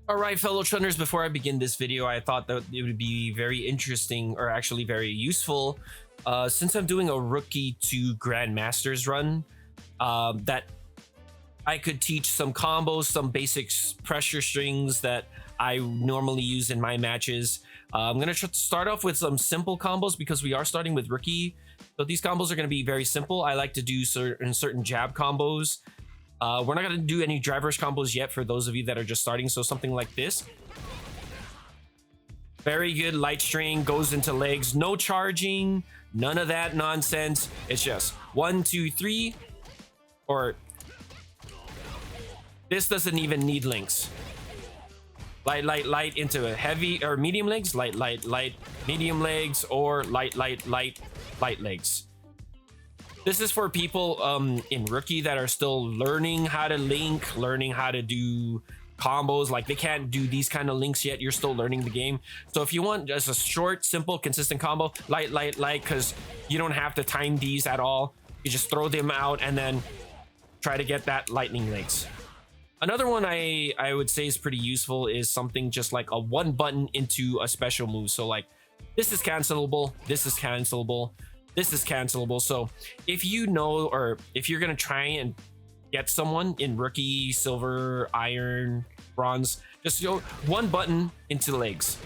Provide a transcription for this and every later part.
All right, fellow Chunners, before I begin this video, I thought that it would be very interesting, or actually very useful, since I'm doing a rookie to Grandmasters run, that I could teach some combos, some basic pressure strings that I normally use in my matches. I'm going to start off with some simple combos because we are starting with rookie. So these combos are going to be very simple. I like to do certain jab combos. We're not going to do any driver's combos yet for those of you that are just starting. So something like this. Very good light string, goes into legs, no charging, none of that nonsense. It's just 1, 2, 3, or this doesn't even need links. Light, light, light into a heavy or medium legs, light, light, light, medium legs, or light, light, light, light legs. This is for people in rookie that are still learning how to link, learning how to do combos. Like they can't do these kind of links yet. You're still learning the game. So if you want just a short, simple, consistent combo, light, light, light, because you don't have to time these at all. You just throw them out and then try to get that lightning legs. Another one I would say is pretty useful is something just like a one button into a special move. So like this is cancelable, this is cancelable, this is cancelable. So if you know, or if you're going to try and get someone in rookie, silver, iron, bronze, just go one button into legs.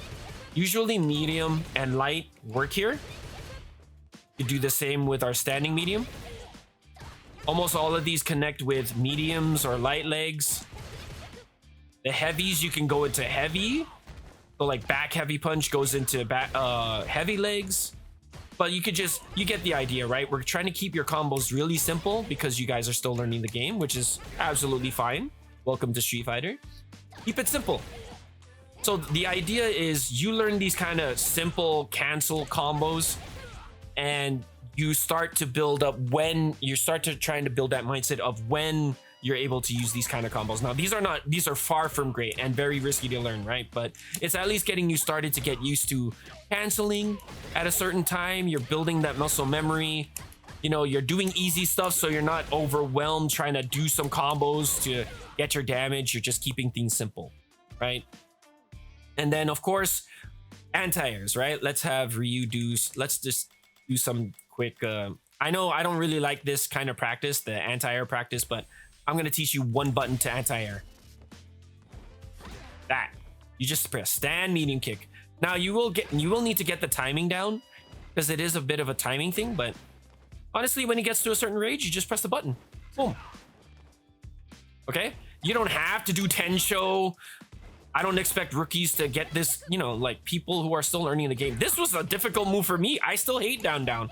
Usually medium and light work here. You do the same with our standing medium. Almost all of these connect with mediums or light legs. The heavies, you can go into heavy. So like back heavy punch goes into back heavy legs. But you get the idea, right? We're trying to keep your combos really simple because you guys are still learning the game, which is absolutely fine. Welcome to Street Fighter. Keep it simple. So the idea is you learn these kind of simple cancel combos and you start to build up when you start to trying to build that mindset of when you're able to use these kind of combos. Now, these are far from great and very risky to learn, right? But it's at least getting you started to get used to canceling at a certain time. You're building that muscle memory. You know, you're doing easy stuff so you're not overwhelmed trying to do some combos to get your damage. You're just keeping things simple, right? And then, of course, anti-airs, right? Let's have Ryu let's just do some quick I know I don't really like this kind of practice, the anti-air practice, but I'm gonna teach you one button to anti-air. That you just press stand, medium kick. Now you will need to get the timing down because it is a bit of a timing thing, but honestly when it gets to a certain range you just press the button, boom. Okay, you don't have to do tensho. I don't expect rookies to get this, you know, like people who are still learning the game. This was a difficult move for me. I still hate down, down.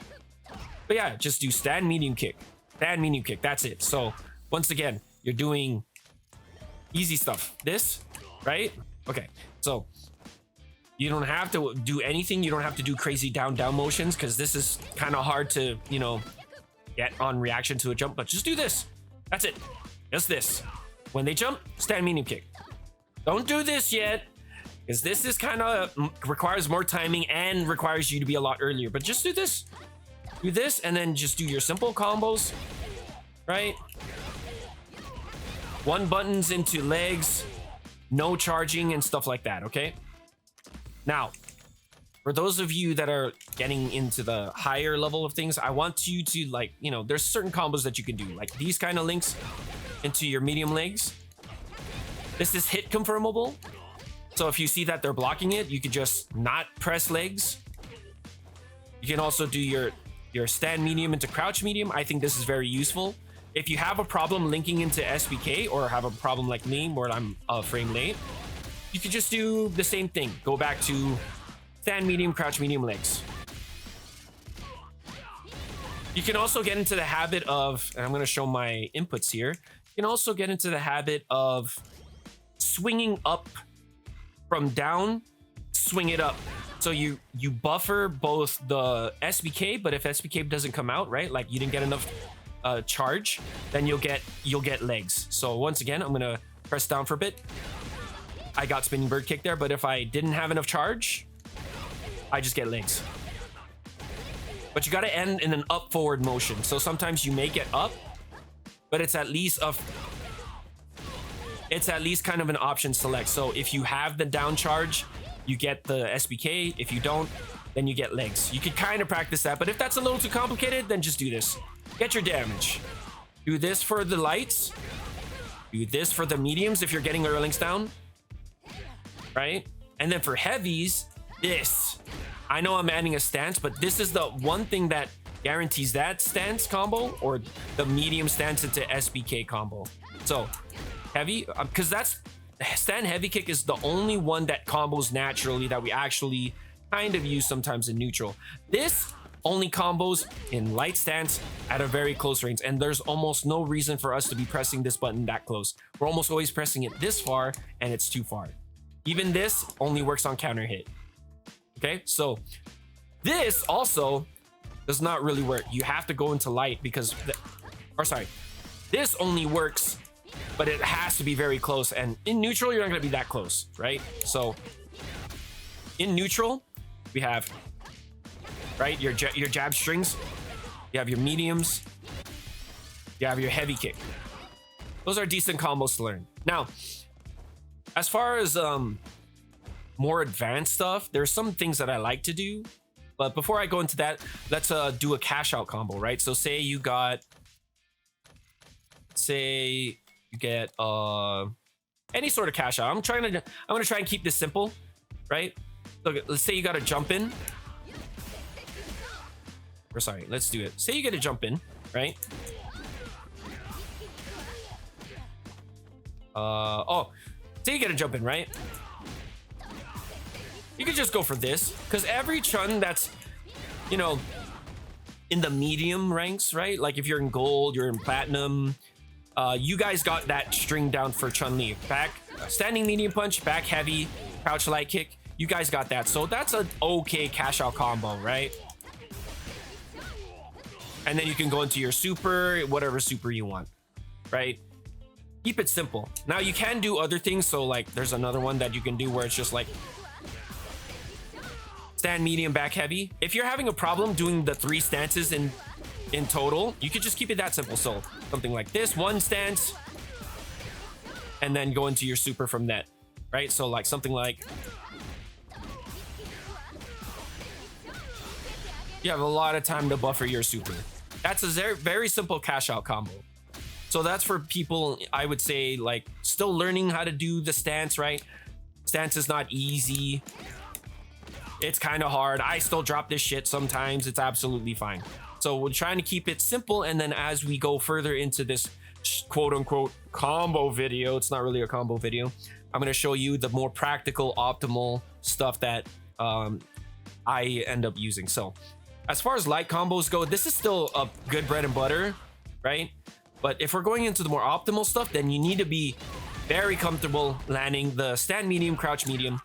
But yeah, just do stand, medium kick. Stand, medium kick. That's it. So once again, you're doing easy stuff. This, right? Okay. So you don't have to do anything. You don't have to do crazy down, down motions because this is kind of hard to, you know, get on reaction to a jump. But just do this. That's it. Just this. When they jump, stand, medium kick. Don't do this yet, because this is kind of requires more timing and requires you to be a lot earlier. But just do this. Do this, and then just do your simple combos, right? One buttons into legs, no charging and stuff like that, okay? Now, for those of you that are getting into the higher level of things, I want you to, like, you know, there's certain combos that you can do, like these kind of links into your medium legs. This is hit confirmable. So if you see that they're blocking it, you could just not press legs. You can also do your stand medium into crouch medium. I think this is very useful. If you have a problem linking into SBK or have a problem like me where I'm a frame late, you could just do the same thing. Go back to stand medium, crouch medium legs. You can also get into the habit of, and I'm going to show my inputs here. You can also get into the habit of swinging up from down, swing it up. So you buffer both the SBK, but if SBK doesn't come out, right, like you didn't get enough charge, then you'll get legs. So once again, I'm gonna press down for a bit. I got spinning bird kick there, but if I didn't have enough charge, I just get legs. But you gotta end in an up forward motion. So sometimes you may get up, but it's at least it's at least kind of an option select. So if you have the down charge, you get the SBK. If you don't, then you get legs. You could kind of practice that, but if that's a little too complicated, then just do this. Get your damage. Do this for the lights. Do this for the mediums if you're getting your links down. Right? And then for heavies, this. I know I'm adding a stance, but this is the one thing that guarantees that stance combo or the medium stance into SBK combo. So heavy, because that's stand heavy kick is the only one that combos naturally that we actually kind of use sometimes in neutral. This only combos in light stance at a very close range, and there's almost no reason for us to be pressing this button that close. We're almost always pressing it this far, and it's too far. Even this only works on counter hit. Okay, so this also does not really work. You have to go into light because, this only works, but it has to be very close. And in neutral, you're not gonna be that close, right? So in neutral, we have, right, your jab strings, you have your mediums, you have your heavy kick. Those are decent combos to learn. Now, as far as more advanced stuff, there's some things that I like to do, but before I go into that, let's do a cash out combo, right? So say you get any sort of cash out. I'm gonna try and keep this simple, right? Look, let's say you got to jump in. Or sorry, let's do it. Say you get a jump in, right? Say you get a jump in, right? You could just go for this, because every Chun that's, you know, in the medium ranks, right? Like if you're in gold, you're in platinum, you guys got that string down for Chun-Li. Back, standing medium punch, back heavy, crouch light kick. You guys got that. So that's an okay cash out combo, right? And then you can go into your super, whatever super you want, right? Keep it simple. Now you can do other things. So like there's another one that you can do where it's just like stand medium, back heavy. If you're having a problem doing the 3 stances in total, you could just keep it that simple. So something like this, 1 stance, and then go into your super from that, right? So like something like, you have a lot of time to buffer your super. That's a very simple cash out combo. So that's for people, I would say, like still learning how to do the stance, right? Stance is not easy. It's kind of hard. I still drop this shit sometimes. It's absolutely fine. So we're trying to keep it simple. And then as we go further into this quote unquote combo video, it's not really a combo video, I'm going to show you the more practical, optimal stuff that I end up using. So as far as light combos go, this is still a good bread and butter, right? But if we're going into the more optimal stuff, then you need to be very comfortable landing the stand medium, crouch medium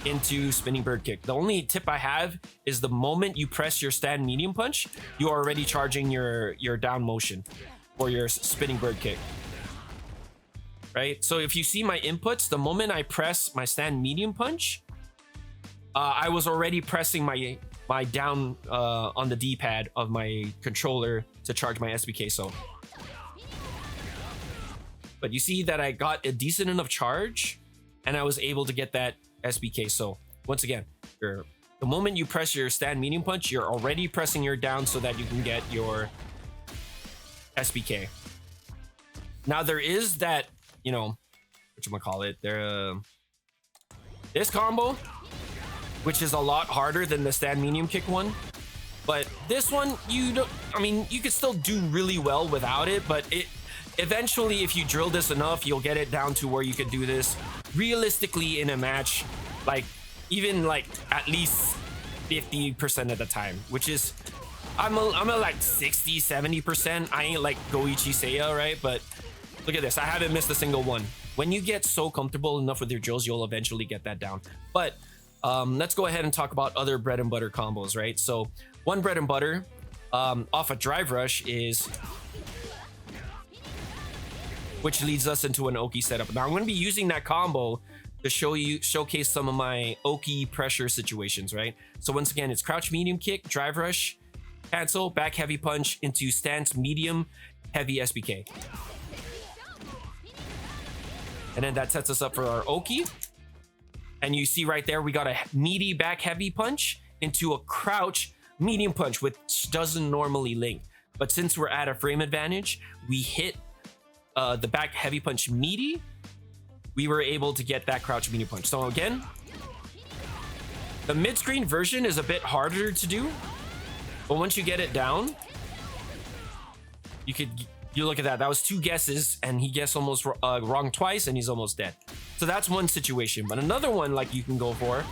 into spinning bird kick. The only tip I have is the moment you press your stand medium punch, you are already charging your down motion or your spinning bird kick, right? So if you see my inputs, the moment I press my stand medium punch, I was already pressing my down on the D-pad of my controller to charge my SBK. So, but you see that I got a decent enough charge and I was able to get that SBK. So once again, the moment you press your stand medium punch, you're already pressing your down so that you can get your SBK. Now there is that, you know, whatchamacallit, this combo, which is a lot harder than the stand medium kick one. But this one, you could still do really well without it, but eventually, if you drill this enough, you'll get it down to where you could do this realistically in a match, like even like at least 50% of the time, which is, I'm a like 60-70%. I ain't like Goichi Seiya, right? But look at this, I haven't missed a single one. When you get so comfortable enough with your drills, you'll eventually get that down. But let's go ahead and talk about other bread and butter combos, right? So one bread and butter off a drive rush is, which leads us into an Oki setup. Now I'm going to be using that combo to showcase some of my Oki pressure situations, right? So once again, it's crouch medium kick, drive rush, cancel, back heavy punch into stance medium, heavy SBK. And then that sets us up for our Oki. And you see right there, we got a meaty back heavy punch into a crouch medium punch, which doesn't normally link. But since we're at a frame advantage, we hit the back heavy punch meaty. We were able to get that crouch medium punch. So again, the mid-screen version is a bit harder to do. But once you get it down, you look at that. That was 2 guesses, and he guessed almost wrong twice, and he's almost dead. So that's one situation. But another one, like, you can go for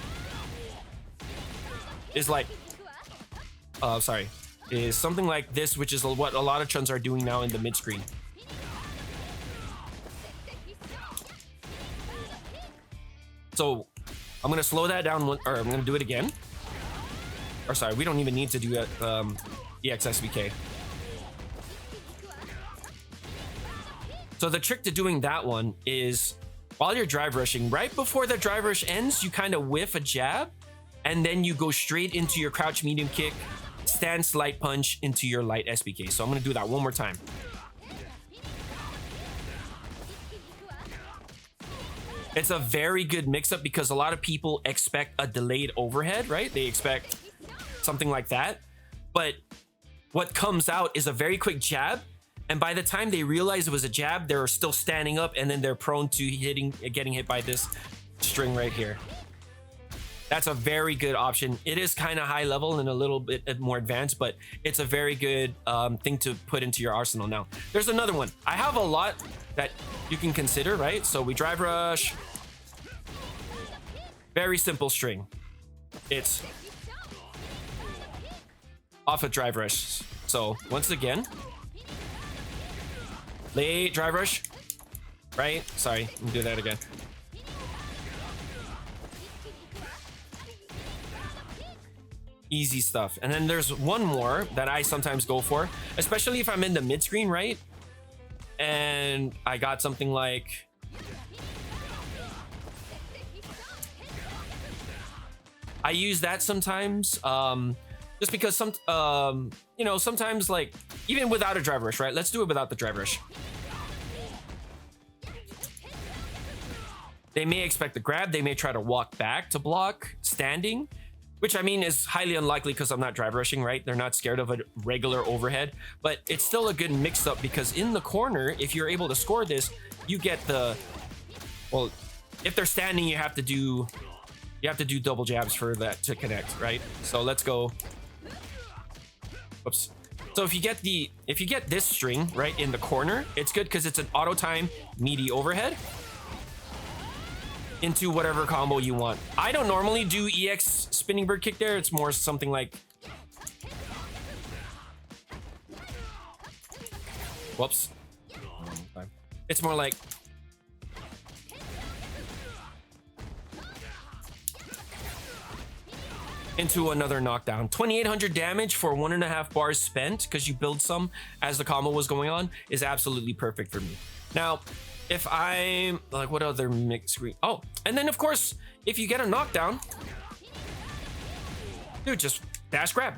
is like, is something like this, which is what a lot of Chuns are doing now in the mid screen. So I'm gonna slow that down, or I'm gonna do it again. Or sorry, we don't even need to do that. EXSVK. So the trick to doing that one is while you're drive rushing, right before the drive rush ends, you kind of whiff a jab, and then you go straight into your crouch medium kick, stance light punch into your light SBK. So I'm gonna do that one more time. It's a very good mix-up because a lot of people expect a delayed overhead, right? They expect something like that. But what comes out is a very quick jab. And by the time they realize it was a jab, they're still standing up, and then they're prone to getting hit by this string right here. That's a very good option. It is kind of high level and a little bit more advanced, but it's a very good thing to put into your arsenal. Now, there's another one. I have a lot that you can consider, right? So we drive rush. Very simple string. It's off a drive rush. So once again, late drive rush, right? Sorry, let me do that again. Easy stuff. And then there's one more that I sometimes go for, especially if I'm in the mid screen, right? And I got something like, I use that sometimes, just because sometimes, like, even without a drive rush, right? Let's do it without the drive rush. They may expect the grab. They may try to walk back to block standing, which I mean is highly unlikely because I'm not drive rushing, right? They're not scared of a regular overhead, but it's still a good mix up because in the corner, if you're able to score this, you get the, well, if they're standing, you have to do double jabs for that to connect, right? So let's go. Oops. So if you get this string right in the corner, it's good because it's an auto time meaty overhead into whatever combo you want. I don't normally do EX spinning bird kick there. It's more something like, whoops. It's more like, into another knockdown. 2800 damage for 1.5 bars spent because you build some as the combo was going on is absolutely perfect for me. Now, if I'm like, what other mix screen? Oh, and then of course, if you get a knockdown, dude, just dash grab.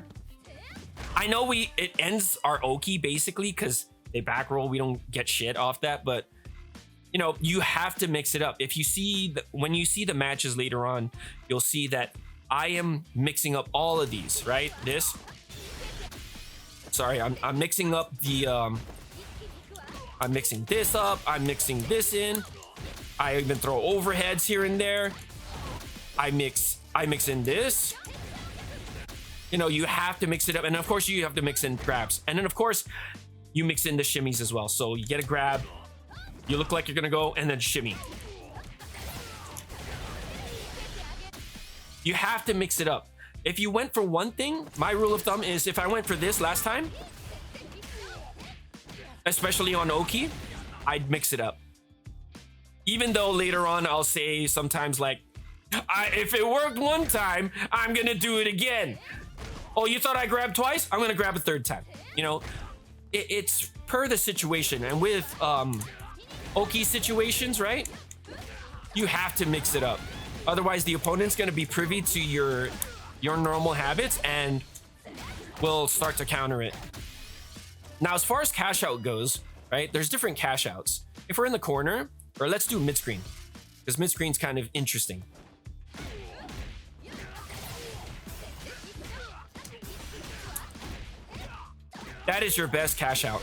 I know it ends our Oki basically because they back roll. We don't get shit off that, but you know, you have to mix it up. If you see when you see the matches later on, you'll see that I am mixing up all of these, right? This. Sorry, I'm mixing up the I'm mixing this up. I'm mixing this in. I even throw overheads here and there. I mix in this. You know, you have to mix it up. And of course you have to mix in grabs. And then of course you mix in the shimmies as well. So you get a grab, you look like you're gonna go, and then shimmy. You have to mix it up. If you went for one thing, my rule of thumb is if I went for this last time, especially on Oki, I'd mix it up. Even though later on I'll say sometimes like, if it worked one time, I'm gonna do it again. Oh, you thought I grabbed twice? I'm gonna grab a third time. You know, it's per the situation. And with Oki situations, right? You have to mix it up. Otherwise, the opponent's gonna be privy to your normal habits and will start to counter it. Now, as far as cash out goes, right? There's different cash outs. If we're in the corner, Or let's do mid screen, because mid screen's kind of interesting. That is your best cash out.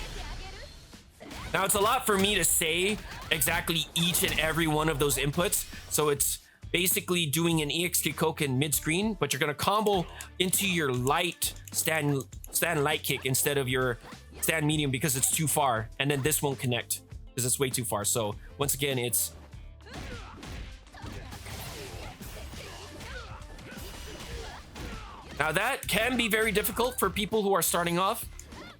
Now, it's a lot for me to say exactly each and every one of those inputs. So it's basically doing an EX kick hook in mid screen, but you're going to combo into your light stand light kick instead of your stand medium because it's too far. And then this won't connect because it's way too far. So once again, it's... Now that can be very difficult for people who are starting off.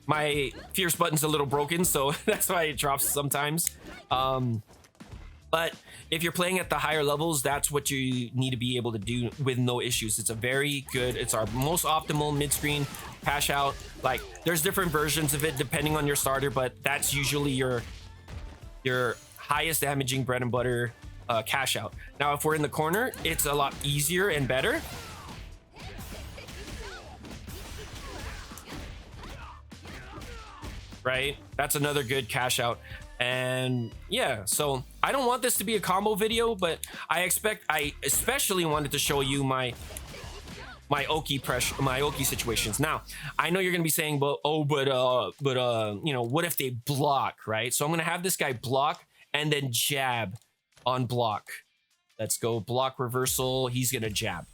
My fierce button's a little broken, so that's why it drops sometimes. But if you're playing at the higher levels, that's what you need to be able to do with no issues. It's a very good, it's our most optimal mid-screen cash out. Like, there's different versions of it depending on your starter, but that's usually your highest damaging bread and butter cash out. Now, if we're in the corner, it's a lot easier and better. Right? That's another good cash out. And yeah, so I don't want this to be a combo video, but I especially wanted to show you my Oki pressure, my Oki situations. Now, I know you're gonna be saying, but you know, what if they block, right? So I'm gonna have this guy block and then jab on block. Let's go block reversal. He's gonna jab,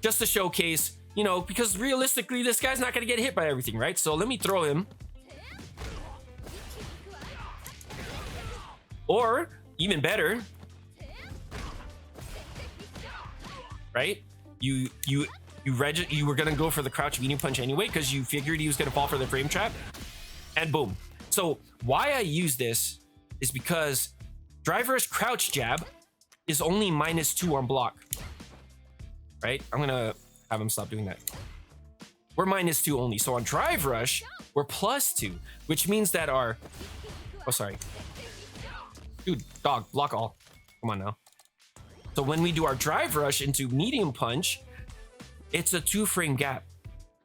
just to showcase, you know, because realistically, this guy's not gonna get hit by everything, right? So let me throw him. Or even better, right? You were gonna go for the crouch medium punch anyway because you figured he was gonna fall for the frame trap, and boom. So why I use this is because driver's crouch jab is only -2 on block, right? I'm gonna have him stop doing that. We're -2 only. So on drive rush, we're +2, which means that our, oh sorry. Dude, dog, block all. Come on now. So when we do our drive rush into medium punch, it's a 2-frame gap.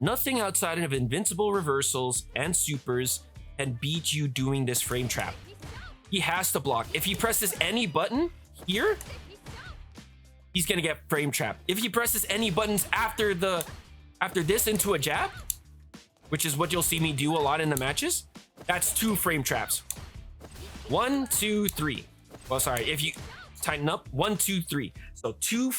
Nothing outside of invincible reversals and supers can beat you doing this frame trap. He has to block. If he presses any button here, he's gonna get frame trapped. If he presses any buttons after this into a jab, which is what you'll see me do a lot in the matches, that's 2 frame traps. 1, 2, 3. Well, sorry, if you tighten up, 1, 2, 3. So 2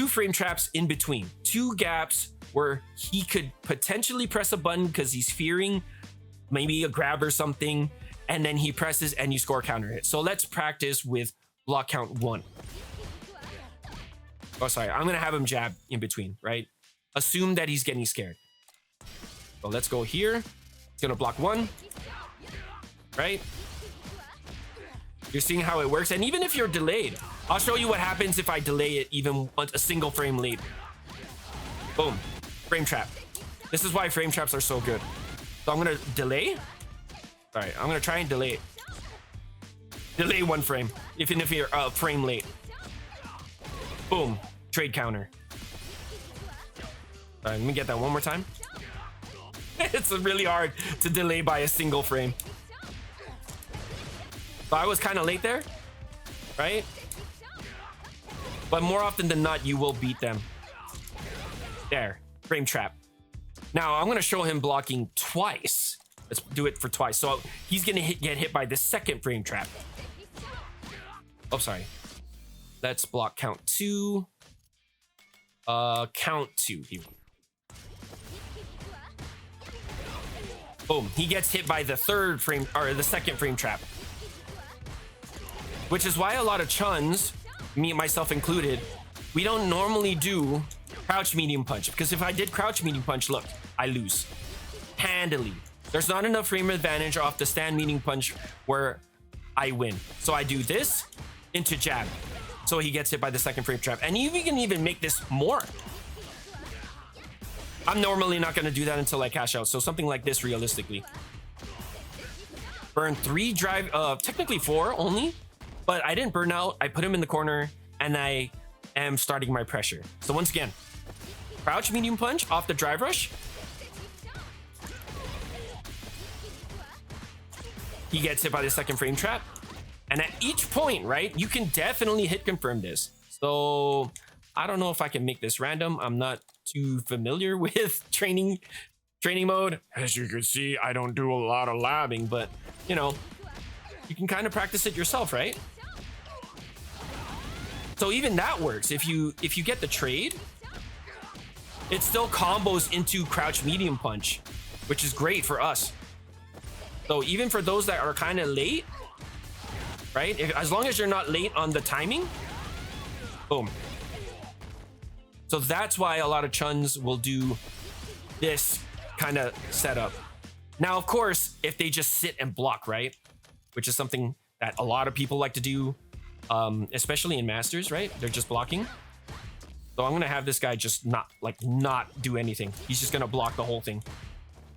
frame traps in between. 2 gaps where he could potentially press a button because he's fearing maybe a grab or something, and then he presses and you score counter hit. So let's practice with block count 1. Oh, sorry, I'm gonna have him jab in between, right? Assume that he's getting scared. So let's go here. He's gonna block 1. Right? You're seeing how it works. And even if you're delayed, I'll show you what happens if I delay it even a single frame late. Boom. Frame trap. This is why frame traps are so good. So I'm going to delay. All right, I'm going to try and delay it. Delay 1 frame, even if you're a frame late. Boom. Trade counter. All right, let me get that one more time. It's really hard to delay by a single frame. So I was kind of late there, right? But more often than not, you will beat them. There, frame trap. Now I'm gonna show him blocking twice. Let's do it for twice. So he's gonna get hit by the second frame trap. Oh, sorry. Let's block count 2. Count 2 here. Boom, he gets hit by the third frame, or the second frame trap. Which is why a lot of Chuns, me myself included, we don't normally do crouch medium punch. Because if I did crouch medium punch, look, I lose. Handily. There's not enough frame advantage off the stand medium punch where I win. So I do this into jab. So he gets hit by the second frame trap. And you can even make this more. I'm normally not going to do that until I cash out. So something like this realistically. Burn 3 drive, technically 4 only. But I didn't burn out. I put him in the corner and I am starting my pressure. So once again, crouch medium punch off the drive rush. He gets hit by the second frame trap. And at each point, right, you can definitely hit confirm this. So I don't know if I can make this random. I'm not too familiar with training mode. As you can see, I don't do a lot of labbing, but you know, you can kind of practice it yourself, right? So even that works. If you get the trade, it still combos into crouch medium punch, which is great for us. So even for those that are kind of late, right? As long as you're not late on the timing, boom. So that's why a lot of Chuns will do this kind of setup. Now, of course, if they just sit and block, right? Which is something that a lot of people like to do, especially in Masters, right? They're just blocking. So I'm gonna have this guy just not do anything. He's just gonna block the whole thing.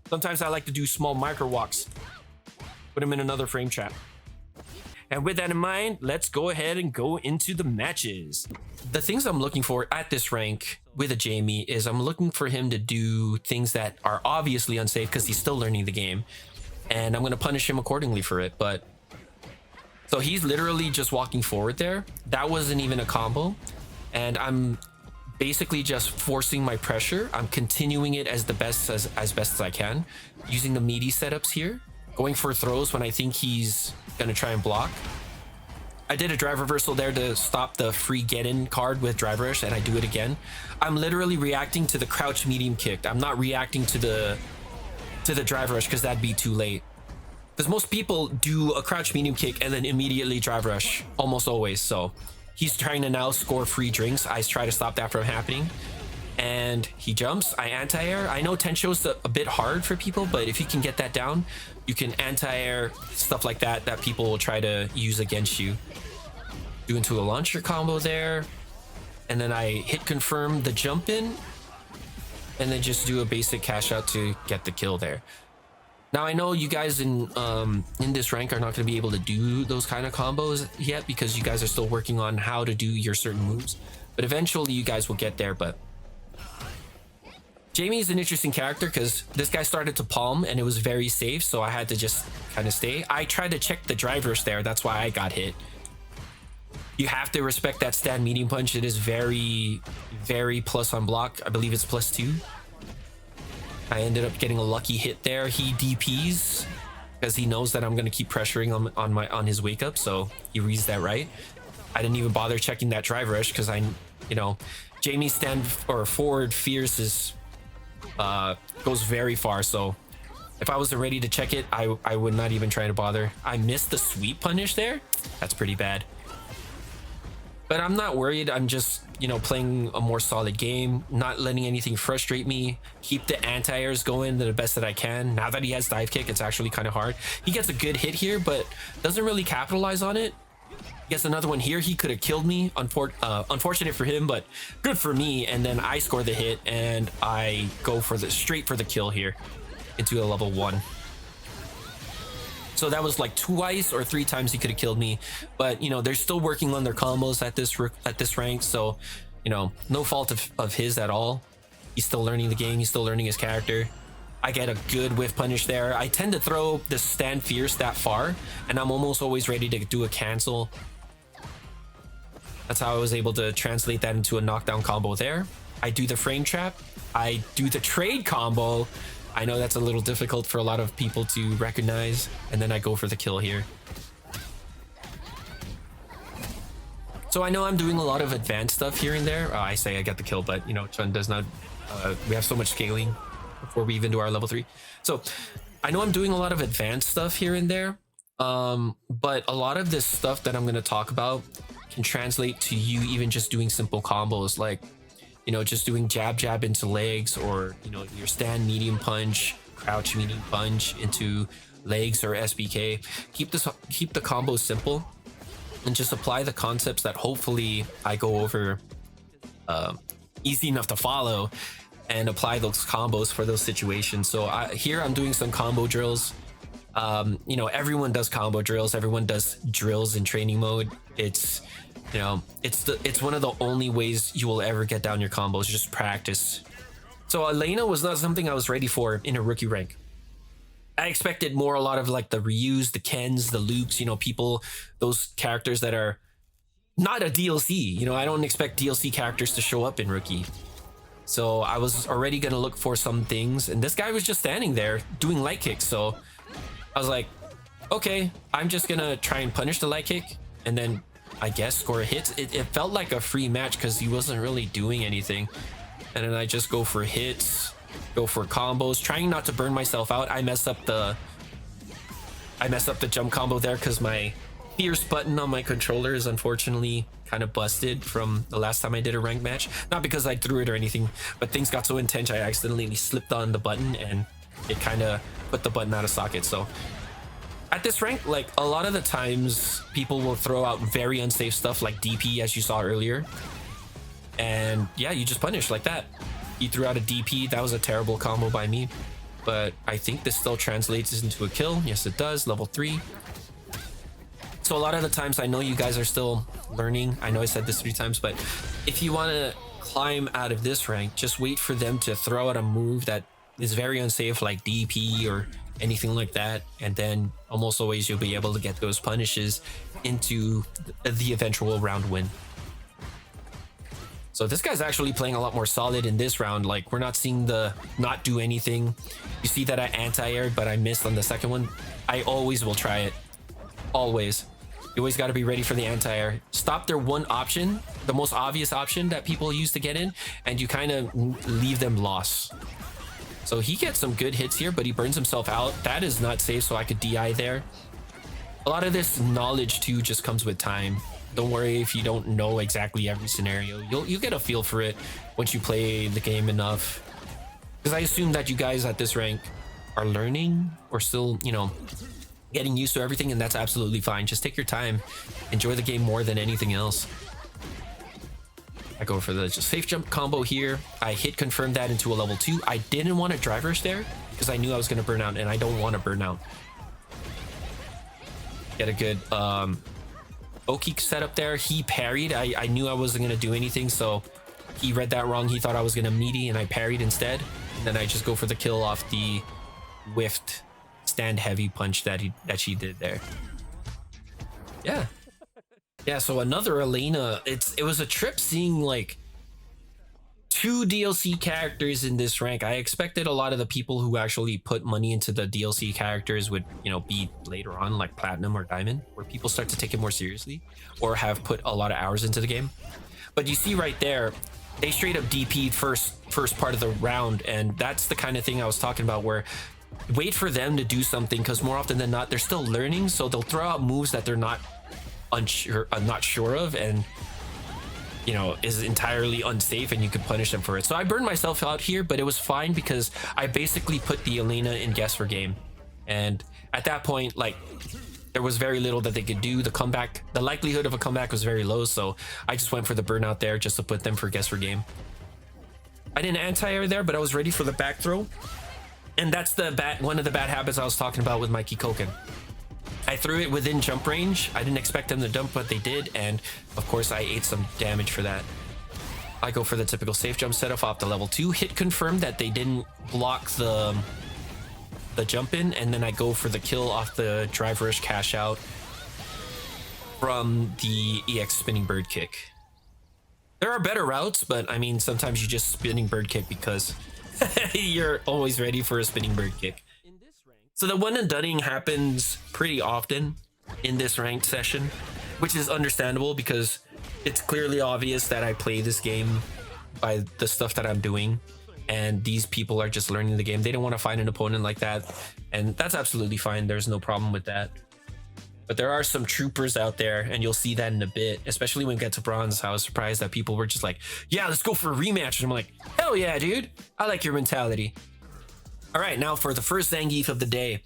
Sometimes I like to do small micro walks. Put him in another frame trap. And with that in mind, let's go ahead and go into the matches. The things I'm looking for at this rank with a Jamie is I'm looking for him to do things that are obviously unsafe because he's still learning the game. And I'm going to punish him accordingly for it. But so he's literally just walking forward there. That wasn't even a combo. And I'm basically just forcing my pressure. I'm continuing it as best as I can, using the meaty setups here. Going for throws when I think he's gonna try and block. I did a drive reversal there to stop the free get-in card with drive rush, and I do it again. I'm literally reacting to the crouch medium kick. I'm not reacting to the drive rush because that'd be too late. Because most people do a crouch medium kick and then immediately drive rush, almost always. So he's trying to now score free drinks. I try to stop that from happening. And he jumps, I anti-air. I know Tensho's a bit hard for people, but if you can get that down, you can anti-air, stuff like that people will try to use against you. Do into a launcher combo there. And then I hit confirm the jump in. And then just do a basic cash out to get the kill there. Now I know you guys in this rank are not going to be able to do those kind of combos yet because you guys are still working on how to do your certain moves. But eventually you guys will get there, but Jamie is an interesting character because this guy started to palm and it was very safe, so I had to just kind of stay. I tried to check the drivers there, that's why I got hit. You have to respect that stand medium punch. It is very, very plus on block. I believe it's +2. I ended up getting a lucky hit there. He DPs because he knows that I'm going to keep pressuring on his wake up, so he reads that right. I didn't even bother checking that drive rush because Jamie's stand or forward fierce is goes very far, so if I wasn't ready to check it, I would not even try to bother. I missed the sweep punish there. That's pretty bad, but I'm not worried. I'm just playing a more solid game, not letting anything frustrate me, keep the anti-airs going the best that I can. Now that he has dive kick, it's actually kind of hard. He gets a good hit here but doesn't really capitalize on it. Gets another one here. He could have killed me. Unfortunate for him, but good for me. And then I score the hit and I go straight for the kill here into a level 1. So that was like twice or 3 times he could have killed me. But they're still working on their combos at this rank. So no fault of his at all. He's still learning the game. He's still learning his character. I get a good whiff punish there. I tend to throw the stand fierce that far, and I'm almost always ready to do a cancel. That's how I was able to translate that into a knockdown combo there. I do the frame trap. I do the trade combo. I know that's a little difficult for a lot of people to recognize. And then I go for the kill here. So I know I'm doing a lot of advanced stuff here and there. I say I get the kill, but Chun does not. We have so much scaling before we even do our level 3. So I know I'm doing a lot of advanced stuff here and there. But a lot of this stuff that I'm going to talk about can translate to you even just doing simple combos like, just doing jab into legs, or, your stand medium punch, crouch medium punch into legs or SBK. Keep the combo simple and just apply the concepts that hopefully I go over easy enough to follow, and apply those combos for those situations. So here I'm doing some combo drills. Everyone does combo drills. Everyone does drills in training mode. It's one of the only ways you will ever get down your combos. Just practice. So Elena was not something I was ready for in a rookie rank. I expected more, a lot of like the Ryus, the Kens, the Lukes, you know, people, those characters that are not a DLC. You know, I don't expect DLC characters to show up in Rookie. So I was already going to look for some things. And this guy was just standing there doing light kicks. So I was like, okay, I'm just going to try and punish the light kick. And then I guess score a hit. It felt like a free match because he wasn't really doing anything. And then I just go for hits, go for combos, trying not to burn myself out. I messed up the jump combo there because my fierce button on my controller is unfortunately kind of busted from the last time I did a ranked match. Not because I threw it or anything, but things got so intense I accidentally slipped on the button and it kind of put the button out of socket. So at this rank, like a lot of the times people will throw out very unsafe stuff like DP, as you saw earlier. And yeah, you just punish like that. He threw out a DP. That was a terrible combo by me, but I think this still translates into a kill. Yes, it does. Level 3. So a lot of the times, I know you guys are still learning. I know I said this 3 times, but if you want to climb out of this rank, just wait for them to throw out a move that is very unsafe, like DP or anything like that, and then almost always you'll be able to get those punishes into the eventual round win. So this guy's actually playing a lot more solid in this round. Like, we're not seeing the not do anything. You see that I anti-aired, but I missed on the second one. I always will try it. Always. You always got to be ready for the anti-air. Stop their one option, the most obvious option that people use to get in, and you kind of leave them lost. So he gets some good hits here, but he burns himself out. That is not safe, so I could DI there. A lot of this knowledge too just comes with time. Don't worry if you don't know exactly every scenario. You'll get a feel for it once you play the game enough. Because I assume that you guys at this rank are learning or still, you know, getting used to everything, and that's absolutely fine. Just take your time. Enjoy the game more than anything else. I go for the just safe jump combo here. I hit confirm that into a level 2. I didn't want to drive rush there because I knew I was going to burn out, and I don't want to burn out. Get a good Oki setup there. He parried. I knew I wasn't going to do anything, so he read that wrong. He thought I was going to meaty, and I parried instead. And then I just go for the kill off the whiffed stand heavy punch that she did there. Yeah, so another Elena. It was a trip seeing like 2 DLC characters in this rank. I expected a lot of the people who actually put money into the DLC characters would, you know, be later on like Platinum or Diamond, where people start to take it more seriously or have put a lot of hours into the game. But you see right there, they straight up DP'd first part of the round, and that's the kind of thing I was talking about, where wait for them to do something, because more often than not they're still learning, so they'll throw out moves that they're not sure of, and you know, is entirely unsafe, and you could punish them for it. So I burned myself out here, but it was fine because I basically put the Elena in guess for game, and at that point, like, there was very little that they could do. The likelihood of a comeback was very low, so I just went for the burnout there just to put them for guess for game. I didn't anti-air there, but I was ready for the back throw. And that's one of the bad habits I was talking about with my Kikoken. I threw it within jump range. I didn't expect them to jump, but they did, and of course I ate some damage for that. I go for the typical safe jump setup off the level 2. Hit confirm that they didn't block the jump in, and then I go for the kill off the drive rush cash out from the EX spinning bird kick. There are better routes, but I mean, sometimes you just spinning bird kick because you're always ready for a spinning bird kick. So the one and dunning happens pretty often in this ranked session, which is understandable because it's clearly obvious that I play this game by the stuff that I'm doing, and these people are just learning the game. They don't want to find an opponent like that, and that's absolutely fine. There's no problem with that. But there are some troopers out there, and you'll see that in a bit, especially when we get to bronze. I was surprised that people were just like, yeah, let's go for a rematch. And I'm like, hell yeah, dude. I like your mentality. All right, now for the first Zangief of the day.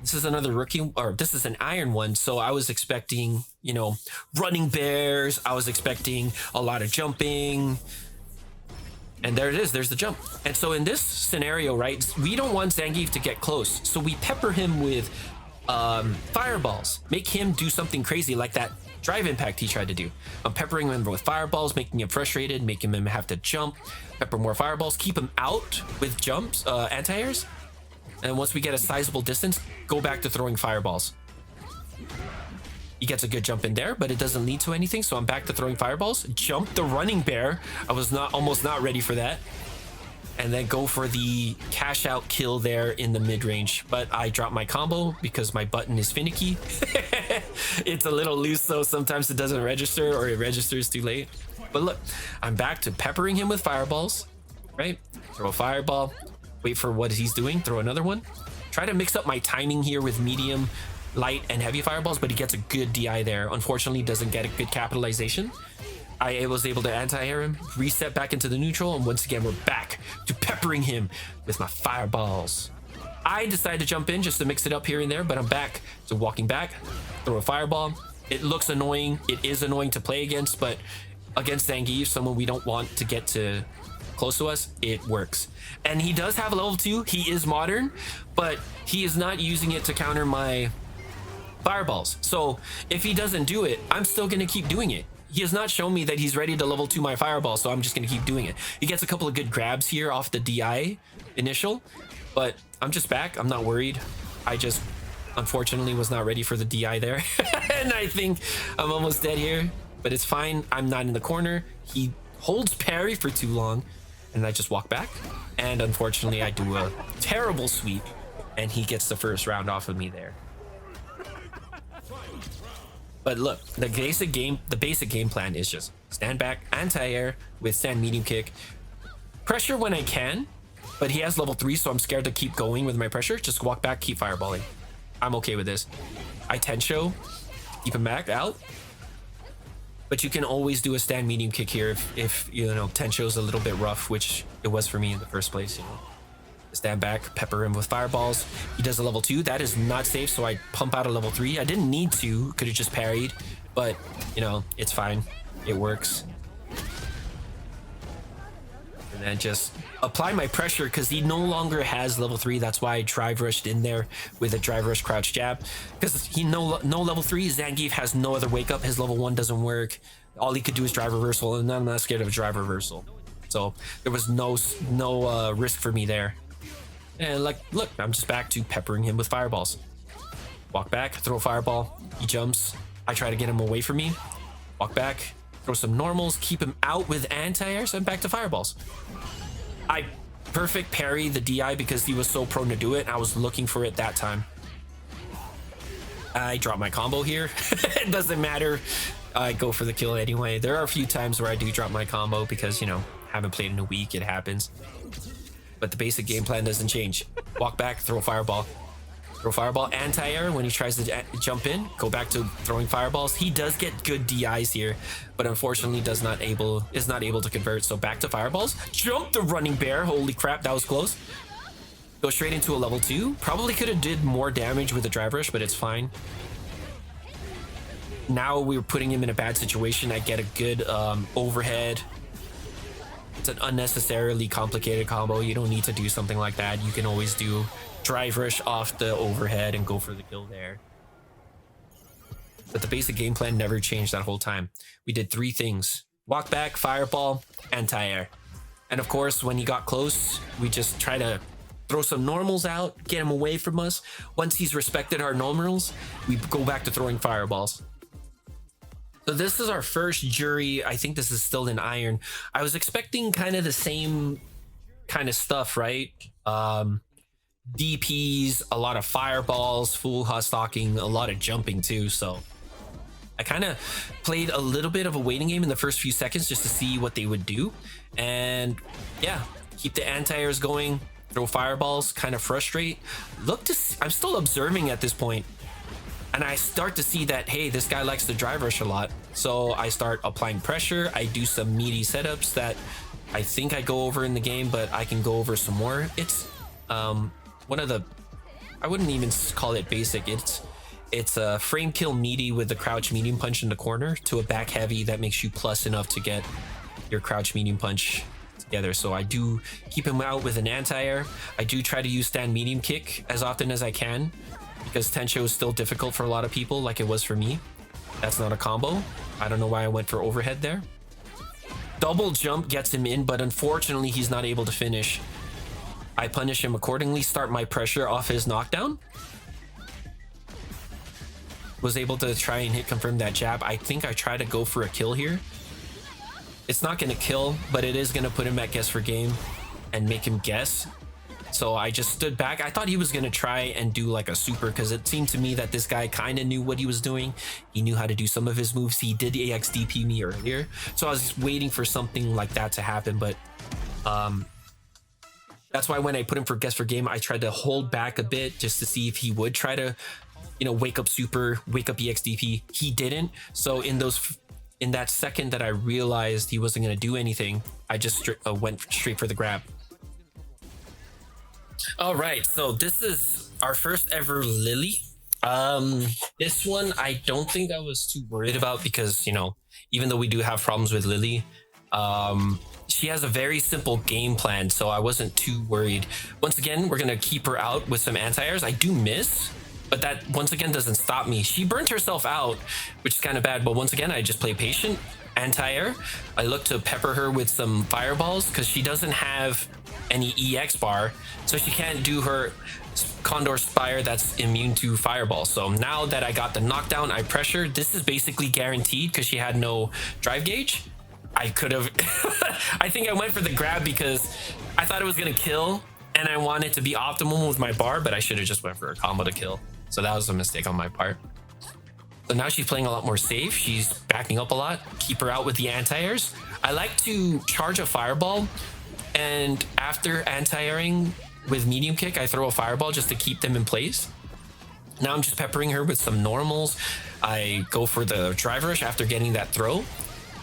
This is another rookie, or this is an iron one. So I was expecting, you know, running bears. I was expecting a lot of jumping. And there it is, there's the jump. And so in this scenario, right, we don't want Zangief to get close. So we pepper him with fireballs, make him do something crazy like that drive impact he tried to do. I'm peppering him with fireballs, making him frustrated, making him have to jump, pepper more fireballs, keep him out with jumps, anti-airs, And once we get a sizable distance, go back to throwing fireballs. He gets a good jump in there, but it doesn't lead to anything, so I'm back to throwing fireballs. Jump the running bear. I was almost not ready for that. And then go for the cash out kill there in the mid-range. But I drop my combo because my button is finicky. It's a little loose, so sometimes it doesn't register, or it registers too late. But look, I'm back to peppering him with fireballs, right? Throw a fireball, wait for what he's doing, throw another one. Try to mix up my timing here with medium, light, and heavy fireballs, but he gets a good DI there. Unfortunately, doesn't get a good capitalization. I was able to anti-air him, reset back into the neutral, and once again, we're back to peppering him with my fireballs. I decided to jump in just to mix it up here and there, but I'm back. So walking back, throw a fireball. It looks annoying. It is annoying to play against, but against Zangief, someone we don't want to get to close to us, it works. And he does have a level 2. He is modern, but he is not using it to counter my fireballs. So if he doesn't do it, I'm still going to keep doing it. He has not shown me that he's ready to level 2 my fireball, so I'm just going to keep doing it. He gets a couple of good grabs here off the DI initial, but I'm just back. I'm not worried. I just unfortunately was not ready for the DI there. And I think I'm almost dead here, but it's fine. I'm not in the corner. He holds parry for too long, and I just walk back. And unfortunately, I do a terrible sweep, and he gets the first round off of me there. But look, the basic game plan is just stand back, anti-air with stand medium kick, pressure when I can, but he has level 3, so I'm scared to keep going with my pressure. Just walk back, keep fireballing. I'm okay with this. I Tensho, keep him back out. But you can always do a stand medium kick here if you know, Tensho's a little bit rough, which it was for me in the first place, you know. Stand back, pepper him with fireballs. He does a level 2. That is not safe, so I pump out a level 3. I didn't need to, could have just parried, but you know, it's fine. It works. And then just apply my pressure because he no longer has level 3. That's why I drive rushed in there with a drive rush crouch jab. Because he no level 3. Zangief has no other wake up. His level 1 doesn't work. All he could do is drive reversal, and I'm not scared of a drive reversal. So there was no risk for me there. And like, look, I'm just back to peppering him with fireballs. Walk back, throw a fireball. He jumps. I try to get him away from me. Walk back, throw some normals, keep him out with anti-air, so I'm back to fireballs. I perfect parry the DI because he was so prone to do it. I was looking for it that time. I drop my combo here. It doesn't matter. I go for the kill anyway. There are a few times where I do drop my combo because, you know, haven't played in a week. It happens. But the basic game plan doesn't change. Walk back, throw a fireball. Throw fireball, anti-air when he tries to jump in. Go back to throwing fireballs. He does get good DIs here, but unfortunately is not able to convert. So back to fireballs. Jump the running bear. Holy crap, that was close. Go straight into a level 2. Probably could have did more damage with the drive rush, but it's fine. Now we're putting him in a bad situation. I get a good overhead. It's an unnecessarily complicated combo. You don't need to do something like that. You can always do drive rush off the overhead and go for the kill there. But the basic game plan never changed that whole time. We did 3 things. Walk back, fireball, anti-air. And of course, when he got close, we just try to throw some normals out, get him away from us. Once he's respected our normals, we go back to throwing fireballs. So this is our first jury. I think this is still in iron. I was expecting kind of the same kind of stuff, right? DPs, a lot of fireballs, full hot stocking, a lot of jumping too. So I kind of played a little bit of a waiting game in the first few seconds just to see what they would do. And yeah, keep the anti-airs going, throw fireballs, kind of frustrate. I'm still observing at this point. And I start to see that, hey, this guy likes to drive rush a lot. So I start applying pressure. I do some meaty setups that I think I go over in the game, but I can go over some more. It's one of the, I wouldn't even call it basic. It's a frame kill meaty with the crouch medium punch in the corner to a back heavy that makes you plus enough to get your crouch medium punch together. So I do keep him out with an anti-air. I do try to use stand medium kick as often as I can, because Tensho is still difficult for a lot of people, like it was for me. That's not a combo. I don't know why I went for overhead there. Double jump gets him in, but unfortunately he's not able to finish. I punish him accordingly, start my pressure off his knockdown. Was able to try and hit confirm that jab. I think I try to go for a kill here. It's not going to kill, but it is going to put him at guess for game and make him guess. So I just stood back. I thought he was going to try and do like a super, because it seemed to me that this guy kind of knew what he was doing. He knew how to do some of his moves. He did EXDP me earlier. So I was just waiting for something like that to happen. But that's why when I put him for guess for game, I tried to hold back a bit just to see if he would try to, you know, wake up super, wake up EXDP. He didn't. So in that second that I realized he wasn't going to do anything, I just went straight for the grab. All right, so this is our first ever Lily. This one I don't think I was too worried about because, you know, even though we do have problems with Lily, she has a very simple game plan, so I wasn't too worried. Once again, we're gonna keep her out with some anti-airs. I do miss, but that once again doesn't stop me. She burnt herself out, which is kind of bad, but once again, I just play patient, anti-air. I look to pepper her with some fireballs because she doesn't have any EX bar, so she can't do her Condor Spire that's immune to fireballs. So now that I got the knockdown, I pressure. This is basically guaranteed because she had no drive gauge. I could have I think I went for the grab because I thought it was gonna kill and I wanted to be optimal with my bar, but I should have just went for a combo to kill. So that was a mistake on my part. So now she's playing a lot more safe. She's backing up a lot. Keep her out with the anti-airs. I like to charge a fireball, and after anti-airing with medium kick, I throw a fireball just to keep them in place. Now I'm just peppering her with some normals. I go for the drive rush after getting that throw,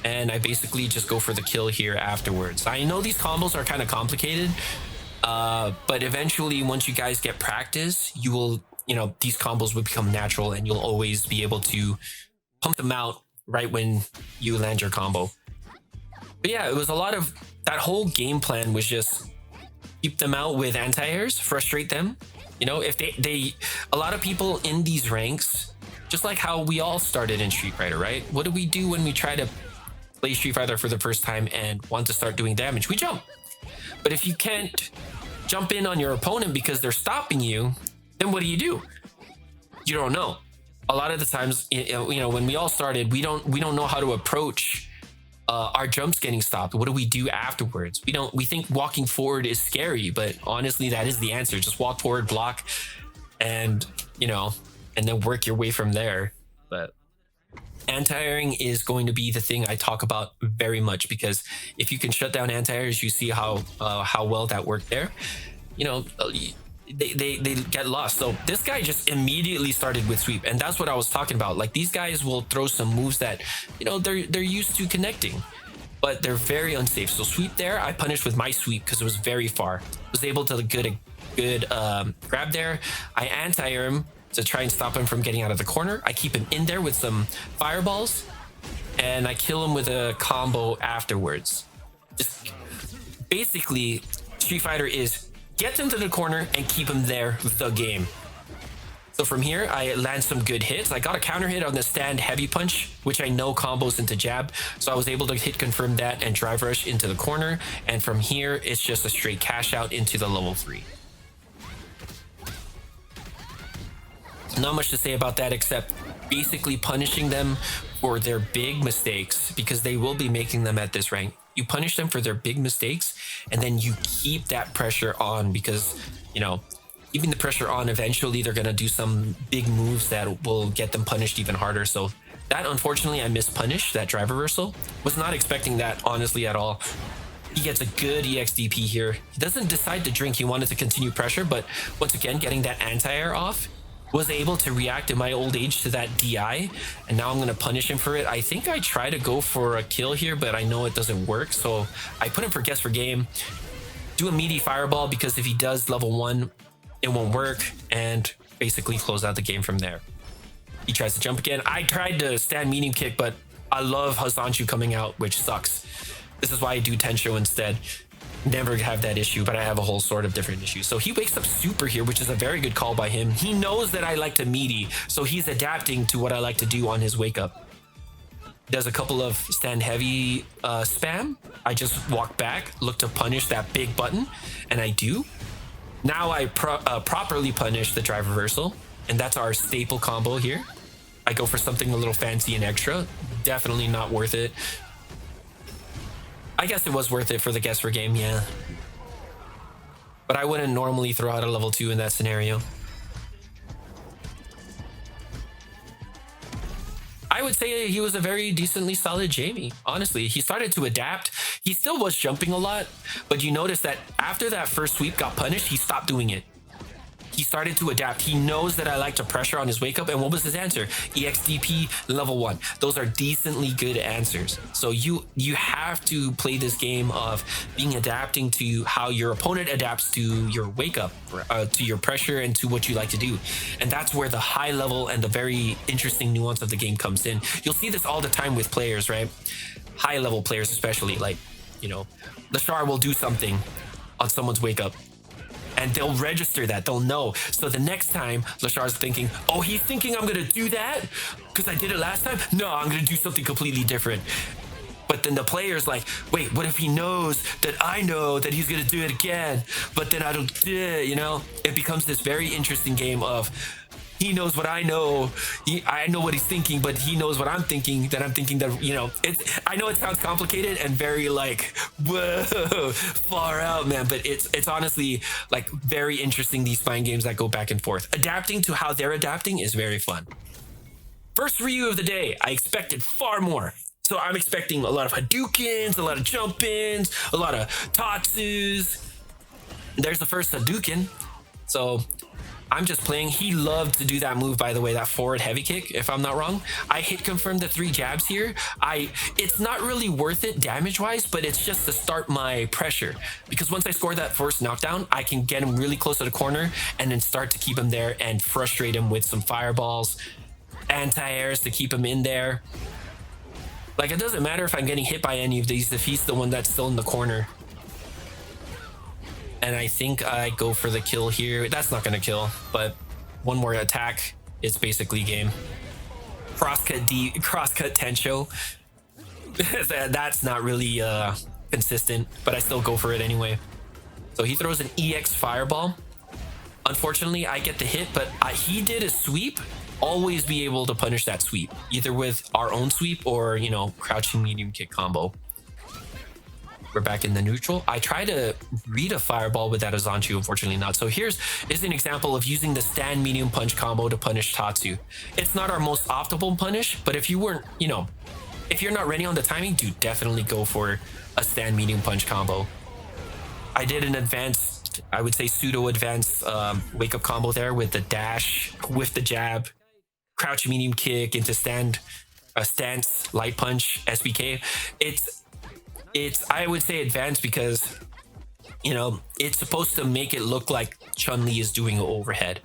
and I basically just go for the kill here afterwards. I know these combos are kind of complicated, but eventually once you guys get practice, you will, you know, these combos will become natural and you'll always be able to pump them out right when you land your combo. But yeah, it was a lot of, that whole game plan was just keep them out with anti-airs, frustrate them. You know, if they a lot of people in these ranks, just like how we all started in Street Fighter, right? What do we do when we try to play Street Fighter for the first time and want to start doing damage? We jump. But if you can't jump in on your opponent because they're stopping you, then what do? You don't know. A lot of the times, you know, when we all started, we don't know how to approach our jumps getting stopped. What do we do afterwards? We think walking forward is scary, but honestly, that is the answer. Just walk forward, block, and, you know, and then work your way from there. But anti-airing is going to be the thing I talk about very much, because if you can shut down anti-airs, you see how well that worked there. You know, they get lost. So this guy just immediately started with sweep, and that's what I was talking about. Like, these guys will throw some moves that, you know, they're used to connecting, but they're very unsafe. So sweep there, I punished with my sweep because it was very far. Was able to get a good grab there. I anti-air him to try and stop him from getting out of the corner. I keep him in there with some fireballs, and I kill him with a combo afterwards. Just basically, Street Fighter is get him to the corner and keep him there the game. So from here, I land some good hits. I got a counter hit on the stand heavy punch, which I know combos into jab. So I was able to hit confirm that and drive rush into the corner. And from here, it's just a straight cash out into the level 3. Not much to say about that except basically punishing them for their big mistakes, because they will be making them at this rank. You punish them for their big mistakes, and then you keep that pressure on, because, you know, keeping the pressure on, eventually they're going to do some big moves that will get them punished even harder. So that, unfortunately, I missed punish, that drive reversal. Was not expecting that, honestly, at all. He gets a good EXDP here. He doesn't decide to drink. He wanted to continue pressure, but once again, getting that anti-air off, was able to react in my old age to that DI, and now I'm going to punish him for it. I think I try to go for a kill here, but I know it doesn't work, so I put him for guess for game, do a meaty fireball, because if he does level 1, it won't work, and basically close out the game from there. He tries to jump again. I tried to stand medium kick, but I love Hasanchu coming out, which sucks. This is why I do Tensho instead. Never have that issue, but I have a whole sort of different issues. So he wakes up super here, which is a very good call by him. He knows that I like to meaty, so he's adapting to what I like to do on his wake up. Does a couple of stand heavy spam. I just walk back, look to punish that big button, and I do. Now I properly punish the drive reversal, and that's our staple combo here. I go for something a little fancy and extra. Definitely not worth it. I guess it was worth it for the guess for game, yeah. But I wouldn't normally throw out a level 2 in that scenario. I would say he was a very decently solid Jamie. Honestly, he started to adapt. He still was jumping a lot, but you notice that after that first sweep got punished, he stopped doing it. He started to adapt. He knows that I like to pressure on his wake up. And what was his answer? EXDP level 1. Those are decently good answers. So you have to play this game of being adapting to how your opponent adapts to your wake up, to your pressure, and to what you like to do. And that's where the high level and the very interesting nuance of the game comes in. You'll see this all the time with players, right? High level players especially, like, you know, Lashar will do something on someone's wake up, and they'll register that, they'll know. So the next time Lashar's thinking, oh, he's thinking I'm gonna do that because I did it last time? No, I'm gonna do something completely different. But then the player's like, wait, what if he knows that I know that he's gonna do it again, but then I don't, you know? It becomes this very interesting game of, he knows what I know. I know what he's thinking, but he knows what I'm thinking. That I'm thinking that, you know, I know it sounds complicated and very like, whoa, far out, man. But it's honestly like very interesting, these spine games that go back and forth. Adapting to how they're adapting is very fun. First Ryu of the day, I expected far more. So I'm expecting a lot of Hadoukens, a lot of jump-ins, a lot of Tatsus. There's the first Hadouken. So I'm just playing. He loved to do that move, by the way, that forward heavy kick, if I'm not wrong. I hit confirm the 3 jabs here. It's not really worth it damage-wise, but it's just to start my pressure. Because once I score that first knockdown, I can get him really close to the corner and then start to keep him there and frustrate him with some fireballs, anti-airs to keep him in there. Like, it doesn't matter if I'm getting hit by any of these if he's the one that's still in the corner. And I think I go for the kill here. That's not going to kill, but one more attack, it's basically game. Crosscut Tensho. That's not really consistent, but I still go for it anyway. So he throws an EX fireball. Unfortunately, I get the hit, but he did a sweep. Always be able to punish that sweep, either with our own sweep or, you know, crouching medium kick combo. We're back in the neutral. I try to read a fireball with that Azanchu, unfortunately not. So here's an example of using the stand medium punch combo to punish Tatsu. It's not our most optimal punish, but if you weren't, you know, if you're not ready on the timing, dude, definitely go for a stand medium punch combo. I did an advanced, I would say pseudo advanced wake up combo there with the dash, with the jab, crouch medium kick into stance, light punch, SBK. It's I would say advanced because, you know, it's supposed to make it look like Chun-Li is doing an overhead,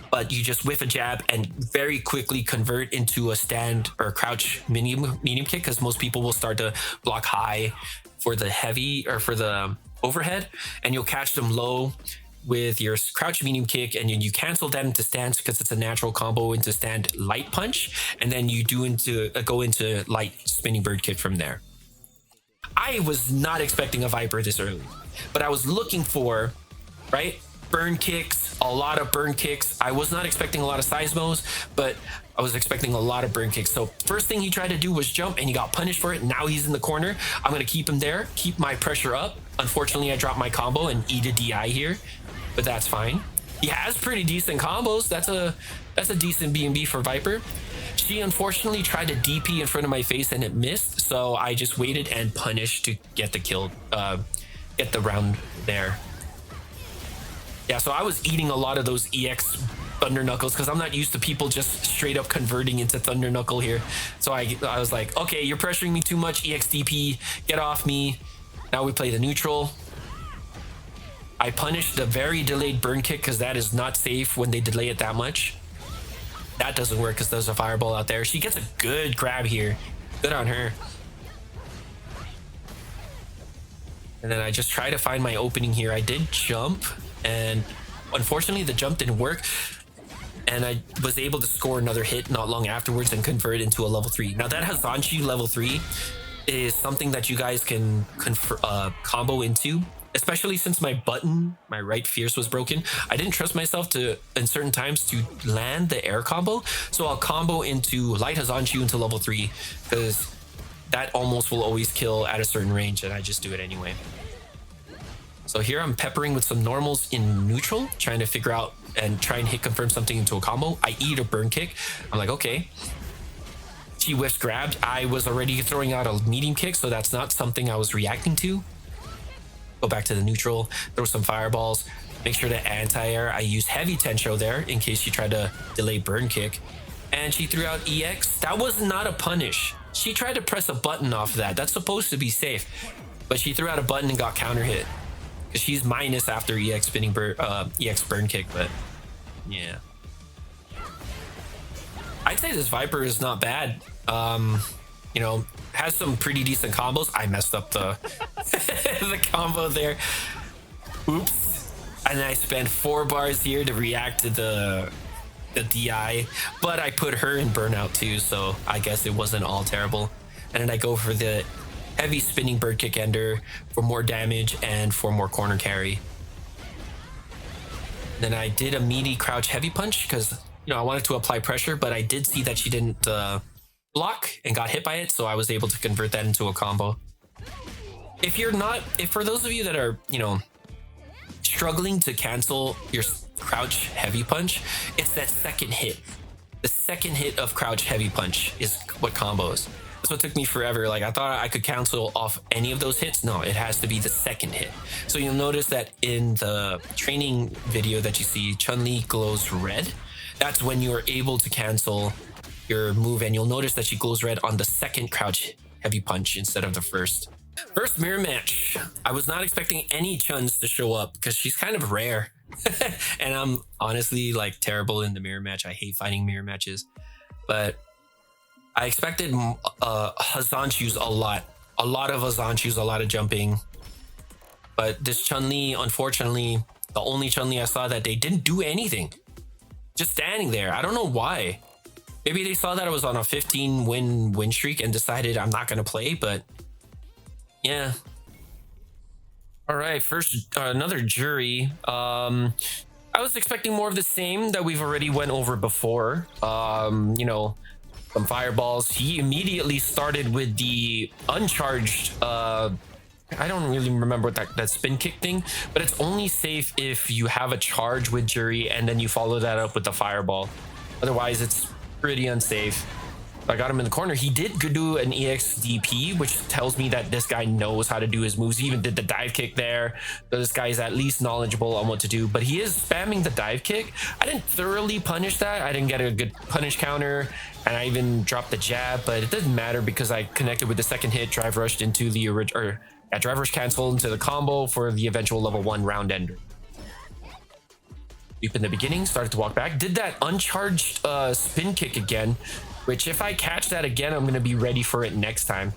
but you just whiff a jab and very quickly convert into a stand or crouch medium kick, because most people will start to block high for the heavy or for the overhead, and you'll catch them low with your crouch medium kick, and you cancel that into stance because it's a natural combo into stand light punch, and then you go into light spinning bird kick from there. I was not expecting a Viper this early, but I was looking for, right, burn kicks, a lot of burn kicks. I was not expecting a lot of seismos, but I was expecting a lot of burn kicks. So first thing he tried to do was jump, and he got punished for it. Now he's in the corner. I'm going to keep him there, keep my pressure up. Unfortunately, I dropped my combo and eat a DI here, but that's fine. He has pretty decent combos. That's a decent B&B for Viper. She unfortunately tried to DP in front of my face and it missed, so I just waited and punished to get the kill, get the round there. Yeah, so I was eating a lot of those EX Thunder Knuckles because I'm not used to people just straight up converting into Thunder Knuckle here. So I was like, okay, you're pressuring me too much, EX DP, get off me. Now we play the neutral. I punished the very delayed burn kick because that is not safe when they delay it that much. That doesn't work because there's a fireball out there. She gets a good grab here. Good on her. And then I just try to find my opening here. I did jump, and unfortunately the jump didn't work. And I was able to score another hit not long afterwards and convert it into a level 3. Now that Hazanchi level 3 is something that you guys can combo into especially since my right fierce was broken. I didn't trust myself to, in certain times, to land the air combo. So I'll combo into light Hazanchu into level 3 because that almost will always kill at a certain range, and I just do it anyway. So here I'm peppering with some normals in neutral, trying to figure out and try and hit confirm something into a combo. I eat a burn kick. I'm like, okay. She whiffs grabbed. I was already throwing out a medium kick, so that's not something I was reacting to. Go back to the neutral, throw some fireballs, make sure to anti-air. I use heavy Tensho there in case she tried to delay burn kick. And she threw out EX. That was not a punish. She tried to press a button off that. That's supposed to be safe. But she threw out a button and got counter hit. Because she's minus after EX burn kick, but yeah. I'd say this Viper is not bad. You know, has some pretty decent combos. I messed up the the combo there. Oops. And I spent 4 bars here to react to the DI, but I put her in burnout too, so I guess it wasn't all terrible. And then I go for the heavy spinning bird kick ender for more damage and for more corner carry. Then I did a meaty crouch heavy punch because, you know, I wanted to apply pressure, but I did see that she didn't block and got hit by it, so I was able to convert that into a combo. If for those of you that are, you know, struggling to cancel your crouch heavy punch, it's that second hit. The second hit of crouch heavy punch is what combos. That's what took me forever. Like, I thought I could cancel off any of those hits. No, it has to be the second hit. So you'll notice that in the training video that you see, Chun-Li glows red. That's when you are able to cancel your move, and you'll notice that she glows red on the second crouch heavy punch instead of the first. First mirror match. I was not expecting any Chuns to show up because she's kind of rare. And I'm honestly like terrible in the mirror match. I hate fighting mirror matches. But I expected Hazanchus a lot. A lot of Hazanchus, a lot of jumping. But this Chun-Li, unfortunately, the only Chun-Li I saw that day didn't do anything. Just standing there. I don't know why. Maybe they saw that I was on a 15 win streak and decided I'm not going to play, but yeah. All right, first another jury. I was expecting more of the same that we've already went over before. You know, some fireballs. He immediately started with the uncharged I don't really remember what that spin kick thing, but it's only safe if you have a charge with jury and then you follow that up with the fireball. Otherwise, it's pretty unsafe. I got him in the corner. He did do an EXDP, which tells me that this guy knows how to do his moves. He even did the dive kick there. So this guy is at least knowledgeable on what to do, but he is spamming the dive kick. I didn't thoroughly punish that. I didn't get a good punish counter, and I even dropped the jab, but it doesn't matter because I connected with the second hit, drive rushed into the original, drive rush canceled into the combo for the eventual level 1 round ender. Sweep in the beginning, started to walk back, did that uncharged spin kick again, which if I catch that again, I'm going to be ready for it next time.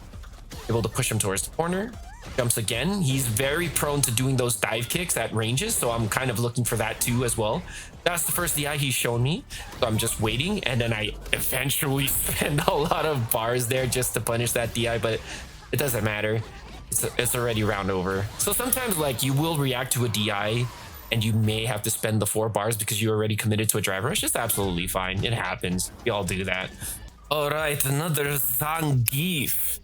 Able to push him towards the corner. Jumps again. He's very prone to doing those dive kicks at ranges, so I'm kind of looking for that too as well. That's the first DI he's shown me, so I'm just waiting, and then I eventually spend a lot of bars there just to punish that DI, but it doesn't matter. It's already round over. So sometimes, like, you will react to a DI and you may have to spend the 4 bars because you already committed to a drive rush. It's absolutely fine. It happens. We all do that. All right, another Zangief.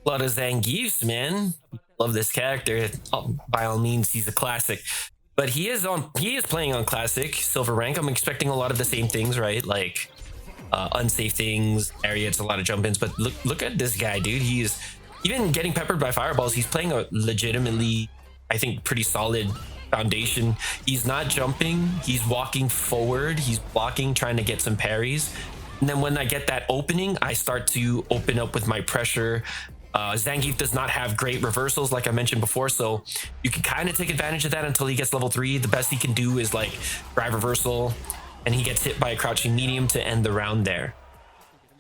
A lot of Zangiefs, man. Love this character. Oh, by all means, he's a classic. But he is playing on classic silver rank. I'm expecting a lot of the same things, right? Like unsafe things, areas, a lot of jump ins. But look at this guy, dude. He's even getting peppered by fireballs. He's playing a legitimately, I think, pretty solid foundation. He's not jumping. He's walking forward. He's blocking, trying to get some parries. And then when I get that opening, I start to open up with my pressure. Zangief does not have great reversals, like I mentioned before, so you can kind of take advantage of that until he gets level 3. The best he can do is like drive reversal, and he gets hit by a crouching medium to end the round there.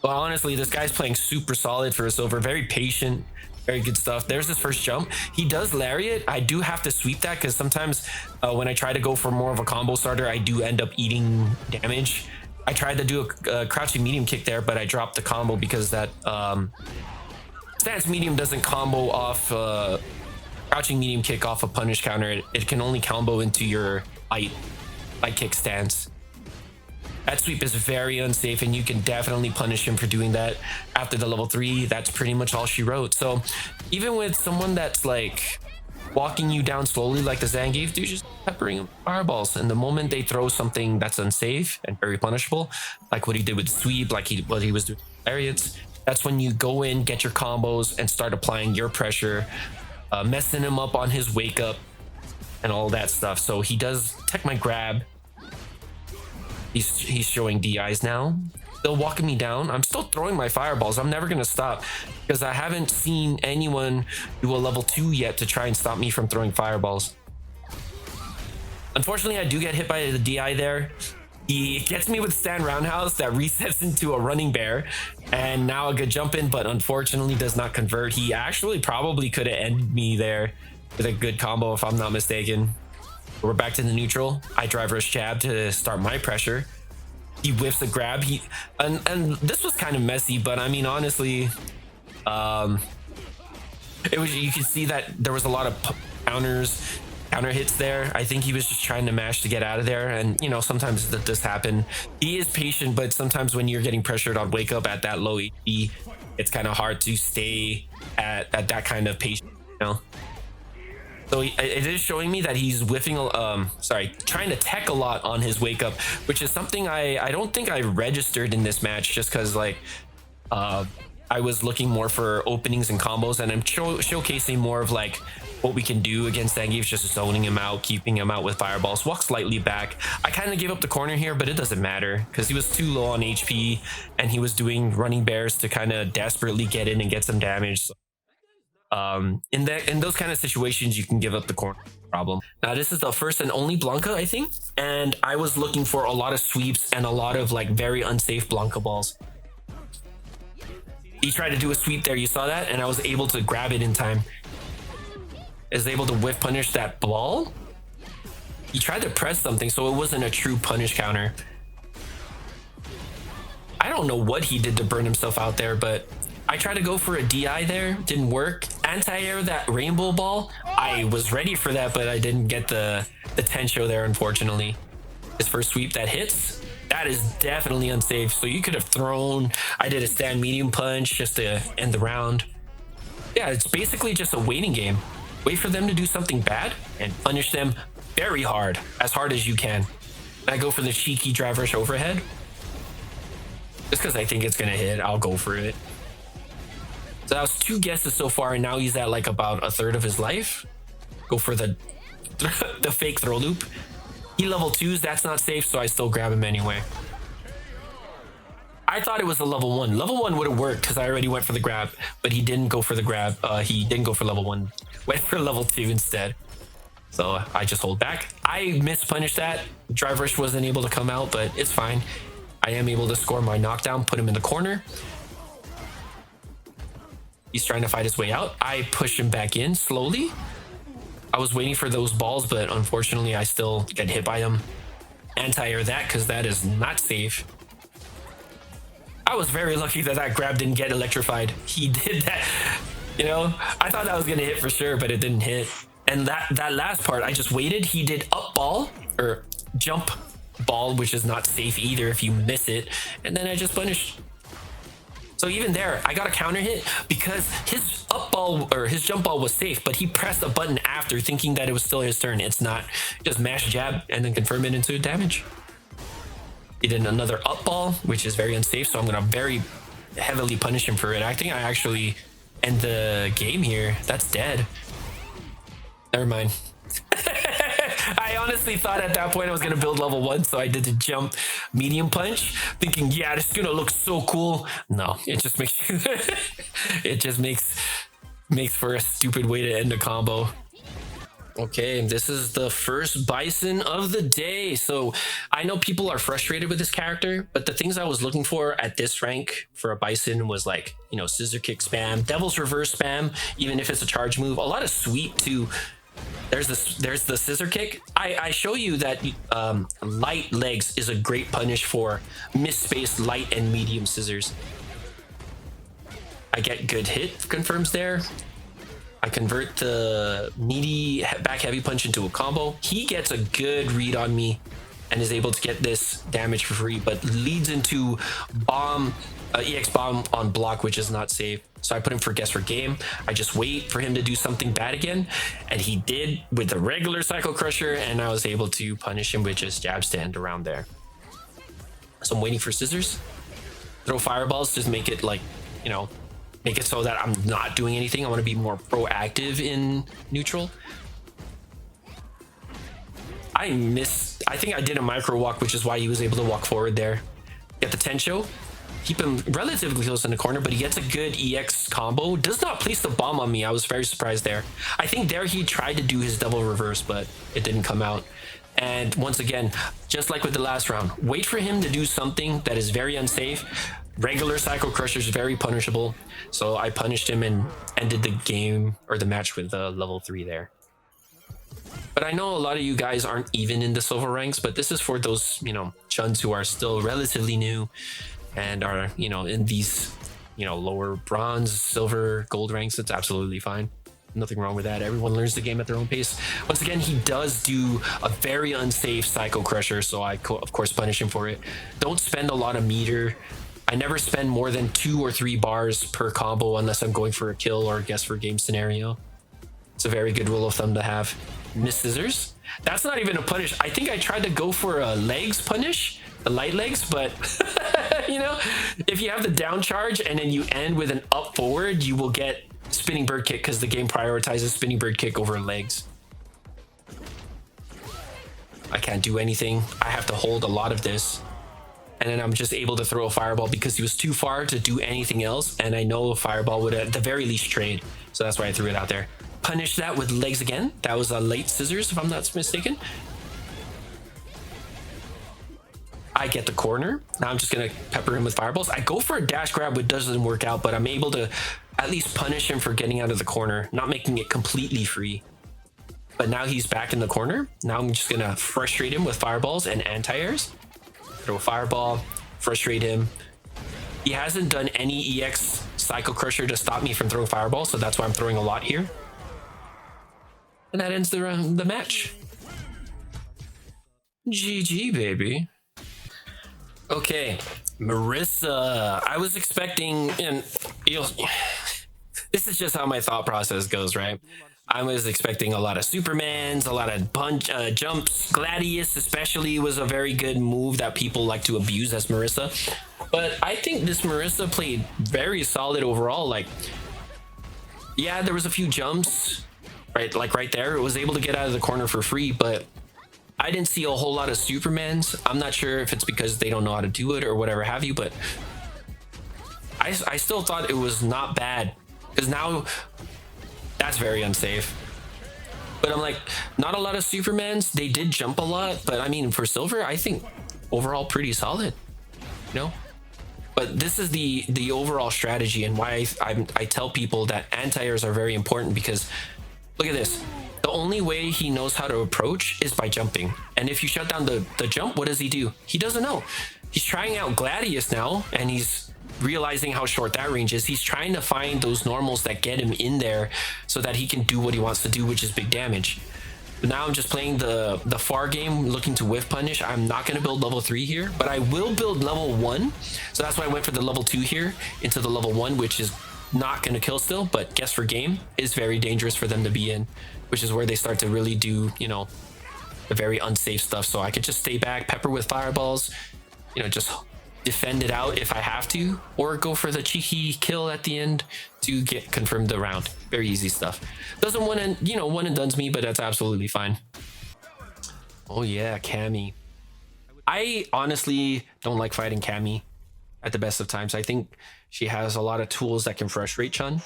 Well, honestly, this guy's playing super solid for a silver. Very patient, very good stuff. There's his first jump. He does lariat. I do have to sweep that because sometimes when I try to go for more of a combo starter, I do end up eating damage. I tried to do a crouching medium kick there, but I dropped the combo because that stance medium doesn't combo off crouching medium kick off a punish counter, it can only combo into your light kick stance. That sweep is very unsafe, and you can definitely punish him for doing that. After the level 3, that's pretty much all she wrote. So even with someone that's like walking you down slowly like the Zangief, dude, just peppering him with fireballs. And the moment they throw something that's unsafe and very punishable, like what he did with sweep, like what he was doing with lariats, that's when you go in, get your combos, and start applying your pressure, messing him up on his wake up and all that stuff. So he does tech my grab. He's showing DIs now. Still walking me down. I'm still throwing my fireballs. I'm never gonna stop because I haven't seen anyone do a level 2 yet to try and stop me from throwing fireballs. Unfortunately, I do get hit by the DI there. He gets me with stand roundhouse that resets into a running bear, and now a good jump in, but unfortunately does not convert. He actually probably could have ended me there with a good combo if I'm not mistaken. We're back to the neutral. I drive rush jab to start my pressure. He whiffs a grab. And this was kind of messy, but I mean, honestly, it was, you could see that there was a lot of counter hits there. I think he was just trying to mash to get out of there, and you know, sometimes that does happen. He is patient, but sometimes when you're getting pressured on wake up at that low HP, it's kind of hard to stay at that kind of patience, you know. So it is showing me that he's whiffing, trying to tech a lot on his wake up, which is something I don't think I registered in this match, just because like I was looking more for openings and combos, and I'm showcasing more of like what we can do against Zangief, just zoning him out, keeping him out with fireballs. Walk slightly back. I kind of gave up the corner here, but it doesn't matter because he was too low on HP, and he was doing running bears to kind of desperately get in and get some damage. So in those kind of situations, you can give up the corner problem. Now this is the first and only Blanca, I think, and I was looking for a lot of sweeps and a lot of like very unsafe Blanca balls. He tried to do a sweep there, you saw that, and I was able to grab it in time. Is able to whiff punish that ball. He tried to press something, so it wasn't a true punish counter. I don't know what he did to burn himself out there, but I tried to go for a DI there, didn't work. Anti-air that rainbow ball, I was ready for that, but I didn't get the Tensho there, unfortunately. His first sweep that hits, that is definitely unsafe. So you could have thrown, I did a stand medium punch just to end the round. Yeah, it's basically just a waiting game. Wait for them to do something bad and punish them very hard, as hard as you can. And I go for the cheeky drive rush overhead. Just because I think it's gonna hit, I'll go for it. So that was 2 guesses so far, and now he's at like about a third of his life. Go for the fake throw loop. He level 2s, that's not safe, so I still grab him anyway. I thought it was a level 1. Level 1 would have worked because I already went for the grab, but he didn't go for the grab. He didn't go for level 1, went for level 2 instead. So I just hold back. I mispunished that. Drive rush wasn't able to come out, but it's fine. I am able to score my knockdown, put him in the corner. He's trying to fight his way out. I push him back in slowly. I was waiting for those balls, but unfortunately I still get hit by them. Anti-air that because that is not safe. I was very lucky that that grab didn't get electrified. He did that, you know, I thought that was gonna hit for sure, but it didn't hit. And that last part, I just waited. He did up ball or jump ball, which is not safe either if you miss it. And then I just punished. So even there, I got a counter hit because his up ball or his jump ball was safe, but he pressed a button after thinking that it was still his turn. It's not. Just mash jab and then confirm it into damage. He did another up ball, which is very unsafe, so I'm gonna very heavily punish him for it. I think I actually end the game here. That's dead. Never mind. I honestly thought at that point I was gonna build level 1, so I did the jump medium punch, thinking, yeah, this is gonna look so cool. No, it just makes it just makes for a stupid way to end a combo. Okay, this is the first Bison of the day. So I know people are frustrated with this character, but the things I was looking for at this rank for a Bison was like, you know, scissor kick spam, devil's reverse spam, even if it's a charge move, a lot of sweep too. There's the scissor kick. I show you that light legs is a great punish for misspaced light and medium scissors. I get good hit confirms there. I convert the meaty back heavy punch into a combo. He gets a good read on me and is able to get this damage for free, but leads into bomb, EX bomb on block, which is not safe. So I put him for guess for game. I just wait for him to do something bad again, and he did with the regular Psycho Crusher, and I was able to punish him with just jab stand around there. So I'm waiting for scissors. Throw fireballs, just make it like, you know, make it so that I'm not doing anything. I want to be more proactive in neutral. I think I did a micro walk, which is why he was able to walk forward there. Get the Tencho. Keep him relatively close in the corner, but he gets a good EX combo. Does not place the bomb on me. I was very surprised there. I think there he tried to do his double reverse, but it didn't come out. And once again, just like with the last round, wait for him to do something that is very unsafe. Regular Psycho Crusher is very punishable. So I punished him and ended the game or the match with level 3 there. But I know a lot of you guys aren't even in the silver ranks, but this is for those, you know, Chuns who are still relatively new and are, you know, in these, you know, lower bronze, silver, gold ranks. It's absolutely fine. Nothing wrong with that. Everyone learns the game at their own pace. Once again, he does do a very unsafe Psycho Crusher, so I, of course, punish him for it. Don't spend a lot of meter. I never spend more than 2 or 3 bars per combo unless I'm going for a kill or a guess for game scenario. It's a very good rule of thumb to have. Miss scissors. That's not even a punish. I think I tried to go for a legs punish, the light legs, but you know, if you have the down charge and then you end with an up forward, you will get spinning bird kick because the game prioritizes spinning bird kick over legs. I can't do anything. I have to hold a lot of this. And then I'm just able to throw a fireball because he was too far to do anything else. And I know a fireball would at the very least trade. So that's why I threw it out there. Punish that with legs again. That was a late scissors, if I'm not mistaken. I get the corner. Now I'm just going to pepper him with fireballs. I go for a dash grab, which doesn't work out, but I'm able to at least punish him for getting out of the corner, not making it completely free. But now he's back in the corner. Now I'm just going to frustrate him with fireballs and anti-airs. Throw a fireball, frustrate him. He hasn't done any EX Psycho Crusher to stop me from throwing fireballs, so that's why I'm throwing a lot here. And that ends the match. GG, baby. Okay, Marissa. I was expecting, and this is just how my thought process goes, right? I was expecting a lot of Supermans, a lot of jumps. Gladius especially was a very good move that people like to abuse as Marissa. But I think this Marissa played very solid overall. Like, yeah, there was a few jumps, right? Like right there, it was able to get out of the corner for free, but I didn't see a whole lot of Supermans. I'm not sure if it's because they don't know how to do it or whatever have you, but I still thought it was not bad. Because now, that's very unsafe. But I'm like, not a lot of Supermans. They did jump a lot, but I mean, for silver, I think overall pretty solid, you know? But this is the overall strategy and why I tell people that anti-airs are very important, because look at this. The only way he knows how to approach is by jumping. And if you shut down the jump, what does he do? He doesn't know. He's trying out Gladius now, and he's realizing how short that range is. He's trying to find those normals that get him in there so that he can do what he wants to do, which is big damage. But now I'm just playing the far game, looking to whiff punish. I'm not going to build level 3 here, but I will build level 1. So that's why I went for the level 2 here into the level 1, which is not going to kill still, but guess for game is very dangerous for them to be in, which is where they start to really do, you know, the very unsafe stuff. So I could just stay back, pepper with fireballs, you know, just defend it out if I have to, or go for the cheeky kill at the end to get confirmed the round. Very easy stuff. Doesn't one and, you know, one and done's me, but that's absolutely fine. Oh yeah, Cammy. I honestly don't like fighting Cammy at the best of times. I think she has a lot of tools that can frustrate Chun.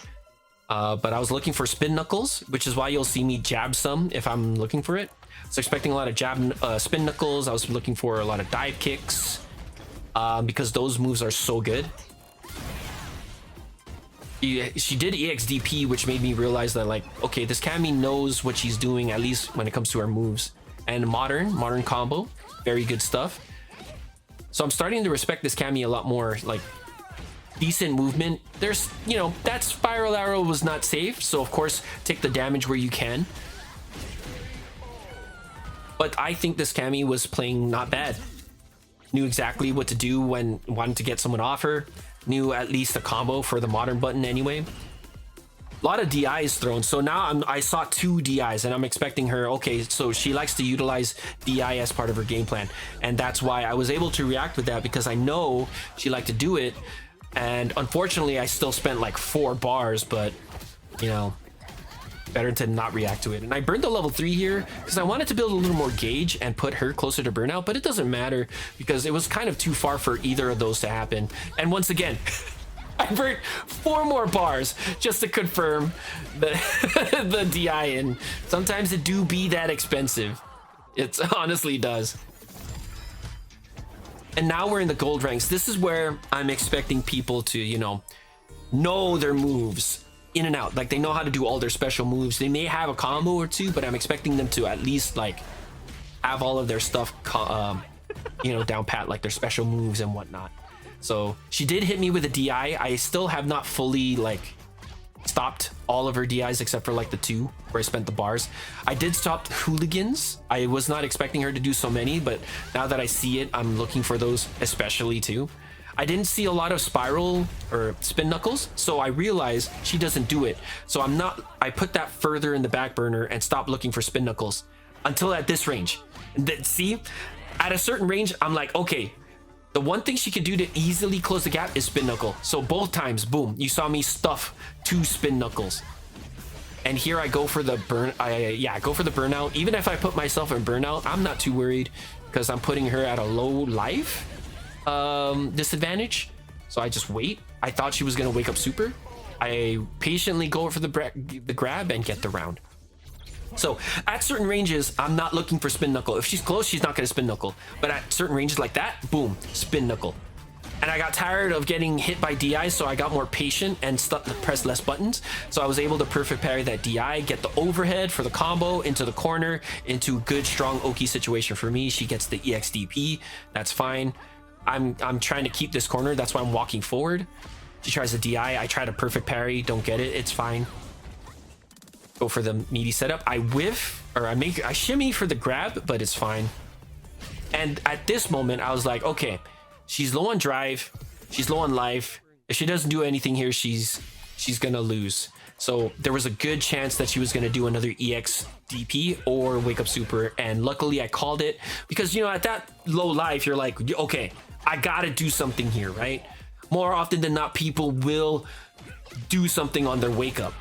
But I was looking for spin knuckles, which is why you'll see me jab some if I'm looking for it. So expecting a lot of spin knuckles. I was looking for a lot of dive kicks. Because those moves are so good. She did EXDP, which made me realize that, like, okay, this Cammy knows what she's doing, at least when it comes to her moves. And modern combo, very good stuff. So I'm starting to respect this Cammy a lot more. Like, decent movement. There's, you know, that spiral arrow was not safe, so of course take the damage where you can. But I think this Cammy was playing not bad. Knew exactly what to do when wanting to get someone off her. Knew at least a combo for the modern button anyway. A lot of DIs thrown, so now I saw 2 DIs and I'm expecting her, okay, so she likes to utilize DI as part of her game plan, and that's why I was able to react with that, because I know she liked to do it. And unfortunately I still spent like 4 bars, but you know, better to not react to it. And I burned the level 3 here because I wanted to build a little more gauge and put her closer to burnout, but it doesn't matter because it was kind of too far for either of those to happen. And once again, I burnt 4 more bars just to confirm the the DI, and sometimes it do be that expensive. It honestly does. And now we're in the gold ranks. This is where I'm expecting people to, you know their moves in and out. Like, they know how to do all their special moves. They may have a combo or 2, but I'm expecting them to at least like have all of their stuff down pat, like their special moves and whatnot. So she did hit me with a DI. I still have not fully like stopped all of her DIs except for like the 2 where I spent the bars. I did stop hooligans. I was not expecting her to do so many, but now that I see it, I'm looking for those especially too. I didn't see a lot of spiral or spin knuckles, so I realized she doesn't do it. So I put that further in the back burner and stopped looking for spin knuckles until at this range. And then, see, at a certain range, I'm like, okay, the one thing she could do to easily close the gap is spin knuckle. So both times, boom, you saw me stuff 2 spin knuckles. And here I go for the go for the burnout. Even if I put myself in burnout, I'm not too worried because I'm putting her at a low life disadvantage. So I just wait. I thought she was gonna wake up super. I patiently go for the grab and get the round. So at certain ranges, I'm not looking for spin knuckle. If she's close, she's not gonna spin knuckle. But at certain ranges like that, boom, spin knuckle. And I got tired of getting hit by DI, so I got more patient and pressed less buttons. So I was able to perfect parry that DI, get the overhead for the combo into the corner, into a good strong Oki situation for me. She gets the EXDP. That's fine. I'm trying to keep this corner. That's why I'm walking forward. She tries a DI. I try to perfect parry. Don't get it. It's fine. Go for the meaty setup. I whiff, or I shimmy for the grab, but it's fine. And at this moment, I was like, okay, she's low on drive. She's low on life. If she doesn't do anything here, she's gonna lose. So there was a good chance that she was gonna do another EX DP or wake up super. And luckily I called it because, you know, at that low life, you're like, okay, I gotta do something here, right? More often than not, people will do something on their wake up.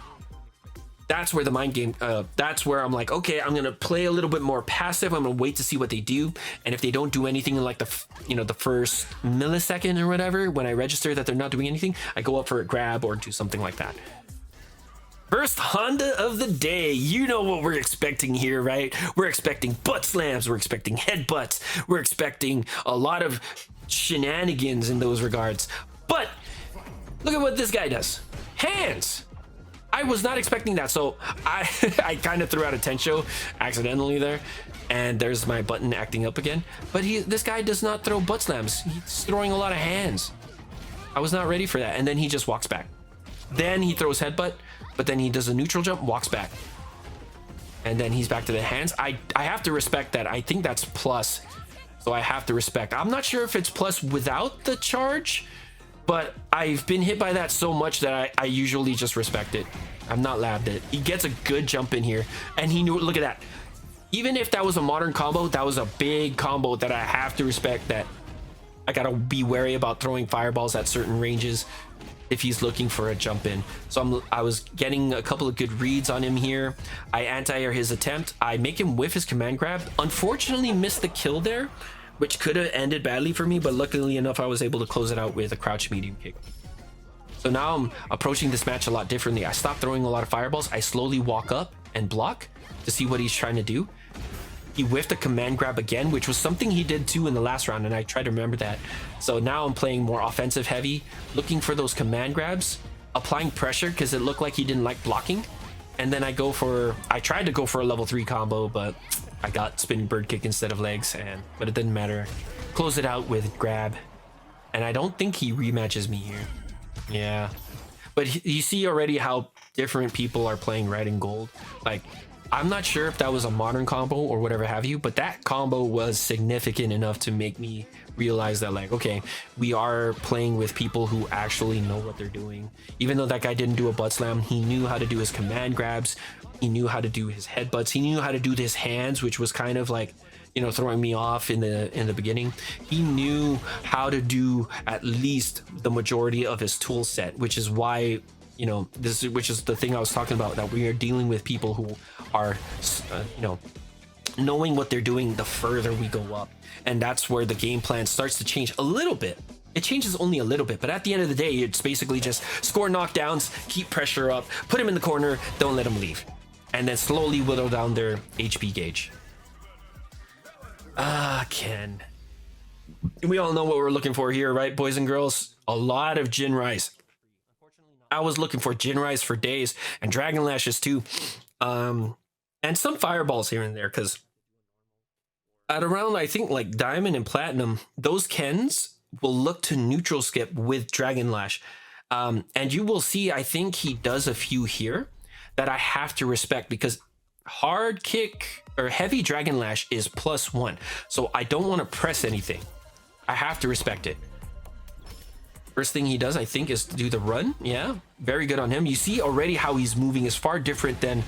That's where the mind game, that's where I'm like, okay, I'm gonna play a little bit more passive. I'm gonna wait to see what they do. And if they don't do anything in like the first millisecond or whatever, when I register that they're not doing anything, I go up for a grab or do something like that. First Honda of the day. You know what we're expecting here, right? We're expecting butt slams. We're expecting headbutts. We're expecting a lot of shenanigans in those regards. But look at what this guy does. Hands. I was not expecting that, so I kind of threw out a Tensho accidentally there, and there's my button acting up again. But this guy does not throw butt slams. He's throwing a lot of hands. I was not ready for that, and then he just walks back. Then he throws headbutt, but then he does a neutral jump, walks back, and then he's back to the hands. I have to respect that. I think that's plus, so I have to respect. I'm not sure if it's plus without the charge, but I've been hit by that so much that I usually just respect it. I'm not labbed it. He gets a good jump in here, and he knew, look at that. Even if that was a modern combo, that was a big combo that I have to respect, that I gotta be wary about throwing fireballs at certain ranges if he's looking for a jump in. So I was getting a couple of good reads on him here. I anti-air his attempt. I make him whiff his command grab. Unfortunately missed the kill there, which could have ended badly for me, but luckily enough, I was able to close it out with a crouch medium kick. So now I'm approaching this match a lot differently. I stopped throwing a lot of fireballs. I slowly walk up and block to see what he's trying to do. He whiffed a command grab again, which was something he did too in the last round, and I tried to remember that. So now I'm playing more offensive heavy, looking for those command grabs, applying pressure because it looked like he didn't like blocking. And then I tried to go for a level 3 combo, but I got spinning bird kick instead of legs, but it didn't matter. Close it out with grab, and I don't think he rematches me here. Yeah. But you see already how different people are playing red and gold. Like, I'm not sure if that was a modern combo or whatever have you, but that combo was significant enough to make me realize that, like, okay, we are playing with people who actually know what they're doing. Even though that guy didn't do a butt slam, he knew how to do his command grabs. He knew how to do his headbutts. He knew how to do his hands, which was kind of like, you know, throwing me off in the beginning. He knew how to do at least the majority of his tool set, which is why, you know, which is the thing I was talking about, that we are dealing with people who are, you know, knowing what they're doing the further we go up. And that's where the game plan starts to change a little bit. It changes only a little bit, but at the end of the day, it's basically just score knockdowns, keep pressure up, put him in the corner, don't let him leave, and then slowly whittle down their HP gauge. Ken. We all know what we're looking for here, right, boys and girls? A lot of Jin Rise. I was looking for Jin Rise for days, and Dragon Lashes too. And some fireballs here and there, because at around, I think, like Diamond and Platinum, those Kens will look to neutral skip with Dragon Lash. And you will see, I think he does a few here that I have to respect, because hard kick or heavy Dragon Lash is +1. So I don't want to press anything. I have to respect it. First thing he does, I think, is to do the run. Yeah, very good on him. You see already how he's moving is far different than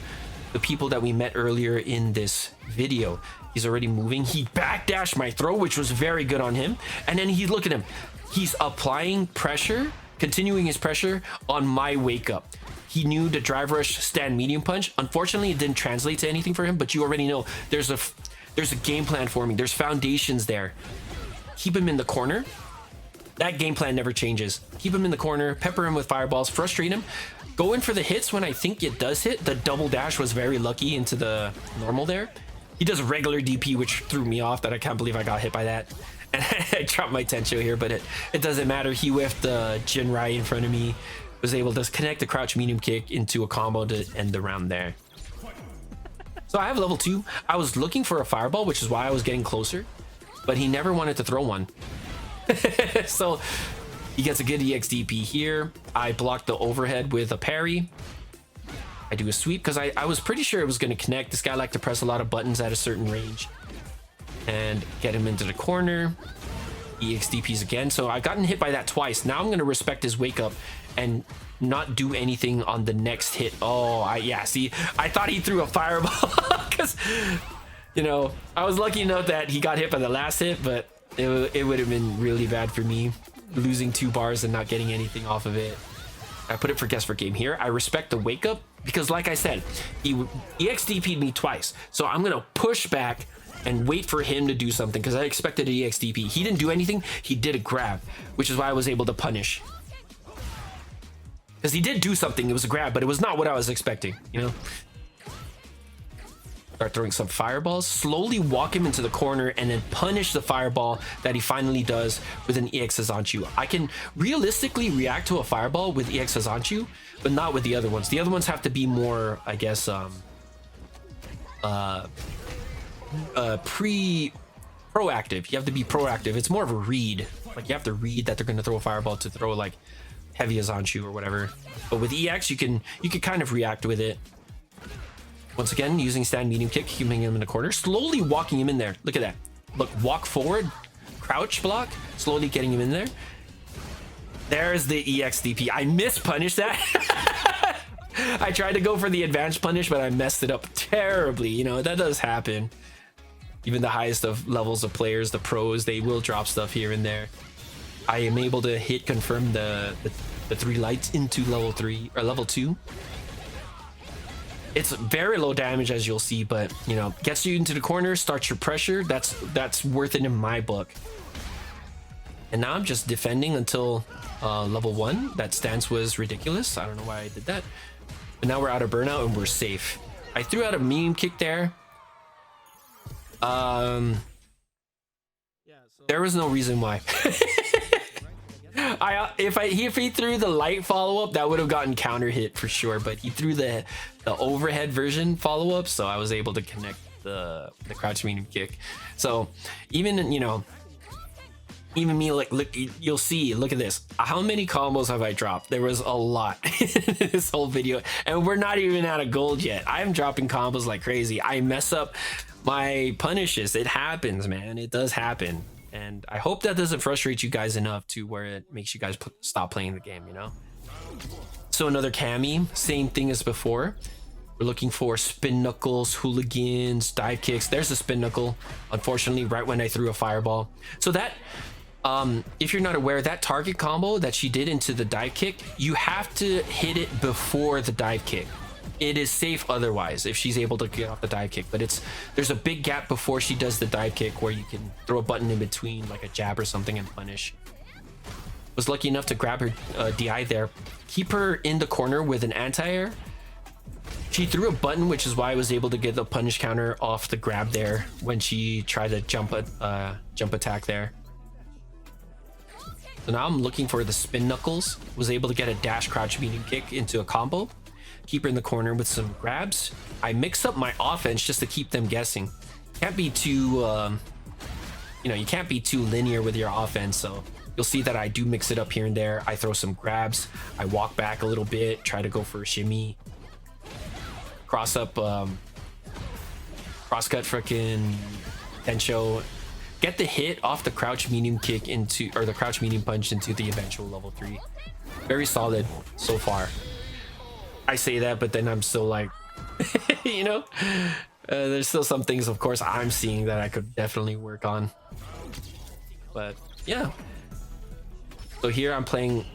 the people that we met earlier in this video. He's already moving. He backdashed my throw, which was very good on him. And then look at him. He's applying pressure, continuing his pressure on my wake up. He knew the drive rush stand medium punch. Unfortunately, it didn't translate to anything for him, but you already know there's a game plan forming. There's foundations there. Keep him in the corner. That game plan never changes. Keep him in the corner, pepper him with fireballs, frustrate him. Go in for the hits when I think it does hit. The double dash was very lucky into the normal there. He does regular DP, which threw me off, that I can't believe I got hit by that. And I dropped my Tencho here, but it doesn't matter. He whiffed the Jinrai in front of me. Was able to connect the crouch medium kick into a combo to end the round there. So I have level 2. I was looking for a fireball, which is why I was getting closer, but he never wanted to throw one. So he gets a good EXDP here. I blocked the overhead with a parry. I do a sweep because I was pretty sure it was going to connect. This guy liked to press a lot of buttons at a certain range and get him into the corner. EXDPs again. So I've gotten hit by that twice. Now I'm going to respect his wake up and not do anything on the next hit. Oh, yeah, see, I thought he threw a fireball because, you know, I was lucky enough that he got hit by the last hit, but it would have been really bad for me losing 2 bars and not getting anything off of it. I put it for guess for game here. I respect the wake up because, like I said, he EXDP'd me twice. So I'm going to push back and wait for him to do something because I expected an EXDP. He didn't do anything. He did a grab, which is why I was able to punish. Because he did do something. It was a grab, but it was not what I was expecting, you know? Start throwing some fireballs. Slowly walk him into the corner and then punish the fireball that he finally does with an EX Sazanchu. I can realistically react to a fireball with EX Sazanchu, but not with the other ones. The other ones have to be more, I guess, proactive. You have to be proactive. It's more of a read. Like, you have to read that they're going to throw a fireball to throw, like, heavy Azanchu or whatever. But with EX, you can kind of react with it. Once again, using stand medium kick, keeping him in the corner, slowly walking him in there. Look at that. Look, walk forward, crouch block, slowly getting him in there. There's the EXDP. I mispunished that. I tried to go for the advanced punish, but I messed it up terribly. You know, that does happen. Even the highest of levels of players, the pros, they will drop stuff here and there. I am able to hit confirm the 3 lights into level 3 or level 2. It's very low damage, as you'll see, but, you know, gets you into the corner, starts your pressure. That's worth it in my book. And now I'm just defending until level 1. That stance was ridiculous. I don't know why I did that. But now we're out of burnout and we're safe. I threw out a medium kick there. There was no reason why. If he threw the light follow-up, that would have gotten counter hit for sure, but he threw the overhead version follow-up, so I was able to connect the crouch medium kick. So even, you know, even me, like, look, you'll see, look at this. How many combos have I dropped? There was a lot in this whole video, and we're not even out of gold yet. I'm dropping combos like crazy. I mess up my punishes. It happens, man. It does happen. And I hope that doesn't frustrate you guys enough to where it makes you guys stop playing the game, you know? So another Cammy, same thing as before. We're looking for spin knuckles, hooligans, dive kicks. There's a spin knuckle, unfortunately, right when I threw a fireball. So that, if you're not aware, that target combo that she did into the dive kick, you have to hit it before the dive kick. It is safe otherwise if she's able to get off the dive kick, but there's a big gap before she does the dive kick where you can throw a button in between, like a jab or something, and punish. Was lucky enough to grab her DI there, keep her in the corner with an anti-air. She threw a button, which is why I was able to get the punish counter off the grab there when she tried to jump attack there. So now I'm looking for the spin knuckles. Was able to get a dash crouch medium kick into a combo. Keep her in the corner with some grabs. I mix up my offense just to keep them guessing. Can't be too, you can't be too linear with your offense. So you'll see that I do mix it up here and there. I throw some grabs. I walk back a little bit, try to go for a shimmy. Cross up, cross cut frickin' Tensho. Get the hit off the crouch medium kick into, or the crouch medium punch into the eventual level 3. Very solid so far. I say that, but then I'm still like, you know, there's still some things, of course, I'm seeing that I could definitely work on. But yeah. So here I'm playing,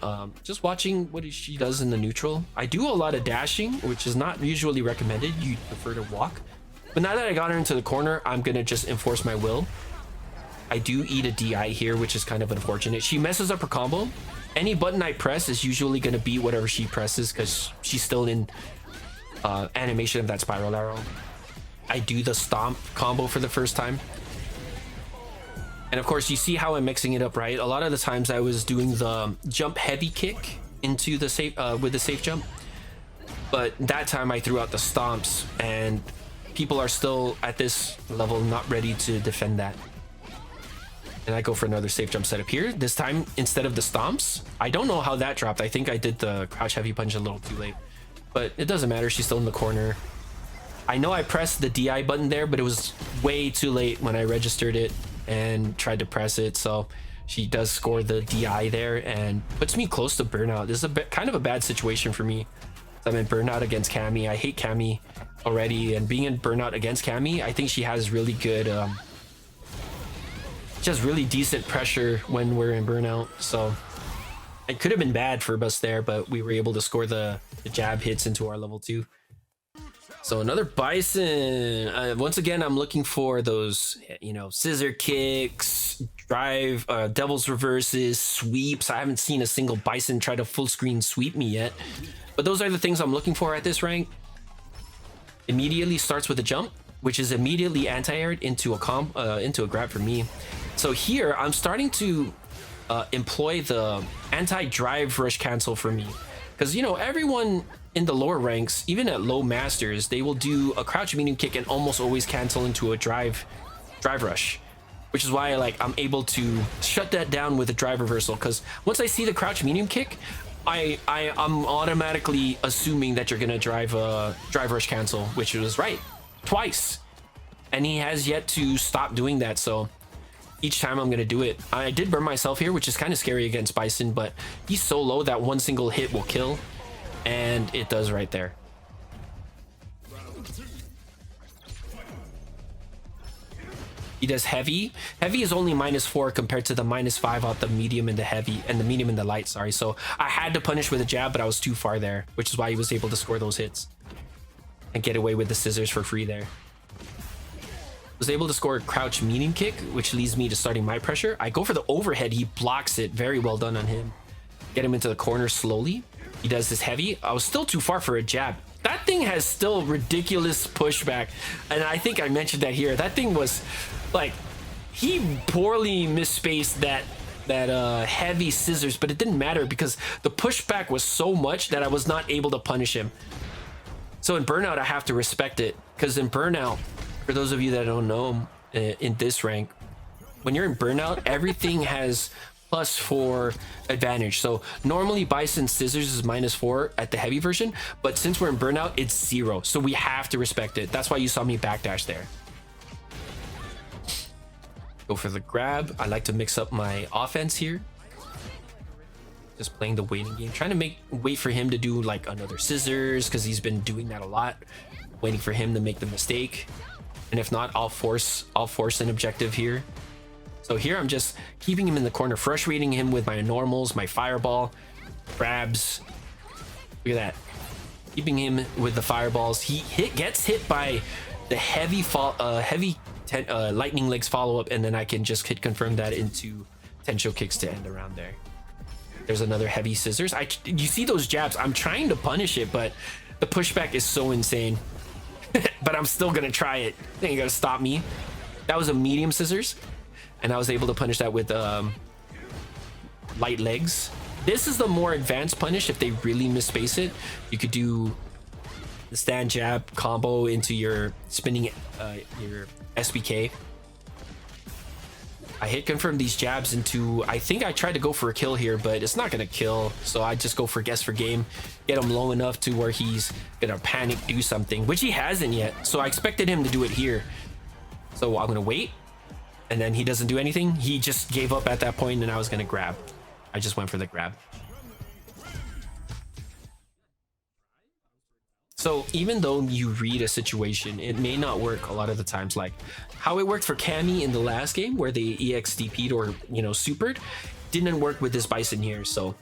just watching what she does in the neutral. I do a lot of dashing, which is not usually recommended. You prefer to walk. But now that I got her into the corner, I'm going to just enforce my will. I do eat a DI here, which is kind of unfortunate. She messes up her combo. Any button I press is usually going to beat whatever she presses because she's still in animation of that spiral arrow. I do the stomp combo for the first time. And of course, you see how I'm mixing it up, right? A lot of the times I was doing the jump heavy kick into the safe with the safe jump. But that time I threw out the stomps, and people are still at this level not ready to defend that. And I go for another safe jump setup here. This time, instead of the stomps, I don't know how that dropped. I think I did the crouch heavy punch a little too late. But it doesn't matter. She's still in the corner. I know I pressed the DI button there, but it was way too late when I registered it and tried to press it. So she does score the DI there and puts me close to burnout. This is kind of a bad situation for me. I'm in burnout against Cammy. I hate Cammy already, and being in burnout against Cammy, I think she has really good... just really decent pressure when we're in burnout. So it could have been bad for us there, but we were able to score the jab hits into our level 2. So another Bison. Once again, I'm looking for those, scissor kicks, drive, devil's reverses, sweeps. I haven't seen a single Bison try to full screen sweep me yet, but those are the things I'm looking for at this rank. Immediately starts with a jump, which is immediately anti-aired into a grab for me. So here I'm starting to employ the anti-drive rush cancel for me, because everyone in the lower ranks, even at low masters, they will do a crouch medium kick and almost always cancel into a drive rush, which is why I'm able to shut that down with a drive reversal. Because once I see the crouch medium kick, I'm automatically assuming that you're gonna drive rush cancel, which was right twice, and he has yet to stop doing that. So each time I'm gonna do it. I did burn myself here, which is kind of scary against Bison, but he's so low that one single hit will kill, and it does right there. He does heavy. Heavy is only -4 compared to the -5 out the medium and the heavy, and the medium and the light, sorry. So I had to punish with a jab, but I was too far there, which is why he was able to score those hits and get away with the scissors for free there. Was able to score a crouch medium kick, which leads me to starting my pressure. I go for the overhead. He blocks it. Very well done on him. Get him into the corner slowly. He does this heavy. I was still too far for a jab. That thing has still ridiculous pushback, and I think I mentioned that here. That thing was he poorly misspaced that heavy scissors, but it didn't matter because the pushback was so much that I was not able to punish him. So in burnout, I have to respect it, because in burnout, for those of you that don't know, in this rank, when you're in burnout, everything has +4 advantage. So normally Bison Scissors is -4 at the heavy version, but since we're in burnout, it's 0. So we have to respect it. That's why you saw me backdash there. Go for the grab. I like to mix up my offense here. Just playing the waiting game, trying to wait for him to do like another scissors, because he's been doing that a lot, waiting for him to make the mistake. And if not, I'll force an objective here. So here I'm just keeping him in the corner, frustrating him with my normals, my fireball, grabs. Look at that. Keeping him with the fireballs. He gets hit by the heavy lightning legs follow-up, and then I can just hit confirm that into Tensho kicks to end around there. There's another heavy scissors. You see those jabs? I'm trying to punish it, but the pushback is so insane. But I'm still gonna try it. They ain't gonna stop me. That was a medium scissors, and I was able to punish that with light legs. This is the more advanced punish. If they really misspace it, you could do the stand jab combo into your spinning your SBK. I hit confirm these jabs into, I think I tried to go for a kill here, but it's not gonna kill. So I just go for guess for game, get him low enough to where he's gonna panic, do something, which he hasn't yet. So I expected him to do it here. So I'm gonna wait, and then he doesn't do anything. He just gave up at that point, and I was gonna grab. I just went for the grab. So even though you read a situation, it may not work a lot of the times, like how it worked for Cammy in the last game where they EXDP'd or, you know, supered, didn't work with this Bison here. So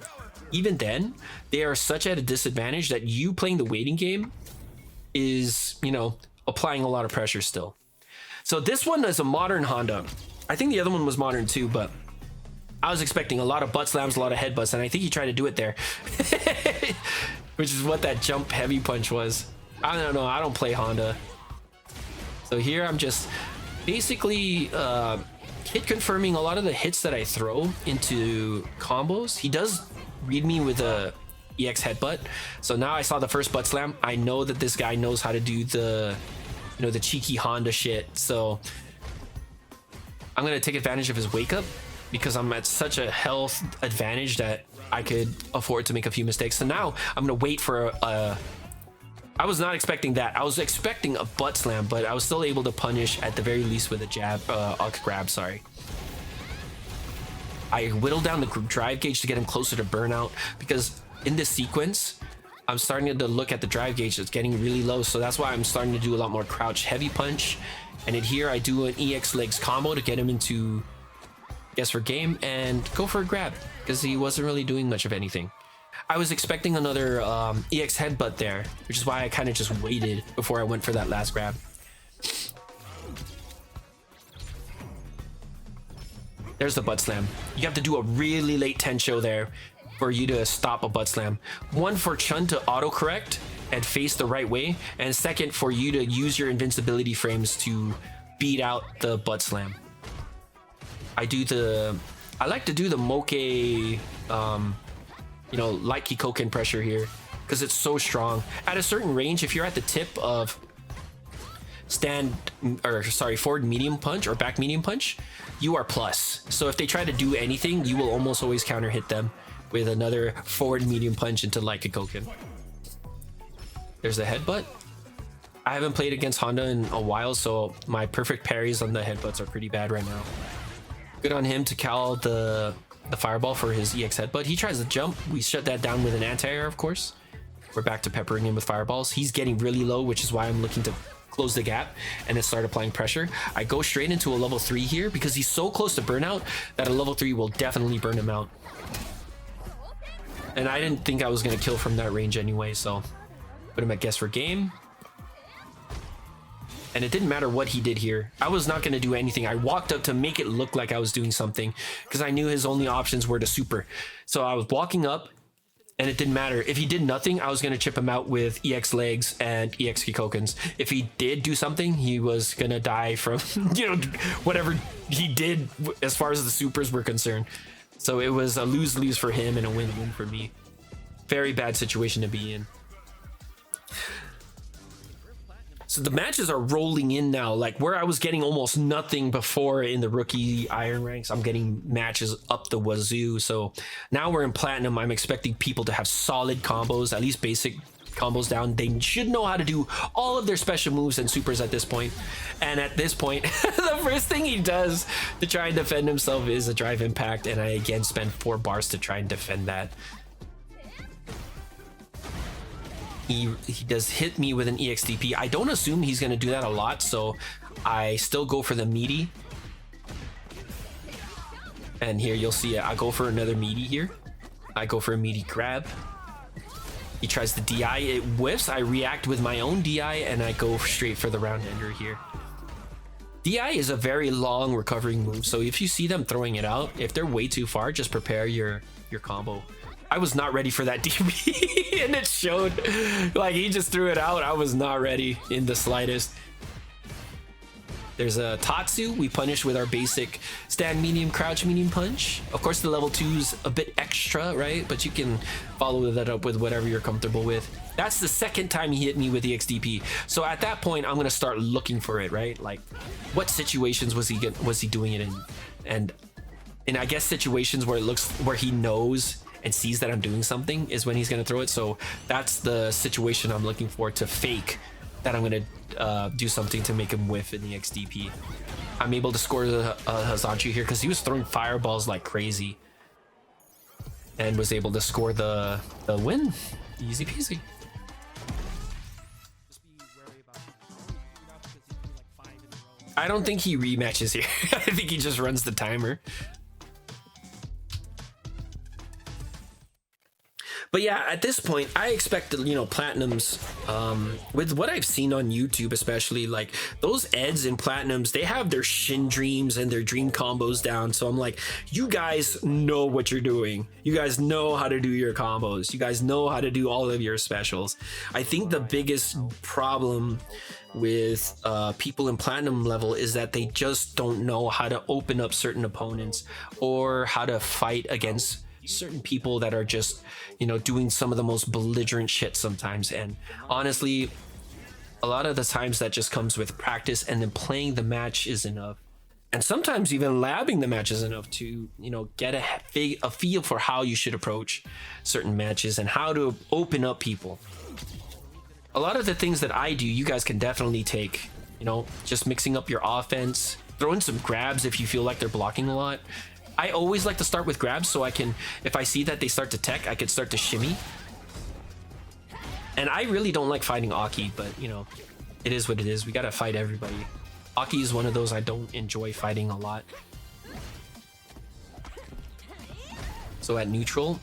even then, they are such at a disadvantage that you playing the waiting game is, you know, applying a lot of pressure still. So this one is a modern Honda. I think the other one was modern too, but I was expecting a lot of butt slams, a lot of headbutts, and I think he tried to do it there. Which is what that jump heavy punch was. I don't know, I don't play Honda. So here I'm just basically hit confirming a lot of the hits that I throw into combos. He does read me with a EX headbutt. So now I saw the first butt slam. I know that this guy knows how to do the, you know, the cheeky Honda shit. So I'm gonna take advantage of his wake up because I'm at such a health advantage that I could afford to make a few mistakes. So now I'm gonna wait for a I was not expecting that. I was expecting a butt slam, but I was still able to punish at the very least with a jab, grab, sorry. I whittled down the drive gauge to get him closer to burnout, because in this sequence, I'm starting to look at the drive gauge. It's getting really low, so that's why I'm starting to do a lot more crouch heavy punch. And in here, I do an EX legs combo to get him into guess for game and go for a grab, because he wasn't really doing much of anything. I was expecting another EX headbutt there, which is why I kind of just waited before I went for that last grab. There's the butt slam. You have to do a really late Tensho there for you to stop a butt slam. One, for Chun to autocorrect and face the right way, and second, for you to use your invincibility frames to beat out the butt slam. I like to do the moke, you know, light Kikoken pressure here, because it's so strong. At a certain range, if you're at the tip of forward medium punch or back medium punch, you are plus. So if they try to do anything, you will almost always counter hit them with another forward medium punch into light Kikoken. There's a headbutt. I haven't played against Honda in a while, so my perfect parries on the headbutts are pretty bad right now. Good on him to call the fireball for his EX headbutt. He tries to jump. We shut that down with an anti-air, of course. We're back to peppering him with fireballs. He's getting really low, which is why I'm looking to close the gap and then start applying pressure. I go straight into a level 3 here because he's so close to burnout that a level 3 will definitely burn him out. And I didn't think I was going to kill from that range anyway, so put him at guess for game. And it didn't matter what he did here. I was not going to do anything. I walked up to make it look like I was doing something because I knew his only options were to super. So I was walking up, and it didn't matter. If he did nothing, I was going to chip him out with EX legs and EX Kikokens. If he did do something, he was going to die from, you know, whatever he did as far as the supers were concerned. So it was a lose-lose for him and a win-win for me. Very bad situation to be in. So the matches are rolling in now. Like where I was getting almost nothing before in the rookie iron ranks, I'm getting matches up the wazoo. So now we're in platinum. I'm expecting people to have solid combos, at least basic combos down. They should know how to do all of their special moves and supers at this point. And at this point, the first thing he does to try and defend himself is a drive impact. And I again spend 4 bars to try and defend that. He does hit me with an EXDP. I don't assume he's going to do that a lot, so I still go for the meaty. And here you'll see it. I go for another meaty here. I go for a meaty grab. He tries the DI. It whiffs. I react with my own DI, and I go straight for the round ender here. DI is a very long recovering move, so if you see them throwing it out, if they're way too far, just prepare your combo. I was not ready for that DB and it showed. Like he just threw it out. I was not ready in the slightest. There's a Tatsu. We punish with our basic stand medium, crouch medium punch. Of course the level 2's a bit extra, right? But you can follow that up with whatever you're comfortable with. That's the second time he hit me with the XDP. So at that point, I'm gonna start looking for it, right? Like what situations was he doing it in? And in I guess situations where it looks where he knows and sees that I'm doing something is when he's gonna throw it. So that's the situation I'm looking for to fake that I'm gonna do something to make him whiff in the XDP. I'm able to score the Hazanchu here because he was throwing fireballs like crazy and was able to score the win. Easy peasy. I don't think he rematches here. I think he just runs the timer. But yeah, at this point, I expect, you know, platinums, with what I've seen on YouTube, especially like those Eds and platinums, they have their shin dreams and their dream combos down. So I'm like, you guys know what you're doing. You guys know how to do your combos. You guys know how to do all of your specials. I think the biggest problem with people in platinum level is that they just don't know how to open up certain opponents or how to fight against certain people that are just, you know, doing some of the most belligerent shit sometimes. And honestly, a lot of the times that just comes with practice, and then playing the match is enough, and sometimes even labbing the match is enough to, you know, get a feel for how you should approach certain matches and how to open up people. A lot of the things that I do, you guys can definitely take, you know, just mixing up your offense, throw in some grabs if you feel like they're blocking a lot. I always like to start with grabs so I can, if I see that they start to tech, I can start to shimmy. And I really don't like fighting Oki, but you know, it is what it is. We gotta fight everybody. Oki is one of those I don't enjoy fighting a lot. So at neutral,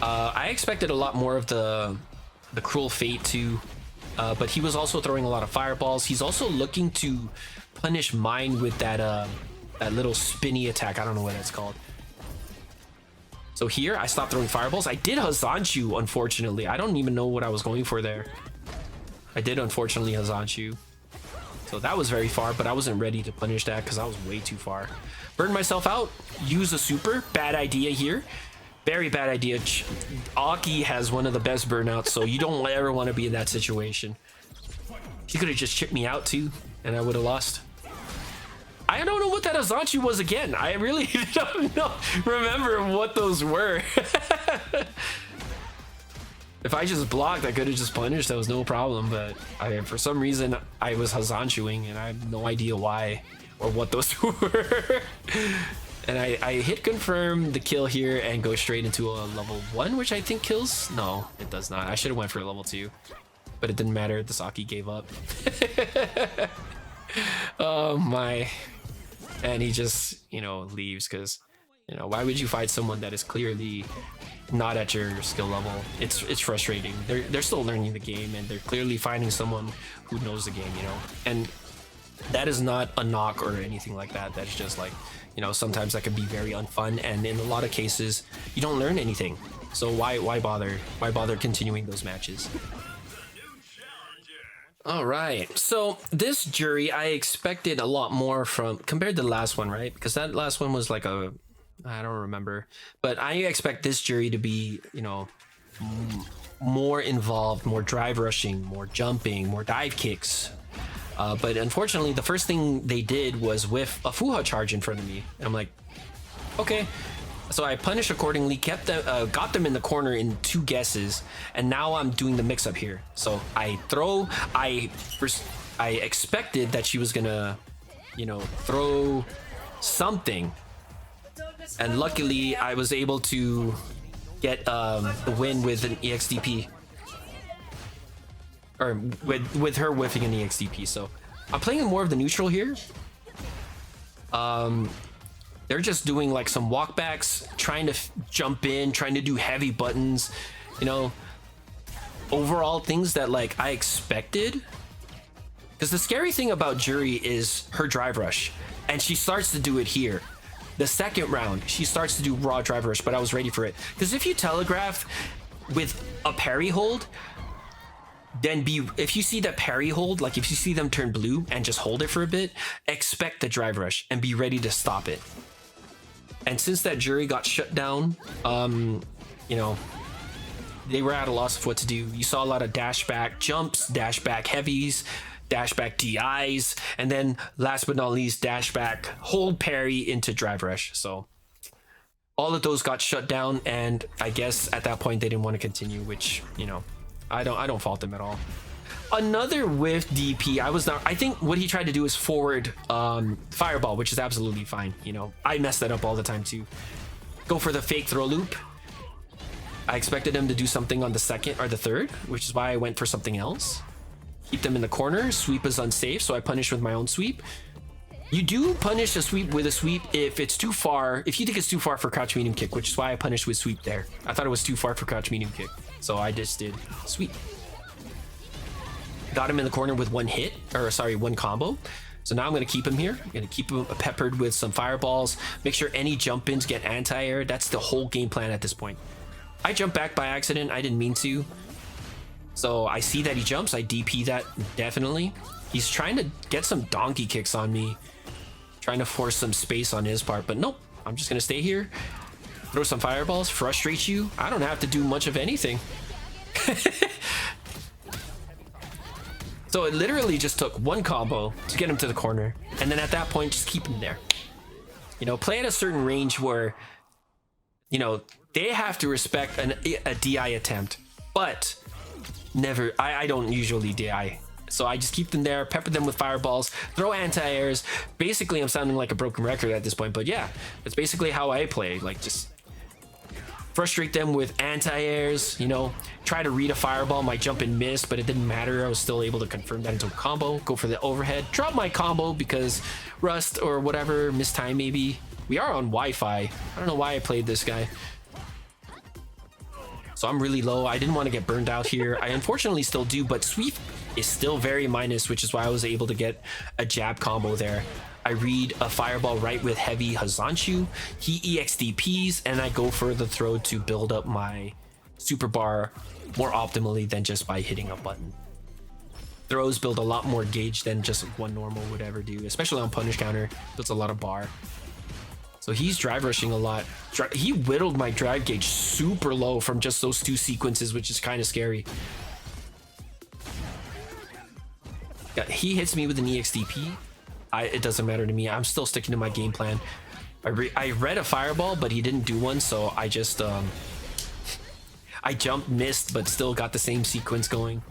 I expected a lot more of the Cruel Fate too, but he was also throwing a lot of fireballs. He's also looking to punish mine with that that little spinny attack. I don't know what that's called. So here I stopped throwing fireballs. I did Hazanchu, unfortunately. I don't even know what I was going for there. I did unfortunately Hazanchu. So that was very far, but I wasn't ready to punish that because I was way too far. Burned myself out. Use a super. Bad idea here. Very bad idea. Oki has one of the best burnouts, so you don't ever want to be in that situation. He could have just chipped me out too, and I would have lost. I don't know what that Hazanchu was again. I really don't remember what those were. If I just blocked, I could have just punished. That was no problem. But for some reason, I was Hazanchuing, and I have no idea why or what those were. And I hit confirm the kill here and go straight into a level 1, which I think kills. No, it does not. I should have went for a level 2, but it didn't matter. The Saki gave up. Oh my. And he just, you know, leaves because, you know, why would you fight someone that is clearly not at your skill level? It's frustrating. They're still learning the game, and they're clearly finding someone who knows the game, you know. And that is not a knock or anything like that. That's just like, you know, sometimes that can be very unfun, and in a lot of cases you don't learn anything. So why bother continuing those matches? All right, so this jury I expected a lot more from compared to the last one, right? Because that last one was like a, I don't remember, but I expect this jury to be, you know, more involved, more drive rushing, more jumping, more dive kicks. But unfortunately, the first thing they did was whiff a Fuha charge in front of me. And I'm like, okay. So I punished accordingly, kept them, got them in the corner in 2 guesses, and now I'm doing the mix-up here. So I expected that she was gonna, you know, throw something, and luckily I was able to get the win with an EXDP, or with her whiffing an EXDP. So I'm playing more of the neutral here. They're just doing like some walkbacks, trying to jump in, trying to do heavy buttons, you know, overall things that like I expected. Because the scary thing about Jury is her drive rush, and she starts to do it here. The second round, she starts to do raw drive rush, but I was ready for it. Because if you telegraph with a parry hold, then if you see that parry hold, like if you see them turn blue and just hold it for a bit, expect the drive rush and be ready to stop it. And since that Jury got shut down, you know, they were at a loss of what to do. You saw a lot of dash back jumps, dash back heavies, dash back DIs, and then last but not least, dash back hold parry into drive rush. So all of those got shut down, and I guess at that point they didn't want to continue, which, you know, I don't fault them at all. Another whiff DP. I think what he tried to do is forward fireball, which is absolutely fine. You know, I mess that up all the time too. Go for the fake throw loop. I expected him to do something on the second or the third, which is why I went for something else. Keep them in the corner. Sweep is unsafe, so I punish with my own sweep. You do punish a sweep with a sweep if it's too far, if you think it's too far for crouch medium kick, which is why I punished with sweep there. I thought it was too far for crouch medium kick, so I just did sweep. Got him in the corner with one combo. So now I'm going to keep him here. I'm going to keep him peppered with some fireballs. Make sure any jump ins get anti-air. That's the whole game plan at this point. I jumped back by accident. I didn't mean to. So I see that he jumps. I DP that definitely. He's trying to get some donkey kicks on me. Trying to force some space on his part. But nope. I'm just going to stay here. Throw some fireballs. Frustrate you. I don't have to do much of anything. So it literally just took one combo to get him to the corner. And then at that point, just keep him there. You know, play at a certain range where, you know, they have to respect a DI attempt. But never, I don't usually DI. So I just keep them there, pepper them with fireballs, throw anti-airs. Basically, I'm sounding like a broken record at this point. But yeah, it's basically how I play. Like, just frustrate them with anti-airs, you know, try to read a fireball. My jump and miss, but it didn't matter. I was still able to confirm that into a combo. Go for the overhead, drop my combo because rust or whatever, mistime maybe. We are on Wi-Fi. I don't know why I played this guy. So I'm really low. I didn't want to get burned out here. I unfortunately still do, but sweep is still very minus, which is why I was able to get a jab combo there. I read a fireball right with heavy Hazanshu. He EXDPs, and I go for the throw to build up my super bar more optimally than just by hitting a button. Throws build a lot more gauge than just one normal would ever do, especially on punish counter. Builds a lot of bar. So he's drive rushing a lot. He whittled my drive gauge super low from just those 2 sequences, which is kind of scary. Yeah, he hits me with an EXDP. It doesn't matter to me. I'm still sticking to my game plan. I read a fireball, but he didn't do one, so I just I jumped, missed, but still got the same sequence going.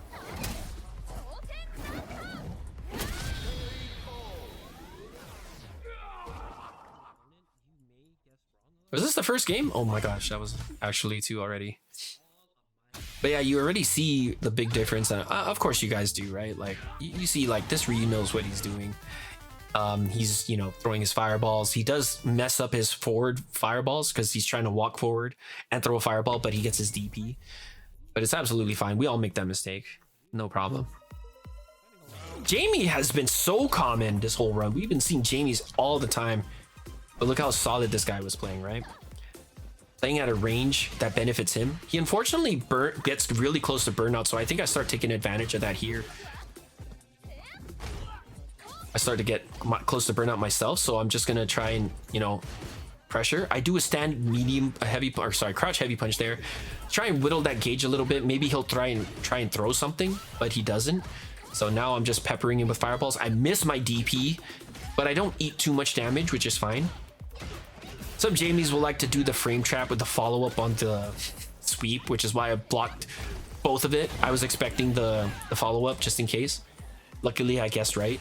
Was this the first game? Oh my gosh, that was actually 2 already. But yeah, you already see the big difference. Of course you guys do, right? Like, you see, like, this Ryu knows what he's doing. He's, you know, throwing his fireballs. He does mess up his forward fireballs because he's trying to walk forward and throw a fireball, but he gets his DP. But it's absolutely fine. We all make that mistake. No problem. Jamie has been so common this whole run. We've been seeing Jamies all the time. But look how solid this guy was playing, right? Playing at a range that benefits him. He unfortunately gets really close to burnout, so I think I start taking advantage of that here. I start to get close to burnout myself, so I'm just gonna try and, you know, pressure. I do a stand medium, a heavy, or sorry, crouch heavy punch there. Try and whittle that gauge a little bit. Maybe he'll try and throw something, but he doesn't. So now I'm just peppering him with fireballs. I miss my DP, but I don't eat too much damage, which is fine. Some Jamies will like to do the frame trap with the follow-up on the sweep, which is why I blocked both of it. I was expecting the follow-up just in case. Luckily, I guessed right.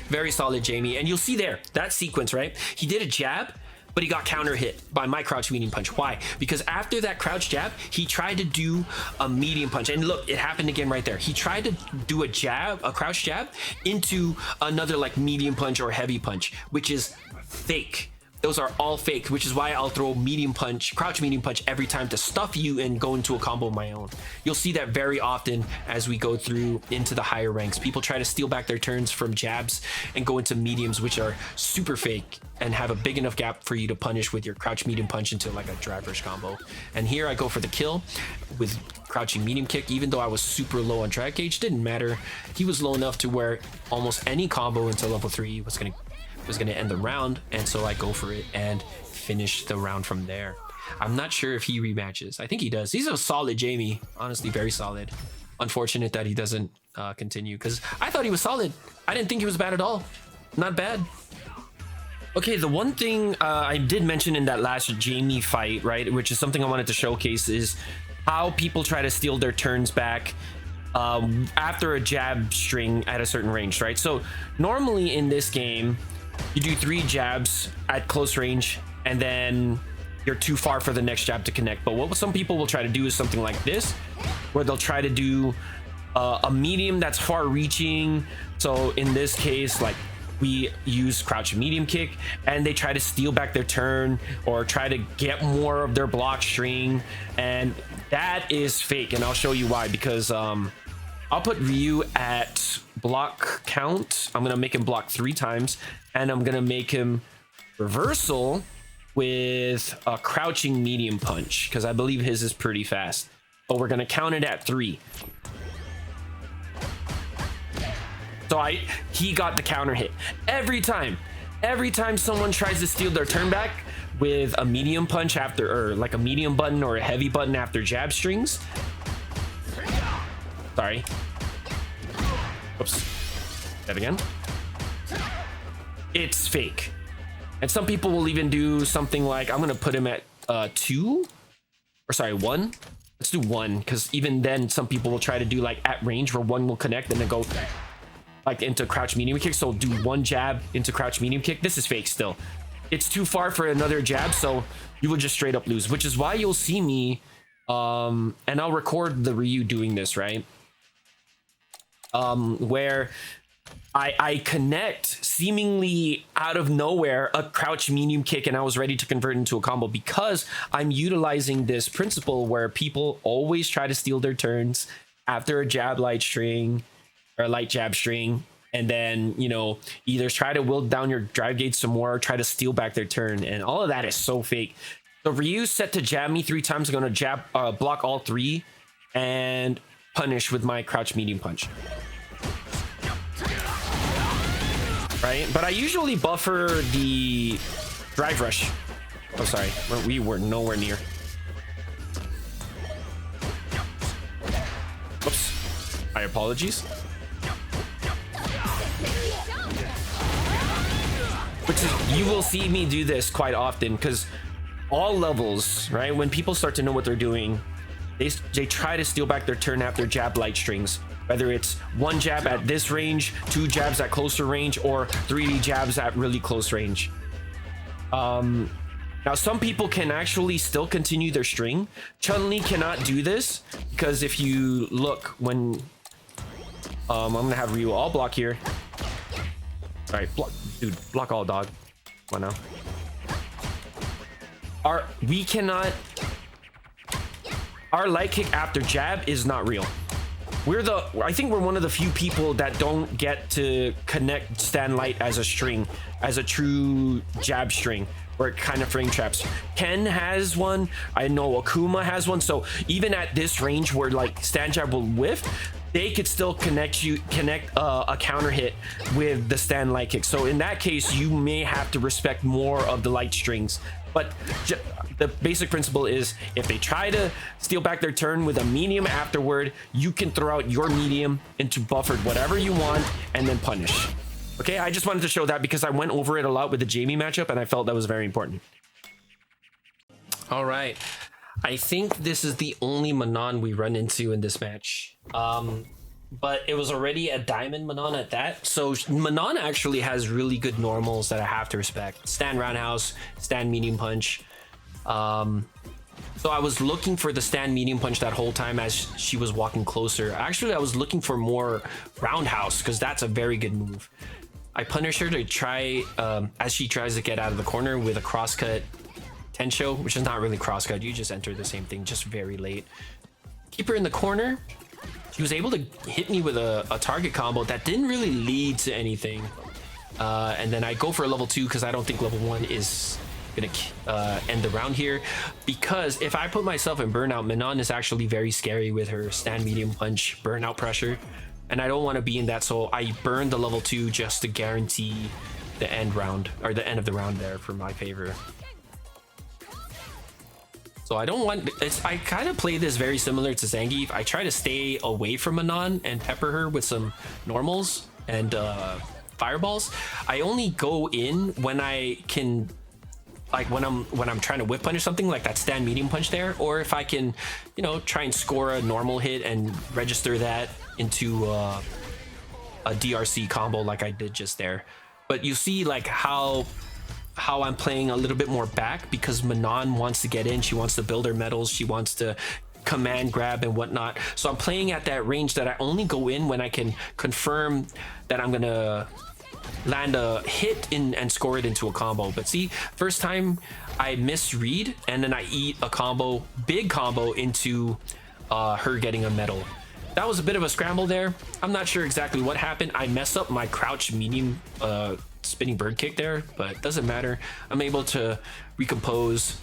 Very solid Jamie. And you'll see there, that sequence, right? He did a jab, but he got counter hit by my crouch medium punch. Why? Because after that crouch jab, he tried to do a medium punch. And look, it happened again right there. He tried to do a jab, a crouch jab, into another like medium punch or heavy punch, which is fake. Those are all fake, which is why I'll throw medium punch, crouch medium punch every time to stuff you and go into a combo of my own. You'll see that very often as we go through into the higher ranks. People try to steal back their turns from jabs and go into mediums, which are super fake and have a big enough gap for you to punish with your crouch medium punch into like a drive rush combo. And here I go for the kill with crouching medium kick. Even though I was super low on drag gauge, didn't matter. He was low enough to where almost any combo into level 3 was gonna end the round, and so I go for it and finish the round from there. I'm not sure if he rematches. I think he does. He's a solid Jamie, honestly, very solid. Unfortunate that he doesn't continue, because I thought he was solid. I didn't think he was bad at all. Not bad. Okay, the one thing I did mention in that last Jamie fight, right, which is something I wanted to showcase, is how people try to steal their turns back after a jab string at a certain range, right? So normally in this game, you do 3 jabs at close range, and then you're too far for the next jab to connect. But what some people will try to do is something like this, where they'll try to do a medium that's far reaching. So in this case, like, we use crouch medium kick, and they try to steal back their turn or try to get more of their block string, and that is fake. And I'll show you why. Because I'll put Ryu at block count. I'm gonna make him block 3 times, and I'm gonna make him reversal with a crouching medium punch, because I believe his is pretty fast. But we're gonna count it at 3. So he got the counter hit every time. Every time someone tries to steal their turn back with a medium punch after, or like a medium button or a heavy button after jab strings. Sorry. Oops. That again. It's fake. And some people will even do something like, I'm gonna put him at 2, or sorry, 1. Let's do 1, because even then some people will try to do like at range where 1 will connect and then go like into crouch medium kick. So do 1 jab into crouch medium kick. This is fake still. It's too far for another jab, so you will just straight up lose, which is why you'll see me and I'll record the Ryu doing this, right? Where I connect seemingly out of nowhere a crouch medium kick, and I was ready to convert into a combo, because I'm utilizing this principle where people always try to steal their turns after a jab light string or light jab string, and then, you know, either try to wilt down your drive gauge some more or try to steal back their turn, and all of that is so fake. So Ryu's set to jab me 3 times. I'm gonna jab block all 3 and punish with my crouch medium punch. Right, but I usually buffer the drive rush. Oh, sorry, we were nowhere near. Oops, my apologies. Which is, you will see me do this quite often, because all levels, right, when people start to know what they're doing, they try to steal back their turn after jab light strings. Whether it's 1 jab at this range, 2 jabs at closer range, or 3 jabs at really close range. Now, some people can actually still continue their string. Chun-Li cannot do this, because if you look, when I'm gonna have Ryu all block here. All right, block, dude, block all, dog. Come on now. Our light kick after jab is not real. I think we're one of the few people that don't get to connect stand light as a string, as a true jab string, where it kind of frame traps. Ken has one. I know Akuma has one. So even at this range where like stand jab will whiff, they could still connect a counter hit with the stand light kick. So in that case, you may have to respect more of the light strings. But the basic principle is if they try to steal back their turn with a medium afterward, you can throw out your medium into buffered whatever you want and then punish. Okay, I just wanted to show that because I went over it a lot with the Jamie matchup and I felt that was very important. All right. I think this is the only Manon we run into in this match. But it was already a diamond Manon at that. So Manon actually has really good normals that I have to respect. Stand roundhouse, stand medium punch. So I was looking for the stand medium punch that whole time as she was walking closer. Actually, I was looking for more roundhouse because that's a very good move. I punish her to try, as she tries to get out of the corner with a crosscut Tensho, which is not really crosscut. You just enter the same thing, just very late. Keep her in the corner. She was able to hit me with a target combo that didn't really lead to anything. And then I go for a level 2 because I don't think level 1 is gonna end the round here. Because if I put myself in burnout, Manon is actually very scary with her stand medium punch burnout pressure. And I don't want to be in that, so I burned the level 2 just to guarantee the end round, or the end of the round there for my favor. So I don't want, I kind of play this very similar to Zangief. I try to stay away from Manon and pepper her with some normals and fireballs. I only go in when I can, like when I'm trying to whip punish something like that stand medium punch there, or if I can, you know, try and score a normal hit and register that into a DRC combo like I did just there. But you see like how I'm playing a little bit more back because Manon wants to get in. She wants to build her metals. She wants to command grab and whatnot. So I'm playing at that range that I only go in when I can confirm that I'm gonna land a hit in and score it into a combo. But see, first time I misread and then I eat a combo, big combo into her getting a medal. That was a bit of a scramble there. I'm not sure exactly what happened. I messed up my crouch medium spinning bird kick there, but doesn't matter. I'm able to recompose.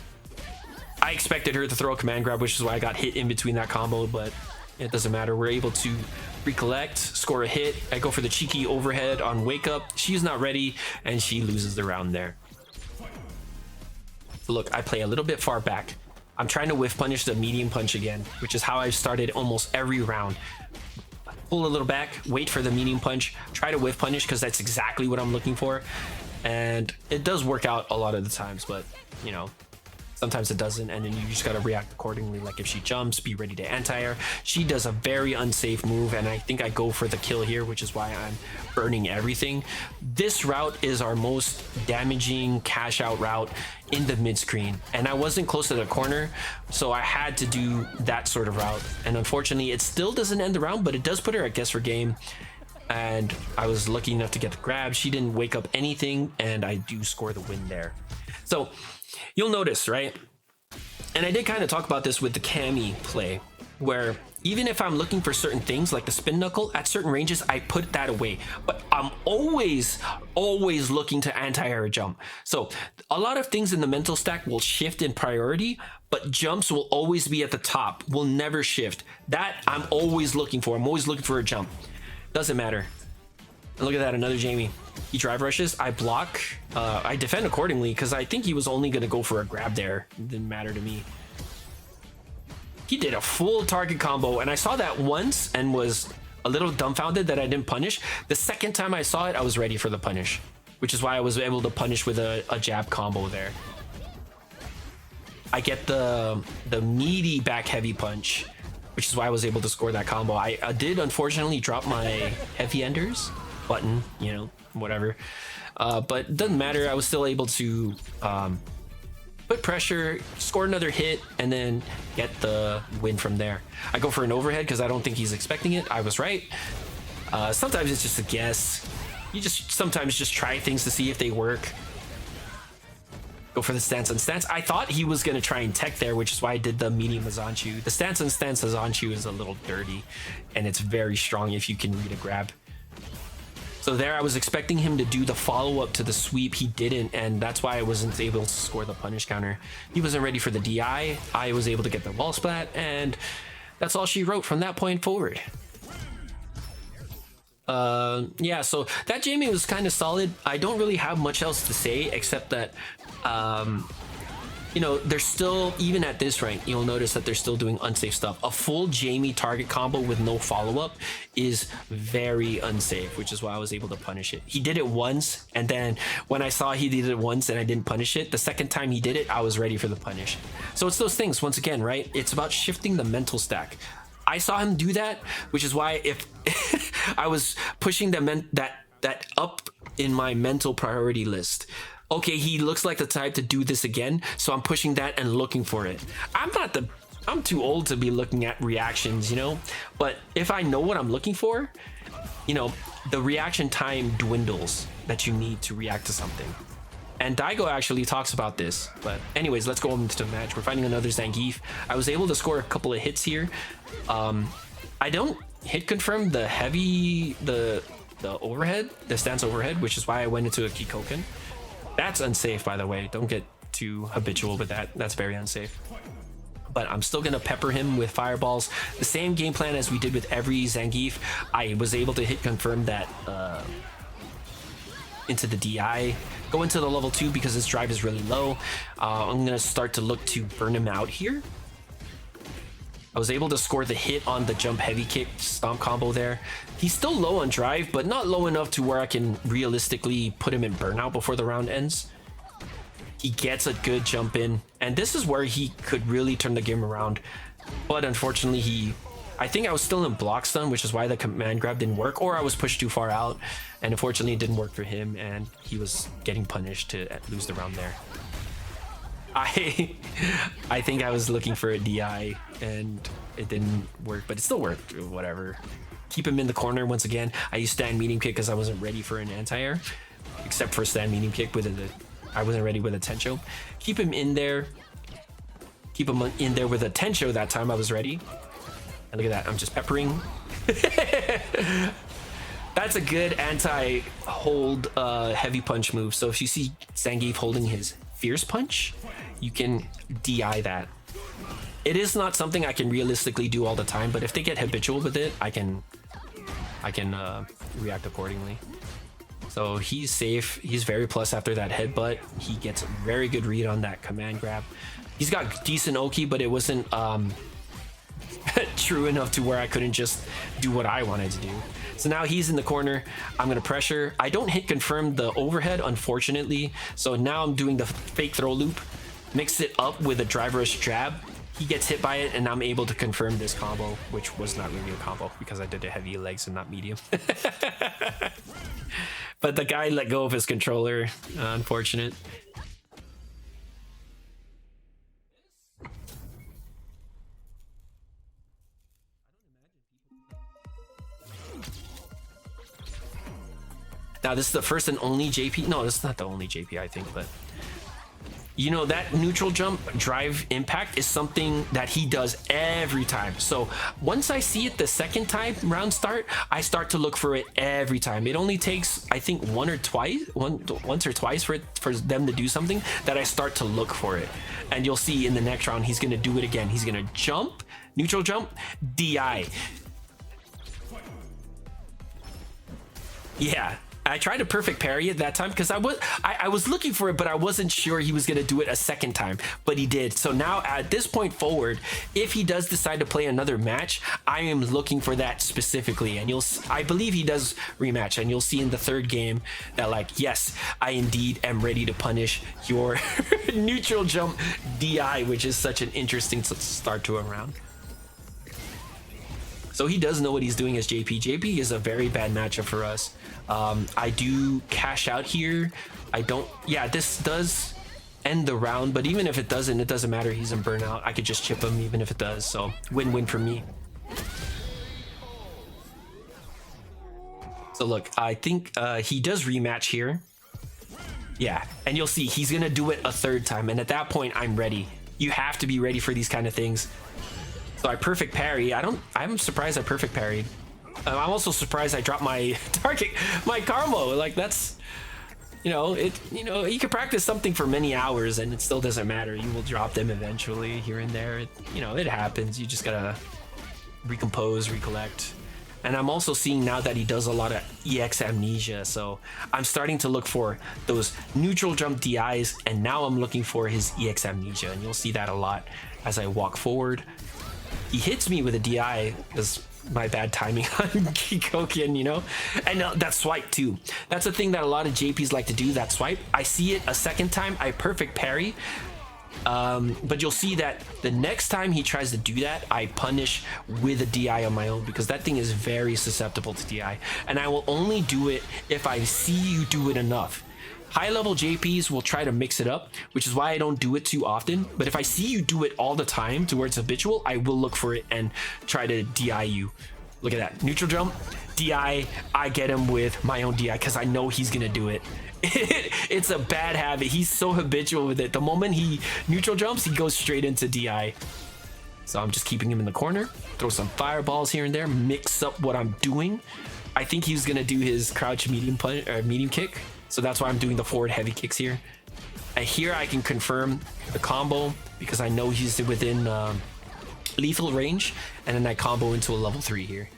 I expected her to throw a command grab, which is why I got hit in between that combo, but it doesn't matter. We're able to recollect, score a hit. I go for the cheeky overhead on wake up. She's not ready and she loses the round there. So look, I play a little bit far back. I'm trying to whiff punish the medium punch again, which is how I started almost every round. Pull a little back, wait for the medium punch, try to whiff punish because that's exactly what I'm looking for. And it does work out a lot of the times, but you know, sometimes it doesn't, and then you just got to react accordingly. Like if she jumps, be ready to anti-air. She does a very unsafe move, and I think I go for the kill here, which is why I'm burning everything. This route is our most damaging cash out route in the mid screen, and I wasn't close to the corner, so I had to do that sort of route. And unfortunately, it still doesn't end the round, but it does put her at guess for game. And I was lucky enough to get the grab. She didn't wake up anything, and I do score the win there. So you'll notice, right? And I did kind of talk about this with the Cammy play, where even if I'm looking for certain things like the spin knuckle at certain ranges, I put that away. But I'm always looking to anti-air jump. So a lot of things in the mental stack will shift in priority, but jumps will always be at the top, will never shift. That I'm always looking for. I'm always looking for a jump. Doesn't matter. And look at that, another Jamie. He drive rushes, I block, I defend accordingly because I think he was only going to go for a grab there. It didn't matter to me. He did a full target combo, and I saw that once and was a little dumbfounded that I didn't punish. The second time I saw it, I was ready for the punish, which is why I was able to punish with a jab combo there. I get the meaty back heavy punch, which is why I was able to score that combo. I did unfortunately drop my heavy enders button, you know, whatever, but it doesn't matter. I was still able to put pressure, score another hit, and then get the win from there. I go for an overhead because I don't think he's expecting it. I was right. Sometimes it's just a guess. You just sometimes just try things to see if they work. Go for the stance on stance. I thought he was going to try and tech there, which is why I did the medium Azanchu. The stance on stance Azanchu is a little dirty, and it's very strong if you can read a grab. So there I was expecting him to do the follow-up to the sweep. He didn't, and that's why I wasn't able to score the punish counter. He wasn't ready for the DI. I was able to get the wall splat, and that's all she wrote from that point forward. Yeah, so that Jamie was kind of solid. I don't really have much else to say except that you know, they're still, even at this rank, you'll notice that they're still doing unsafe stuff. A full Jamie target combo with no follow-up is very unsafe, which is why I was able to punish it. He did it once, and then when I saw he did it once and I didn't punish it, the second time he did it, I was ready for the punish. So it's those things, once again, right? It's about shifting the mental stack. I saw him do that, which is why if I was pushing that up in my mental priority list. Okay, he looks like the type to do this again, so I'm pushing that and looking for it. I'm too old to be looking at reactions, you know? But if I know what I'm looking for, you know, the reaction time dwindles that you need to react to something. And Daigo actually talks about this. But anyways, let's go into the match. We're fighting another Zangief. I was able to score a couple of hits here. I don't hit confirm the heavy, the overhead, the stance overhead, which is why I went into a Kikoken. That's unsafe, by the way. Don't get too habitual with that. That's very unsafe. But I'm still going to pepper him with fireballs. The same game plan as we did with every Zangief. I was able to hit confirm that into the DI. Go into the level 2 because his drive is really low. I'm going to start to look to burn him out here. I was able to score the hit on the jump heavy kick stomp combo there. He's still low on drive, but not low enough to where I can realistically put him in burnout before the round ends. He gets a good jump in, and this is where he could really turn the game around. But unfortunately, I think I was still in block stun, which is why the command grab didn't work, or I was pushed too far out, and unfortunately it didn't work for him, and he was getting punished to lose the round there. I think I was looking for a DI and it didn't work, but it still worked. Whatever. Keep him in the corner once again. I used stand medium kick because I wasn't ready for an anti-air, except for stand medium kick with I wasn't ready with a Tencho. Keep him in there. Keep him in there with a Tencho that time I was ready. And look at that, I'm just peppering. That's a good anti-hold heavy punch move. So if you see Zangief holding his fierce punch, you can DI that. It is not something I can realistically do all the time, but if they get habitual with it, I can react accordingly. So he's safe. He's very plus after that headbutt. He gets a very good read on that command grab. He's got decent Oki, but it wasn't true enough to where I couldn't just do what I wanted to do. So now he's in the corner. I'm gonna pressure. I don't hit confirm the overhead, unfortunately. So now I'm doing the fake throw loop, mix it up with a drive rush jab. He gets hit by it, and I'm able to confirm this combo, which was not really a combo because I did the heavy legs and not medium. But the guy let go of his controller. Unfortunate. Now, this is the first and only JP. No, this is not the only JP, I think, but you know, that neutral jump drive impact is something that he does every time. So once I see it the second time round start, I start to look for it every time. It only takes, I think, once or twice for them to do something that I start to look for it. And you'll see in the next round, he's going to do it again. He's going to jump, neutral jump, DI. Yeah. I tried to perfect parry it that time because I was looking for it, but I wasn't sure he was going to do it a second time, but he did. So now at this point forward, if he does decide to play another match, I am looking for that specifically. And I believe he does rematch, and you'll see in the third game that, like, yes, I indeed am ready to punish your neutral jump DI, which is such an interesting start to a round. So he does know what he's doing as JP. JP is a very bad matchup for us. I do cash out here. Yeah, this does end the round, but even if it doesn't, it doesn't matter. He's in burnout. I could just chip him even if it does. So win-win for me. So look, I think he does rematch here. Yeah, and you'll see he's gonna do it a third time. And at that point, I'm ready. You have to be ready for these kind of things. So I perfect parry. I'm surprised I perfect parried. I'm also surprised I dropped my target, my Carmo. Like, that's, you can practice something for many hours and it still doesn't matter. You will drop them eventually here and there. It happens. You just gotta recompose, recollect. And I'm also seeing now that he does a lot of EX amnesia. So I'm starting to look for those neutral jump DIs. And now I'm looking for his EX amnesia. And you'll see that a lot as I walk forward. He hits me with a DI because my bad timing on Kikoken, you know? And that swipe too. That's a thing that a lot of JPs like to do, that swipe. I see it a second time, I perfect parry. But you'll see that the next time he tries to do that, I punish with a DI on my own, because that thing is very susceptible to DI. And I will only do it if I see you do it enough. High level JPs will try to mix it up, which is why I don't do it too often. But if I see you do it all the time to where it's habitual, I will look for it and try to DI you. Look at that, neutral jump, DI, I get him with my own DI because I know he's gonna do it. It's a bad habit. He's so habitual with it. The moment he neutral jumps, he goes straight into DI. So I'm just keeping him in the corner, throw some fireballs here and there, mix up what I'm doing. I think he's gonna do his crouch medium punch or medium kick. So that's why I'm doing the forward heavy kicks here. And here I can confirm the combo because I know he's within lethal range, and then I combo into a level 3 here.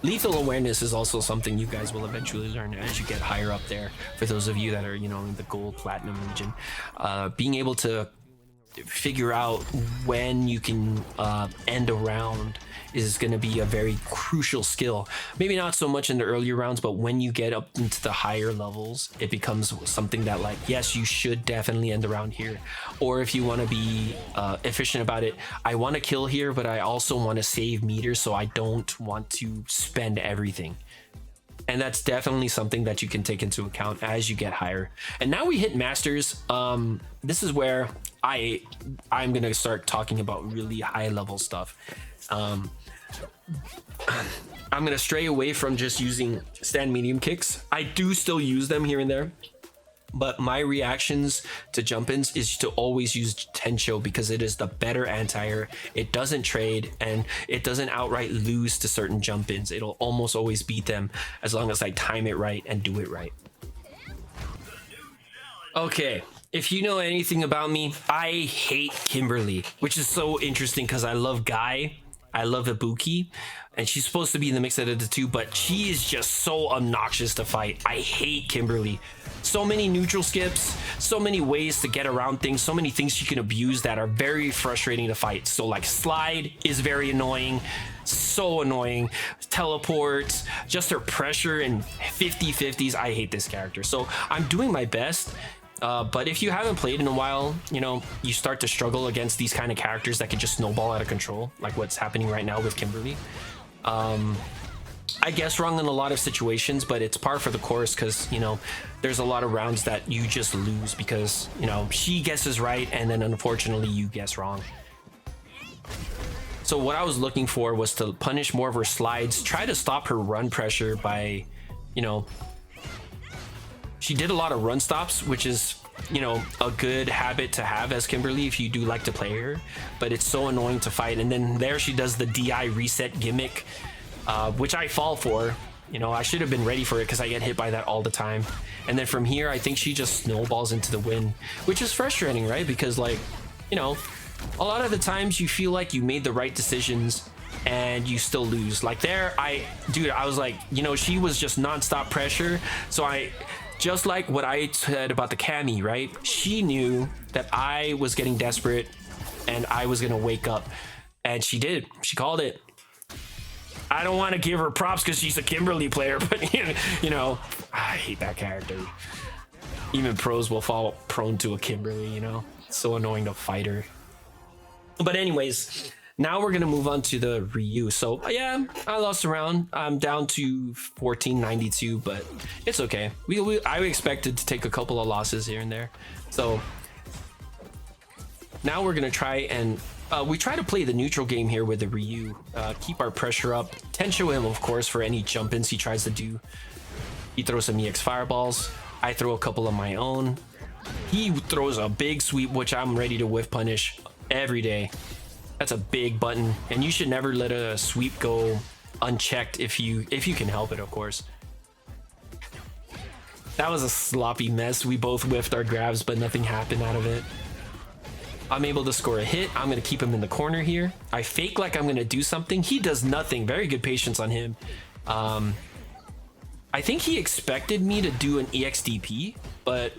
Lethal awareness is also something you guys will eventually learn as you get higher up there. For those of you that are, you know, in the gold platinum region, being able to figure out when you can end a round is going to be a very crucial skill. Maybe not so much in the earlier rounds, but when you get up into the higher levels, it becomes something that, like, yes, you should definitely end the round here. Or if you want to be efficient about it, I want to kill here, but I also want to save meters, so I don't want to spend everything. And that's definitely something that you can take into account as you get higher. And now we hit masters. This is where I'm gonna start talking about really high level stuff. I'm gonna stray away from just using stand medium kicks. I do still use them here and there, but my reactions to jump-ins is to always use Tensho because it is the better anti-air. It doesn't trade and it doesn't outright lose to certain jump-ins. It'll almost always beat them as long as I time it right and do it right. Okay, if you know anything about me, I hate Kimberly, which is so interesting because I love Guy, I love Ibuki, and she's supposed to be in the mix out of the two, but she is just so obnoxious to fight. I hate Kimberly. So many neutral skips, so many ways to get around things, so many things she can abuse that are very frustrating to fight. So like slide is very annoying, so annoying. Teleports, just her pressure and 50-50s. I hate this character. So I'm doing my best. But if you haven't played in a while, you know, you start to struggle against these kind of characters that can just snowball out of control, like what's happening right now with Kimberly. I guess wrong in a lot of situations, but it's par for the course because, you know, there's a lot of rounds that you just lose because, you know, she guesses right and then unfortunately you guess wrong. So what I was looking for was to punish more of her slides, try to stop her run pressure by, you know, she did a lot of run stops, which is, you know, a good habit to have as Kimberly if you do like to play her, but it's so annoying to fight. And then there she does the DI reset gimmick, which I fall for. You know, I should have been ready for it because I get hit by that all the time. And then from here, I think she just snowballs into the win, which is frustrating, right? Because, like, you know, a lot of the times you feel like you made the right decisions and you still lose. Like there, I was like, you know, she was just nonstop pressure. So just like what I said about the Cammy, right? She knew that I was getting desperate and I was gonna wake up, and she did. She called it. I don't want to give her props because she's a Kimberly player, but you know, I hate that character. Even pros will fall prone to a Kimberly, you know? It's so annoying to fight her. But anyways, now we're gonna move on to the Ryu. So yeah, I lost a round. I'm down to 1492, but it's okay. I expected to take a couple of losses here and there. So now we're gonna try and we try to play the neutral game here with the Ryu. Keep our pressure up. Tensho him, of course, for any jump-ins he tries to do. He throws some EX fireballs. I throw a couple of my own. He throws a big sweep, which I'm ready to whiff punish every day. That's a big button, and you should never let a sweep go unchecked if you can help it, of course. That was a sloppy mess. We both whiffed our grabs, but nothing happened out of it. I'm able to score a hit. I'm going to keep him in the corner here. I fake like I'm going to do something. He does nothing. Very good patience on him. I think he expected me to do an EXDP, but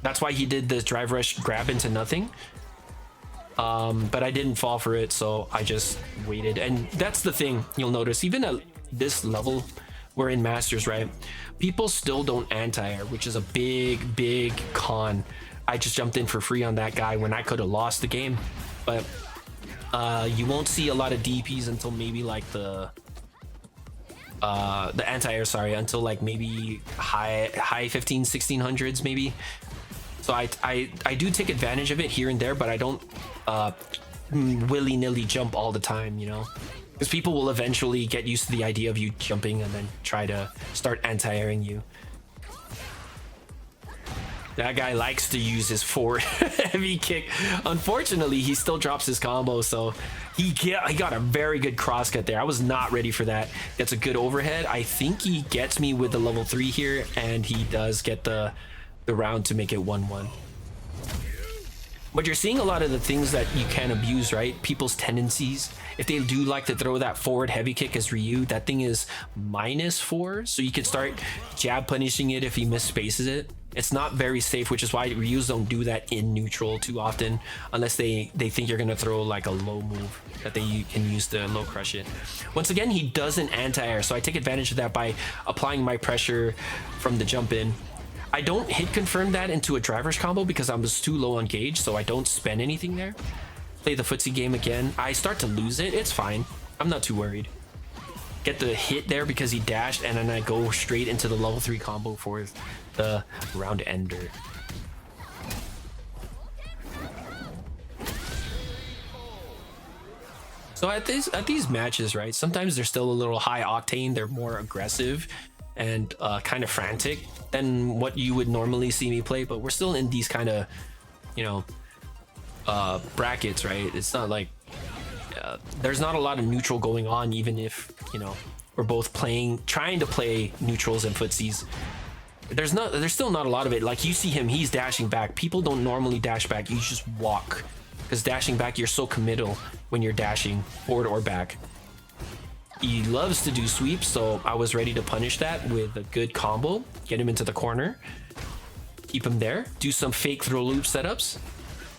that's why he did this drive rush grab into nothing. But I didn't fall for it, so I just waited. And that's the thing you'll notice, even at this level, we're in Masters, right? People still don't anti-air, which is a big con. I just jumped in for free on that guy when I could have lost the game. But you won't see a lot of DPs until maybe like the anti-air, sorry, until like maybe high 15 1600s maybe. So I do take advantage of it here and there, but I don't willy-nilly jump all the time, you know, because people will eventually get used to the idea of you jumping and then try to start anti-airing you. That guy likes to use his forward heavy kick. Unfortunately, he still drops his combo, so he got a very good cross cut there. I was not ready for that. Gets a good overhead. I think he gets me with the level 3 here, and he does get the round to make it 1-1. But you're seeing a lot of the things that you can abuse, right? People's tendencies. If they do like to throw that forward heavy kick as Ryu, that thing is -4, so you can start jab punishing it if he misspaces it. It's not very safe, which is why Ryus don't do that in neutral too often, unless they think you're gonna throw like a low move that they can use to low crush it. Once again, he doesn't anti-air, so I take advantage of that by applying my pressure from the jump in. I don't hit confirm that into a driver's combo because I was too low on gauge, so I don't spend anything there. Play the footsie game again. I start to lose it. It's fine. I'm not too worried. Get the hit there because he dashed, and then I go straight into the level 3 combo for the round ender. So at these matches, right, sometimes they're still a little high octane. They're more aggressive and kind of frantic than what you would normally see me play, but we're still in these kind of, you know, brackets, right? It's not like there's not a lot of neutral going on, even if, you know, we're both trying to play neutrals and footsies. There's still not a lot of it. Like, you see him, he's dashing back. People don't normally dash back. You just walk, because dashing back, you're so committal when you're dashing forward or back. He loves to do sweeps, so I was ready to punish that with a good combo. Get him into the corner, keep him there, do some fake throw loop setups,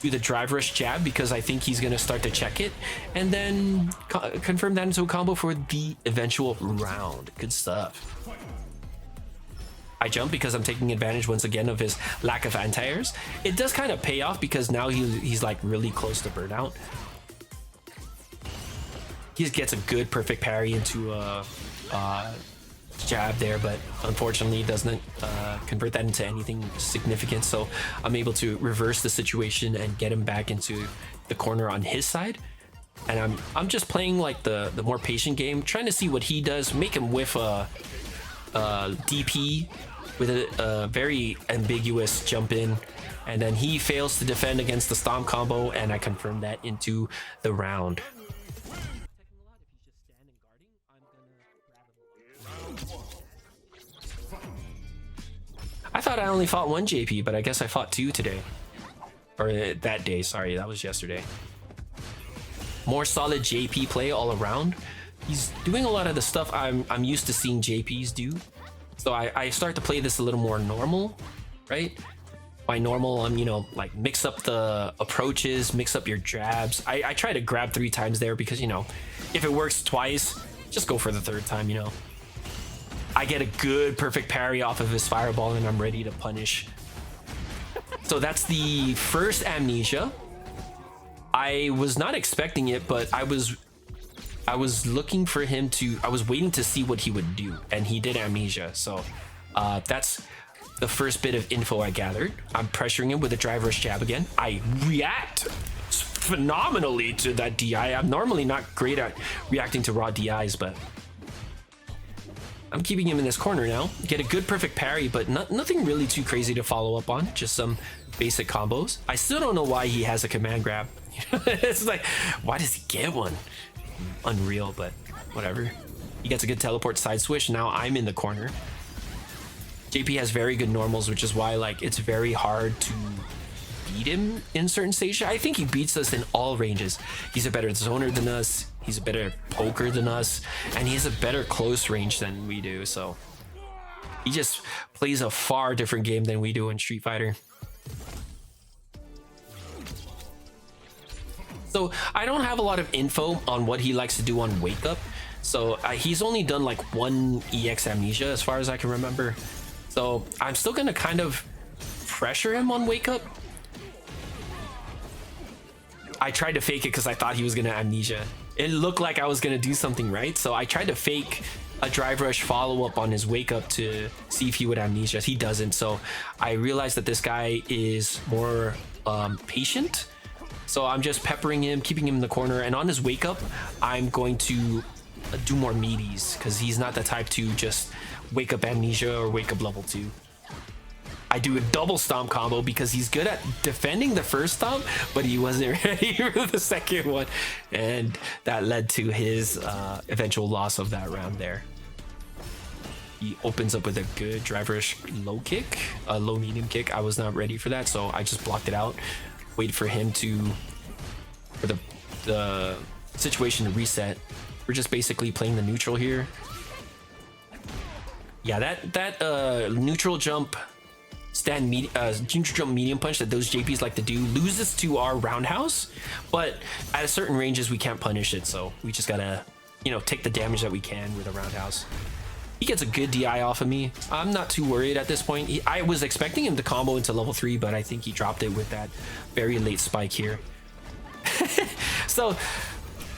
do the drive rush jab because I think he's going to start to check it, and then confirm that into a combo for the eventual round. Good stuff. I jump because I'm taking advantage once again of his lack of anti-airs. It does kind of pay off because now he's like really close to burnout. He gets a good perfect parry into a jab there, but unfortunately doesn't convert that into anything significant, so I'm able to reverse the situation and get him back into the corner on his side. And I'm just playing like the more patient game, trying to see what he does, make him whiff a DP with a very ambiguous jump in, and then he fails to defend against the stomp combo, and I confirm that into the round. I thought I only fought one JP, but I guess I fought two today. Or that day, sorry, that was yesterday. More solid JP play all around. He's doing a lot of the stuff I'm used to seeing JPs do. So I start to play this a little more normal, right? By normal, I'm, you know, like mix up the approaches, mix up your jabs. I try to grab 3 times there because, you know, if it works twice, just go for the 3rd time, you know. I get a good perfect parry off of his fireball and I'm ready to punish. So that's the first amnesia. I was not expecting it, but I was looking for him to, I was waiting to see what he would do, and he did amnesia. So that's the first bit of info I gathered. I'm pressuring him with a driver's jab again. I react phenomenally to that DI. I'm normally not great at reacting to raw DIs, but I'm keeping him in this corner now. Get a good perfect parry, but nothing really too crazy to follow up on. Just some basic combos. I still don't know why he has a command grab. It's like, why does he get one? Unreal, but whatever. He gets a good teleport side swish. Now I'm in the corner. JP has very good normals, which is why, like, it's very hard to beat him in certain stages. I think he beats us in all ranges. He's a better zoner than us. He's a better poker than us. And he has a better close range than we do. So he just plays a far different game than we do in Street Fighter. So I don't have a lot of info on what he likes to do on Wake Up. So he's only done like one EX Amnesia as far as I can remember. So I'm still gonna kind of pressure him on Wake Up. I tried to fake it because I thought he was gonna Amnesia. It looked like I was gonna do something right. So I tried to fake a Drive Rush follow-up on his Wake Up to see if he would Amnesia. He doesn't. So I realized that this guy is more patient. So I'm just peppering him, keeping him in the corner, and on his Wake Up, I'm going to do more meaties because he's not the type to just Wake Up Amnesia or Wake Up level 2. I do a double stomp combo because he's good at defending the first stomp, but he wasn't ready for the second one, and that led to his eventual loss of that round there. He opens up with a good driver low kick, a low medium kick. I was not ready for that, so I just blocked it out. Wait for him for the situation to reset. We're just basically playing the neutral here. Yeah, that neutral jump neutral jump medium punch that those JPs like to do loses to our roundhouse, but at a certain ranges we can't punish it, so we just gotta, you know, take the damage that we can with a roundhouse. He gets a good DI off of me. I'm not too worried at this point. I was expecting him to combo into level 3, but I think he dropped it with that very late spike here. So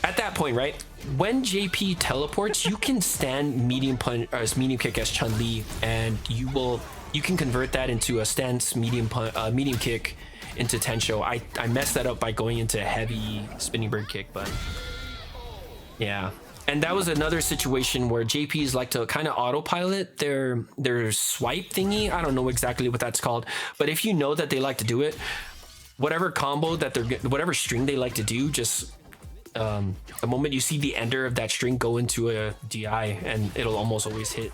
at that point, right, when JP teleports, you can stand medium punch as medium kick as Chun-Li, and you can convert that into a stance medium kick into Tensho. I messed that up by going into heavy spinning bird kick, but yeah. And that was another situation where JPs like to kind of autopilot their swipe thingy. I don't know exactly what that's called, but if you know that they like to do it, whatever combo that whatever string they like to do, just the moment you see the ender of that string go into a DI, and it'll almost always hit.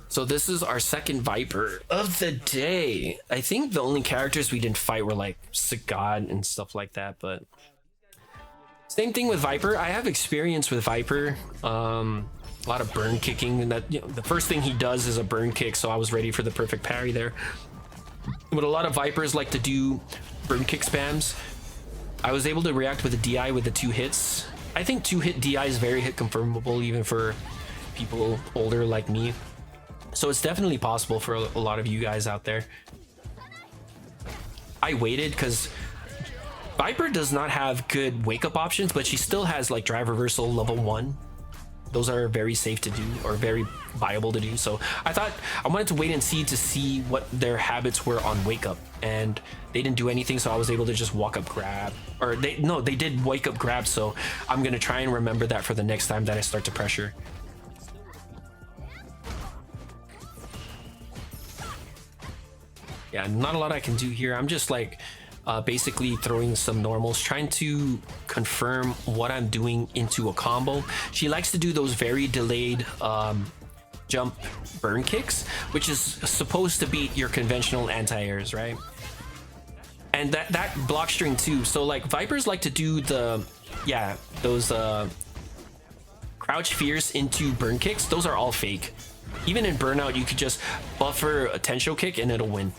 So this is our second Viper of the day. I think the only characters we didn't fight were like Sagat and stuff like that, but same thing with Viper. I have experience with Viper. A lot of burn kicking, and that, you know, the first thing he does is a burn kick, so I was ready for the perfect parry there. But a lot of Vipers like to do burn kick spams. I was able to react with a DI with the 2 hits. I think 2-hit DI is very hit confirmable even for people older like me. So it's definitely possible for a lot of you guys out there. I waited because Viper does not have good wake up options, but she still has like drive reversal level 1. Those are very safe to do, or very viable to do. So I thought I wanted to wait and see what their habits were on wake up, and they didn't do anything, so I was able to just walk up grab, or they did wake up grab. So I'm gonna try and remember that for the next time that I start to pressure. Yeah, not a lot I can do here. I'm just like basically throwing some normals, trying to confirm what I'm doing into a combo. She likes to do those very delayed jump burn kicks, which is supposed to beat your conventional anti-airs, right? And that block string too. So like Vipers like to do those crouch fierce into burn kicks. Those are all fake. Even in Burnout, you could just buffer a Tensho kick and it'll win.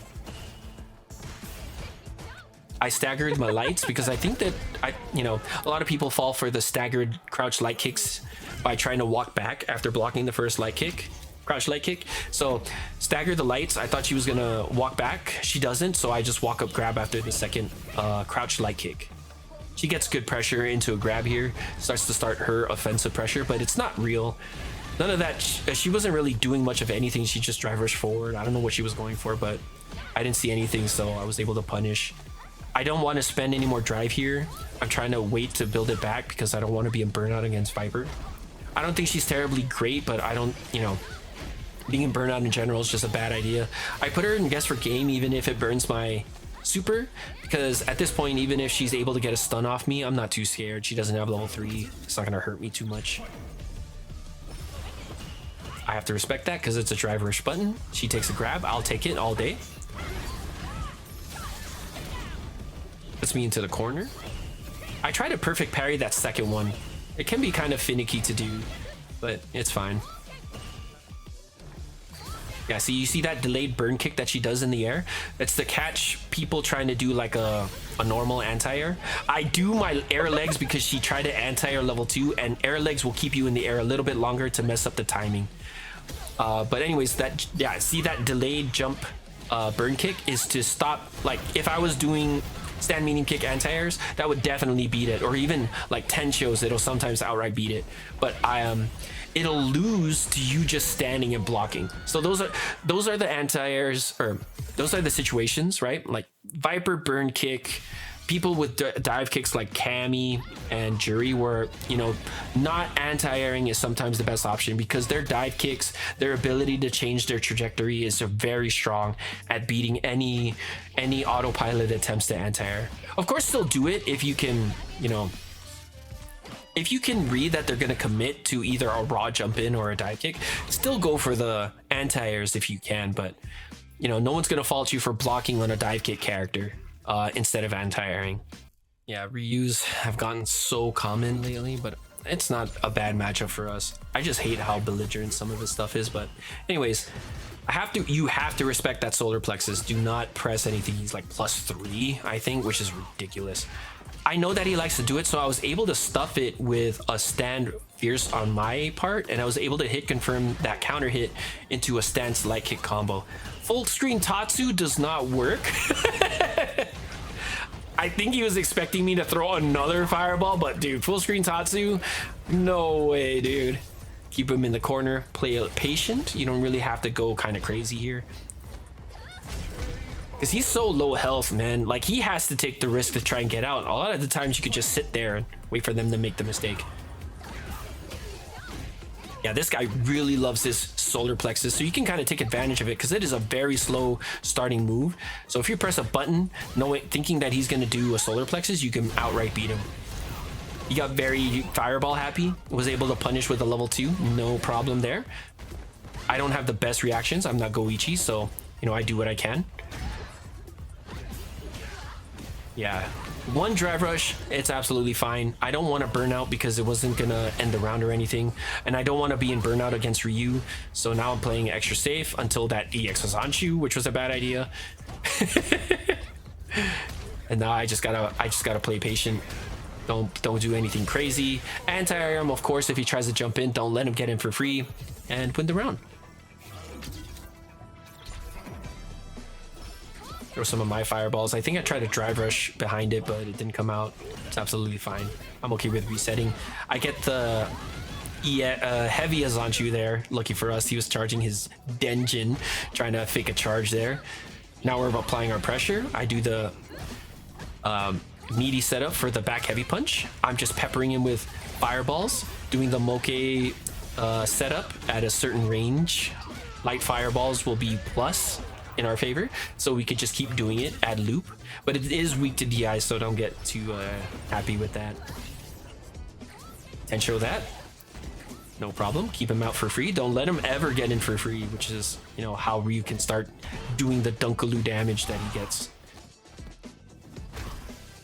I staggered my lights because I think that a lot of people fall for the staggered crouch light kicks by trying to walk back after blocking the first crouch light kick. So stagger the lights. I thought she was gonna walk back. She doesn't, so I just walk up grab after the second crouch light kick. She gets good pressure into a grab here, starts to start her offensive pressure, but it's not real. None of that. She wasn't really doing much of anything. She just drive rushed forward. I don't know what she was going for, but I didn't see anything, so I was able to punish. I don't want to spend any more drive here. I'm trying to wait to build it back because I don't want to be in burnout against Viper. I don't think she's terribly great, but I don't, being in burnout in general is just a bad idea. I put her in guess for game even if it burns my super, because at this point, even if she's able to get a stun off me, I'm not too scared. She doesn't have level 3. It's not going to hurt me too much. I have to respect that because it's a drive rush button. She takes a grab. I'll take it all day. puts me into the corner. I try to perfect parry that second one. It can be kind of finicky to do, but it's fine. Yeah, see, you see that delayed burn kick that she does in the air? It's to catch people trying to do like a normal anti-air. I do my air legs because she tried to anti-air level 2, and air legs will keep you in the air a little bit longer to mess up the timing. But anyways, that, yeah, see that delayed jump burn kick is to stop, like if I was doing stand medium kick anti-airs, that would definitely beat it, or even like 10 shows, it'll sometimes outright beat it. But it'll lose to you just standing and blocking. So those are the anti-airs, or those are the situations, right? Like Viper burn kick, people with dive kicks like Cammy and Jury, where, you know, not anti-airing is sometimes the best option because their dive kicks, their ability to change their trajectory is very strong at beating any autopilot attempts to anti-air. Of course, still do it if you can, you know, if you can read that they're going to commit to either a raw jump in or a dive kick, still go for the anti-airs if you can. But, you know, no one's going to fault you for blocking on a dive kick character instead of anti-airing. Yeah, reuse have gotten so common lately, but it's not a bad matchup for us. I just hate how belligerent some of this stuff is. But anyways, you have to respect that solar plexus. Do not press anything. He's like +3, I think, which is ridiculous. I know that he likes to do it, so I was able to stuff it with a stand fierce on my part, and I was able to hit confirm that counter hit into a stance light kick combo. Full screen Tatsu does not work. I think he was expecting me to throw another fireball, but dude, full screen Tatsu, no way, dude. Keep him in the corner, play it patient. You don't really have to go kind of crazy here, because he's so low health, man. Like, he has to take the risk to try and get out. A lot of the times you could just sit there and wait for them to make the mistake. Yeah, this guy really loves his solar plexus, so you can kind of take advantage of it because it is a very slow starting move. So if you press a button thinking that he's going to do a solar plexus, you can outright beat him. He got very fireball happy, was able to punish with a level 2, no problem there. I don't have the best reactions. I'm not Goichi, so, you know, I do what I can. Yeah, one drive rush, it's absolutely fine. I don't want to burn out because it wasn't gonna end the round or anything, and I don't want to be in burnout against Ryu, so now I'm playing extra safe until that EX was on you, which was a bad idea. And now I just gotta play patient. Don't do anything crazy. Anti-air him, of course. If he tries to jump in, don't let him get in for free, and win the round. Throw some of my fireballs. I think I tried to drive rush behind it, but it didn't come out. It's absolutely fine. I'm okay with resetting. I get the heavy Azanchu there. Lucky for us, he was charging his Denjin, trying to fake a charge there. Now we're applying our pressure. I do the meaty setup for the back heavy punch. I'm just peppering him with fireballs, doing the moke setup at a certain range. Light fireballs will be plus in our favor, so we could just keep doing it ad loop, but it is weak to DI, so don't get too happy with that. And show that, no problem. Keep him out for free. Don't let him ever get in for free, which is, you know, how Ryu can start doing the dunkaloo damage that he gets.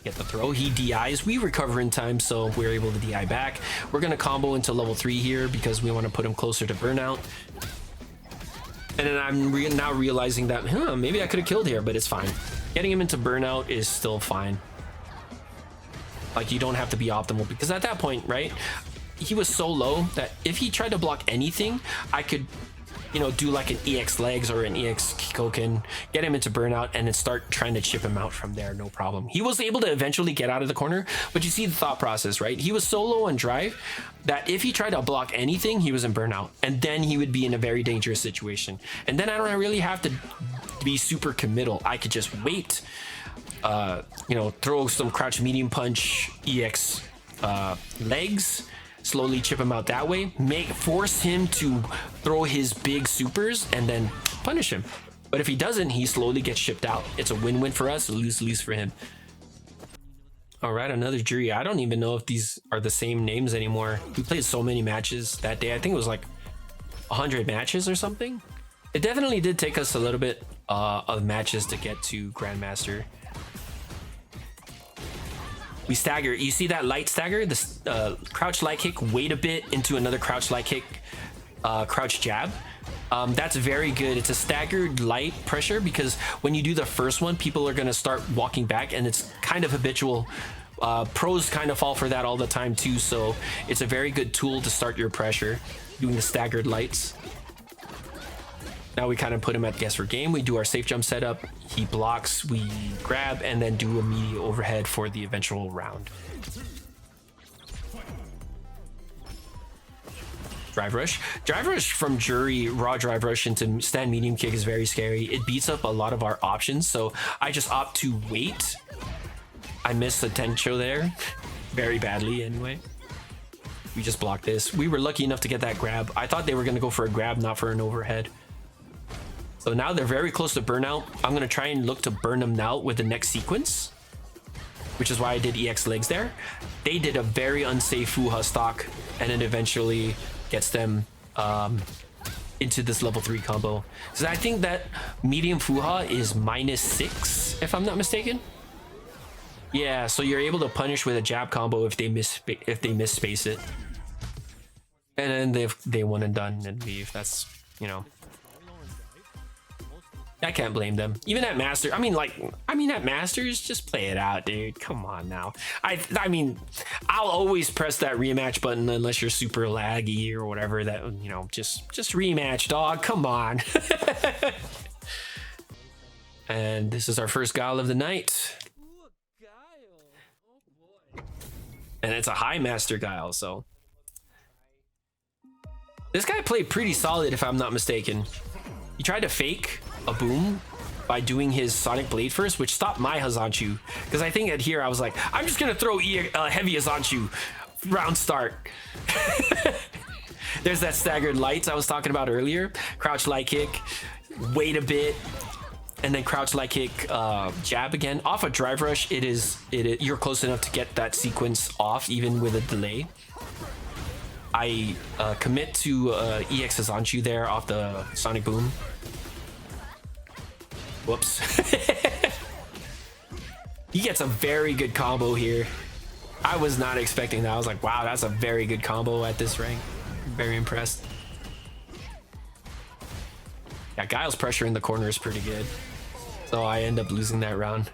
Get the throw, he DIs, we recover in time, so we're able to DI back. We're gonna combo into level 3 here because we want to put him closer to burnout. And then I'm now realizing that, maybe I could have killed here, but it's fine. Getting him into burnout is still fine. Like, you don't have to be optimal, because at that point, right, he was so low that if he tried to block anything, I could, you know, do like an EX legs or an EX Kikoken, get him into burnout, and then start trying to chip him out from there, no problem. He was able to eventually get out of the corner, but you see the thought process, right? He was so low on drive that if he tried to block anything, he was in burnout, and then he would be in a very dangerous situation. And then I don't really have to be super committal. I could just wait, you know, throw some crouch medium punch, EX legs, slowly chip him out that way, force him to throw his big supers, and then punish him. But if he doesn't, he slowly gets shipped out. It's a win-win for us, lose-lose for him. All right, another jury. I don't even know if these are the same names anymore. We played so many matches that day. I think it was like 100 matches or something. It definitely did take us a little bit of matches to get to Grandmaster. We stagger. You see that light stagger? This crouch light kick, wait a bit into another crouch light kick, crouch jab. That's very good. It's a staggered light pressure because when you do the first one, people are going to start walking back, and it's kind of habitual. Pros kind of fall for that all the time too, so it's a very good tool to start your pressure, doing the staggered lights. Now we kind of put him at guess for game. We do our safe jump setup. He blocks, we grab, and then do a media overhead for the eventual round. Drive rush. Drive rush from Jury, raw drive rush into stand medium kick is very scary. It beats up a lot of our options, so I just opt to wait. I missed the Tencho there very badly anyway. We just blocked this. We were lucky enough to get that grab. I thought they were going to go for a grab, not for an overhead. So now they're very close to burnout. I'm going to try and look to burn them now with the next sequence, which is why I did EX legs there. They did a very unsafe Fuha stock, and it eventually gets them into this level 3 combo. So I think that medium Fuha is -6, if I'm not mistaken. Yeah, so you're able to punish with a jab combo if they miss space it, and then they one and done and leave. That's, you know, I can't blame them. Even at Master, I mean at Masters, just play it out, dude. Come on now. I mean, I'll always press that rematch button unless you're super laggy or whatever. That, you know, just rematch, dog. Come on. And this is our first guile of the night. And it's a high master guile, so this guy played pretty solid, if I'm not mistaken. He tried to fake a boom by doing his Sonic Blade first, which stopped my Hazanchu, because I think at here I was like, I'm just gonna throw heavy Hazanchu round start. There's that staggered lights I was talking about earlier. Crouch light kick, wait a bit, and then crouch light kick, jab again. Off a drive rush, you're close enough to get that sequence off even with a delay. I commit to EX Hazanchu there off the Sonic Boom. Whoops. He gets a very good combo here. I was not expecting that. I was like, wow, that's a very good combo at this rank. Very impressed. Yeah, Guile's pressure in the corner is pretty good. So I end up losing that round.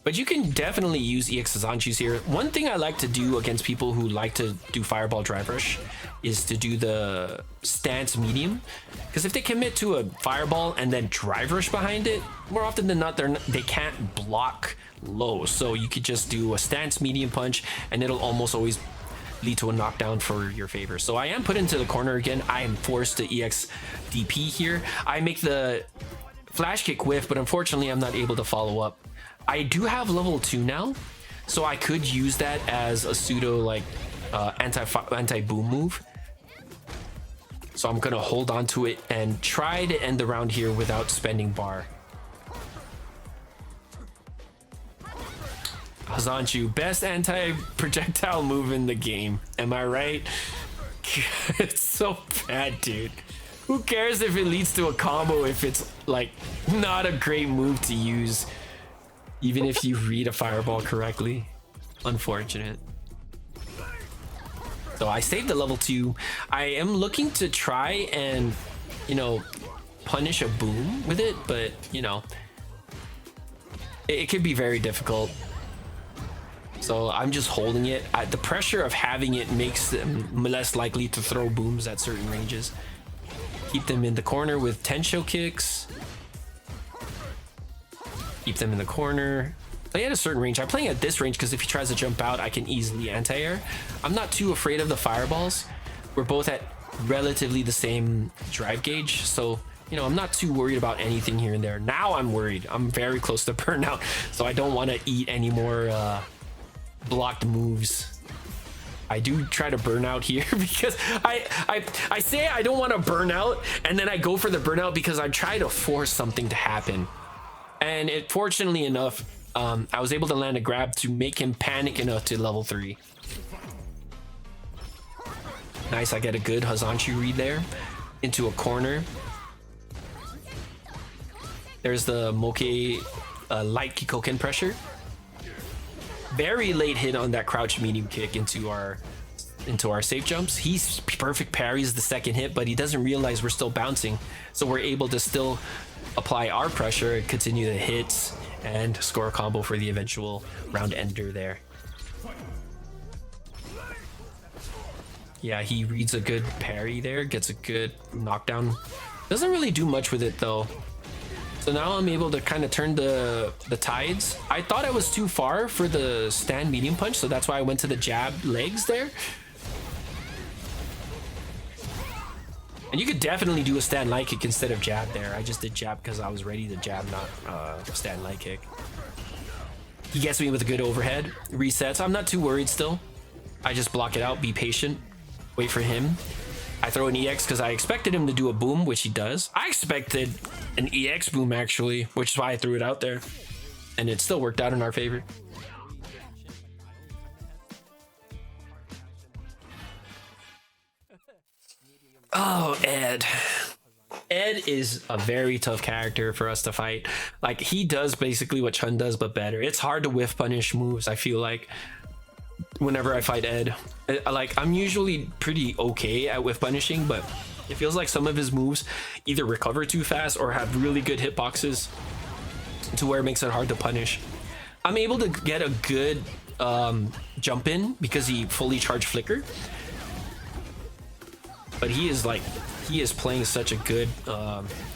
But you can definitely use EX Hazanchus here. One thing I like to do against people who like to do Fireball Drive Rush is to do the stance medium. Because if they commit to a Fireball and then Drive Rush behind it, more often than not, they can't block low. So you could just do a stance medium punch and it'll almost always lead to a knockdown for your favor. So I am put into the corner again. I am forced to EX DP here. I make the flash kick whiff, but unfortunately I'm not able to follow up. I do have level 2 now, so I could use that as a pseudo like anti-boom move. So I'm gonna hold on to it and try to end the round here without spending bar. Hazanchu, best anti-projectile move in the game. Am I right? It's so bad, dude. Who cares if it leads to a combo if it's like not a great move to use, even if you read a fireball correctly? Unfortunate. So I saved the level 2. I am looking to try and, you know, punish a boom with it, but, you know, it could be very difficult. So I'm just holding it. The pressure of having it makes them less likely to throw booms at certain ranges. Keep them in the corner with Tencho kicks. Keep them in the corner. Play at a certain range. I'm playing at this range because if he tries to jump out, I can easily anti-air. I'm not too afraid of the fireballs. We're both at relatively the same drive gauge, so, you know, I'm not too worried about anything here and there. Now I'm worried. I'm very close to burnout, so I don't want to eat any more blocked moves. I do try to burn out here because I say I don't want to burn out, and then I go for the burnout because I try to force something to happen. And fortunately enough, I was able to land a grab to make him panic enough to level 3. Nice, I get a good Hazanchu read there into a corner. There's the Moke light Kikoken pressure. very late hit on that crouch medium kick into our safe jumps. He's perfect parries the second hit, but he doesn't realize we're still bouncing, so we're able to still apply our pressure, continue the hits, and score a combo for the eventual round ender there. Yeah, he reads a good parry there, gets a good knockdown. Doesn't really do much with it though. So now I'm able to kind of turn the tides. I thought I was too far for the stand medium punch, so that's why I went to the jab legs there. And you could definitely do a stand light kick instead of jab there. I just did jab because I was ready to jab, not stand light kick. He gets me with a good overhead. Resets. I'm not too worried still. I just block it out, be patient, wait for him. I throw an EX because I expected him to do a boom, which he does. I expected an EX boom actually, which is why I threw it out there. And it still worked out in our favor. Oh, Ed. Ed is a very tough character for us to fight. Like, he does basically what Chun does, but better. It's hard to whiff punish moves, I feel like, whenever I fight Ed. Like, I'm usually pretty okay at whiff punishing, but it feels like some of his moves either recover too fast or have really good hitboxes to where it makes it hard to punish. I'm able to get a good jump in because he fully charged flicker. But he is playing such a good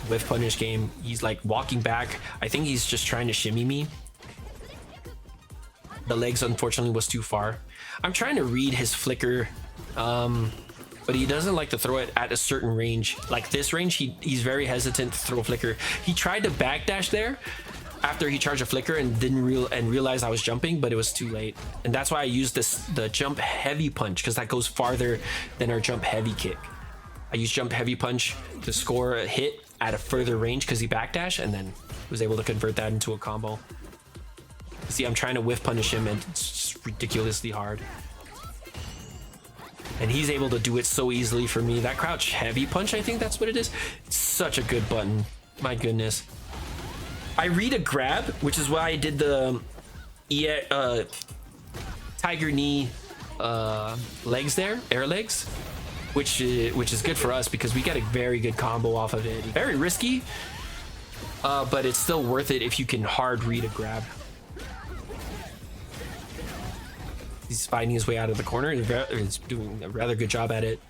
whiff punish game. He's like walking back. I think he's just trying to shimmy me. The legs unfortunately was too far. I'm trying to read his flicker, but he doesn't like to throw it at a certain range. Like this range, he's very hesitant to throw flicker. He tried to backdash there after he charged a flicker and didn't realize I was jumping, but it was too late. And that's why I used the jump heavy punch, because that goes farther than our jump heavy kick. I used jump heavy punch to score a hit at a further range because he backdashed, and then was able to convert that into a combo. See, I'm trying to whiff punish him and it's just ridiculously hard. And he's able to do it so easily for me. That crouch heavy punch, I think that's what it is. It's such a good button. My goodness. I read a grab, which is why I did the tiger knee legs there, air legs, which is good for us because we get a very good combo off of it. Very risky, but it's still worth it if you can hard read a grab. He's fighting his way out of the corner. He's doing a rather good job at it.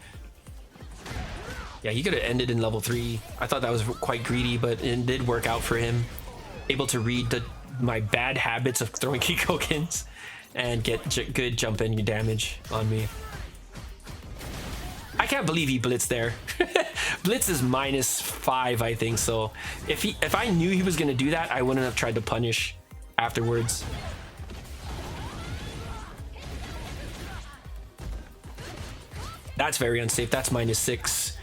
Yeah, he could have ended in level 3. I thought that was quite greedy, but it did work out for him. Able to read my bad habits of throwing Kikokens and get good jump in damage on me. I can't believe he blitzed there. Blitz is -5, I think. So if I knew he was gonna do that, I wouldn't have tried to punish afterwards. That's very unsafe. That's -6.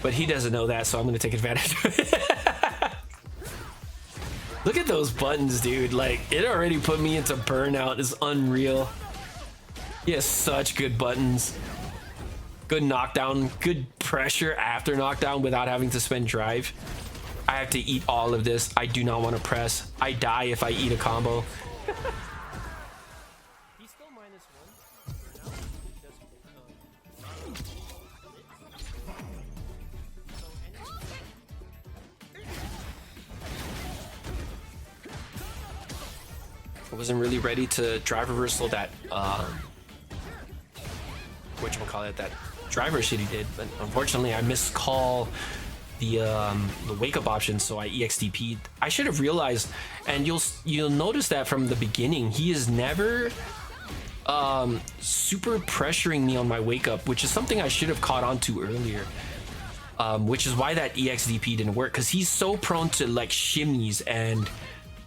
But he doesn't know that, so I'm gonna take advantage of it. Look at those buttons, dude. Like, it already put me into burnout. It's unreal. He has such good buttons. Good knockdown, good pressure after knockdown without having to spend drive. I have to eat all of this. I do not want to press. I die if I eat a combo. He's still -1 I wasn't really ready to drive reversal that whatchamacallit, that driver shit he did, but unfortunately I miscall the wake up option, so I EXDP'd. I should have realized, and you'll notice that from the beginning, he is never super pressuring me on my wake up, which is something I should have caught on to earlier. Which is why that EXDP didn't work, because he's so prone to like shimmies and,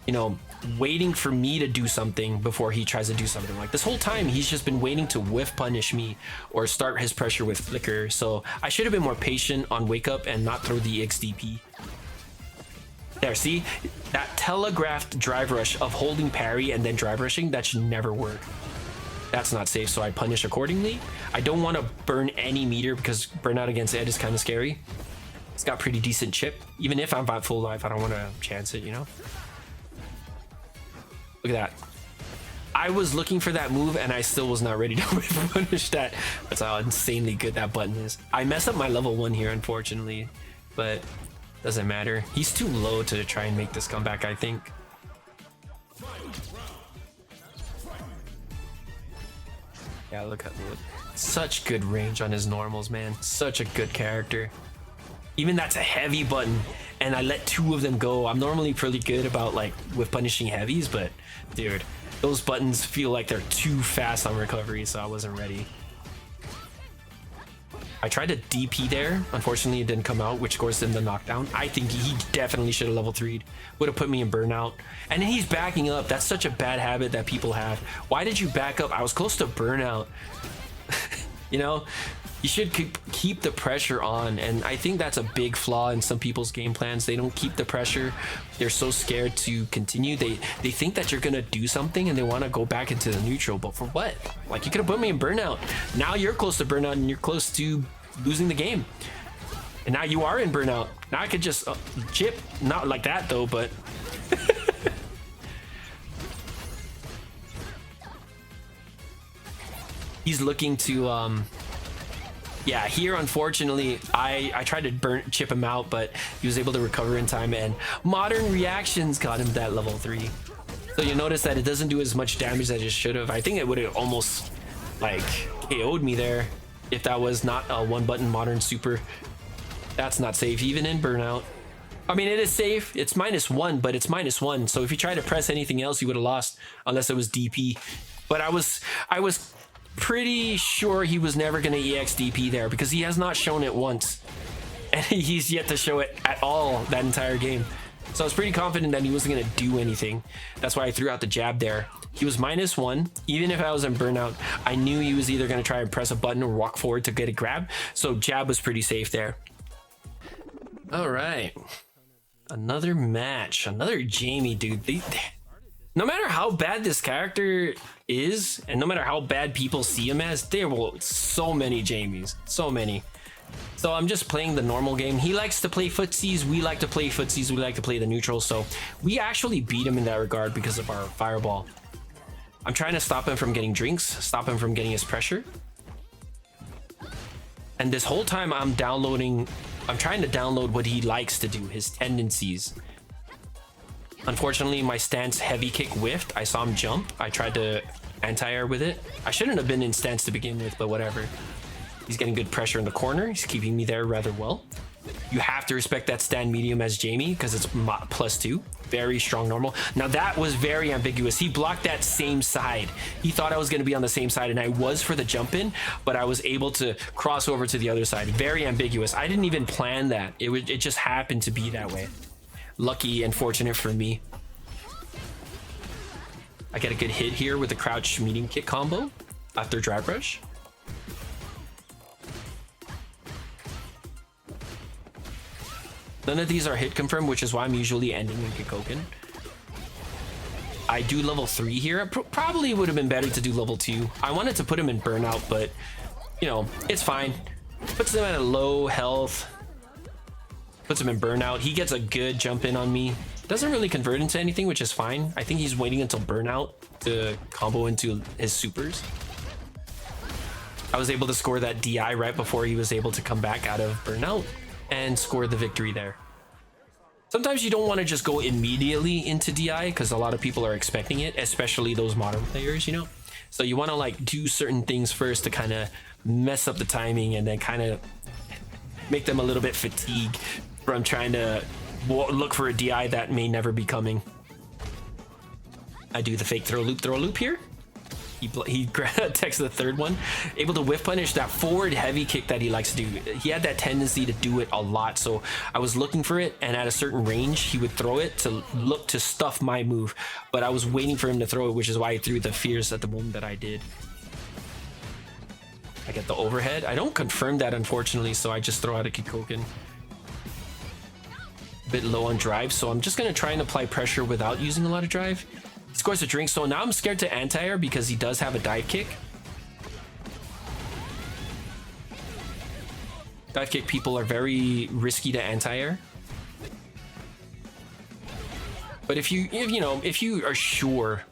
you know, waiting for me to do something before he tries to do something. Like this whole time he's just been waiting to whiff punish me or start his pressure with flicker. So I should have been more patient on wake up and not throw the EXDP. There, see, that telegraphed drive rush of holding parry and then drive rushing, that should never work. That's not safe, so I punish accordingly. I don't want to burn any meter because burnout against Ed is kind of scary. It's got pretty decent chip. Even if I'm at full life, I don't want to chance it, you know? Look at that. I was looking for that move and I still was not ready to whiff punish that. That's how insanely good that button is. I messed up my level 1 here, unfortunately, but doesn't matter. He's too low to try and make this comeback, I think. Yeah, look. Such good range on his normals, man. Such a good character. Even that's a heavy button, and I let 2 of them go. I'm normally pretty good about like with punishing heavies, but dude, those buttons feel like they're too fast on recovery, so I wasn't ready. I tried to DP there. Unfortunately, it didn't come out, which caused him the knockdown. I think he definitely should have level 3'd. Would have put me in burnout. And then he's backing up. That's such a bad habit that people have. Why did you back up? I was close to burnout. You know, you should keep the pressure on, and I think that's a big flaw in some people's game plans. They don't keep the pressure. They're so scared to continue. They think that you're gonna do something and they want to go back into the neutral, but for what? Like, you could have put me in burnout. Now you're close to burnout and you're close to losing the game, and now you are in burnout. Now I could just chip, not like that though, but he's looking to yeah, here unfortunately I tried to chip him out, but he was able to recover in time, and modern reactions got him that level 3. So you notice that it doesn't do as much damage as it should have. I think it would have almost like KO'd me there if that was not a 1-button modern super. That's not safe even in burnout. I mean, it is safe. It's -1, but it's -1. So if you try to press anything else, you would have lost unless it was DP. But I was pretty sure he was never going to EX DP there because he has not shown it once. And he's yet to show it at all that entire game. So I was pretty confident that he wasn't going to do anything. That's why I threw out the jab there. He was -1. Even if I was in burnout, I knew he was either going to try and press a button or walk forward to get a grab. So jab was pretty safe there. All right. Another match. Another Jamie, dude. No matter how bad this character is, and no matter how bad people see him as, there were so many Jamies. So many. So I'm just playing the normal game. He likes to play footsies. We like to play footsies. We like to play the neutral. So we actually beat him in that regard because of our fireball. I'm trying to stop him from getting drinks, stop him from getting his pressure. And this whole time I'm trying to download what he likes to do, his tendencies. Unfortunately, my stance heavy kick whiffed. I saw him jump. I tried to anti-air with it. I shouldn't have been in stance to begin with, but whatever. He's getting good pressure in the corner. He's keeping me there rather well. You have to respect that stand medium as Jamie because it's +2. Very strong normal. Now that was very ambiguous. He blocked that same side. He thought I was going to be on the same side, and I was for the jump in, but I was able to cross over to the other side. Very ambiguous. I didn't even plan that. It just happened to be that way. Lucky and fortunate for me. I get a good hit here with the crouch medium kick combo after drive rush. None of these are hit confirmed, which is why I'm usually ending in Kikoken. I do level 3 here. Probably would have been better to do level 2. I wanted to put him in burnout, but you know, it's fine. Puts him at a low health. Puts him in burnout. He gets a good jump in on me. Doesn't really convert into anything, which is fine. I think he's waiting until burnout to combo into his supers. I was able to score that DI right before he was able to come back out of burnout and score the victory there. Sometimes you don't want to just go immediately into DI because a lot of people are expecting it, especially those modern players, you know? So you want to like do certain things first to kind of mess up the timing and then kind of make them a little bit fatigued from trying to look for a DI that may never be coming. I do the fake throw loop here. He attacks the third one, able to whiff punish that forward heavy kick that he likes to do. He had that tendency to do it a lot, so I was looking for it, and at a certain range he would throw it to look to stuff my move, but I was waiting for him to throw it, which is why I threw the fierce at the moment that I did. I get the overhead. I don't confirm that, unfortunately, so I just throw out a Kikoken. A bit low on drive, so I'm just going to try and apply pressure without using a lot of drive. He scores a drink, so now I'm scared to anti-air because he does have a dive kick. Dive kick people are very risky to anti-air. But if you are sure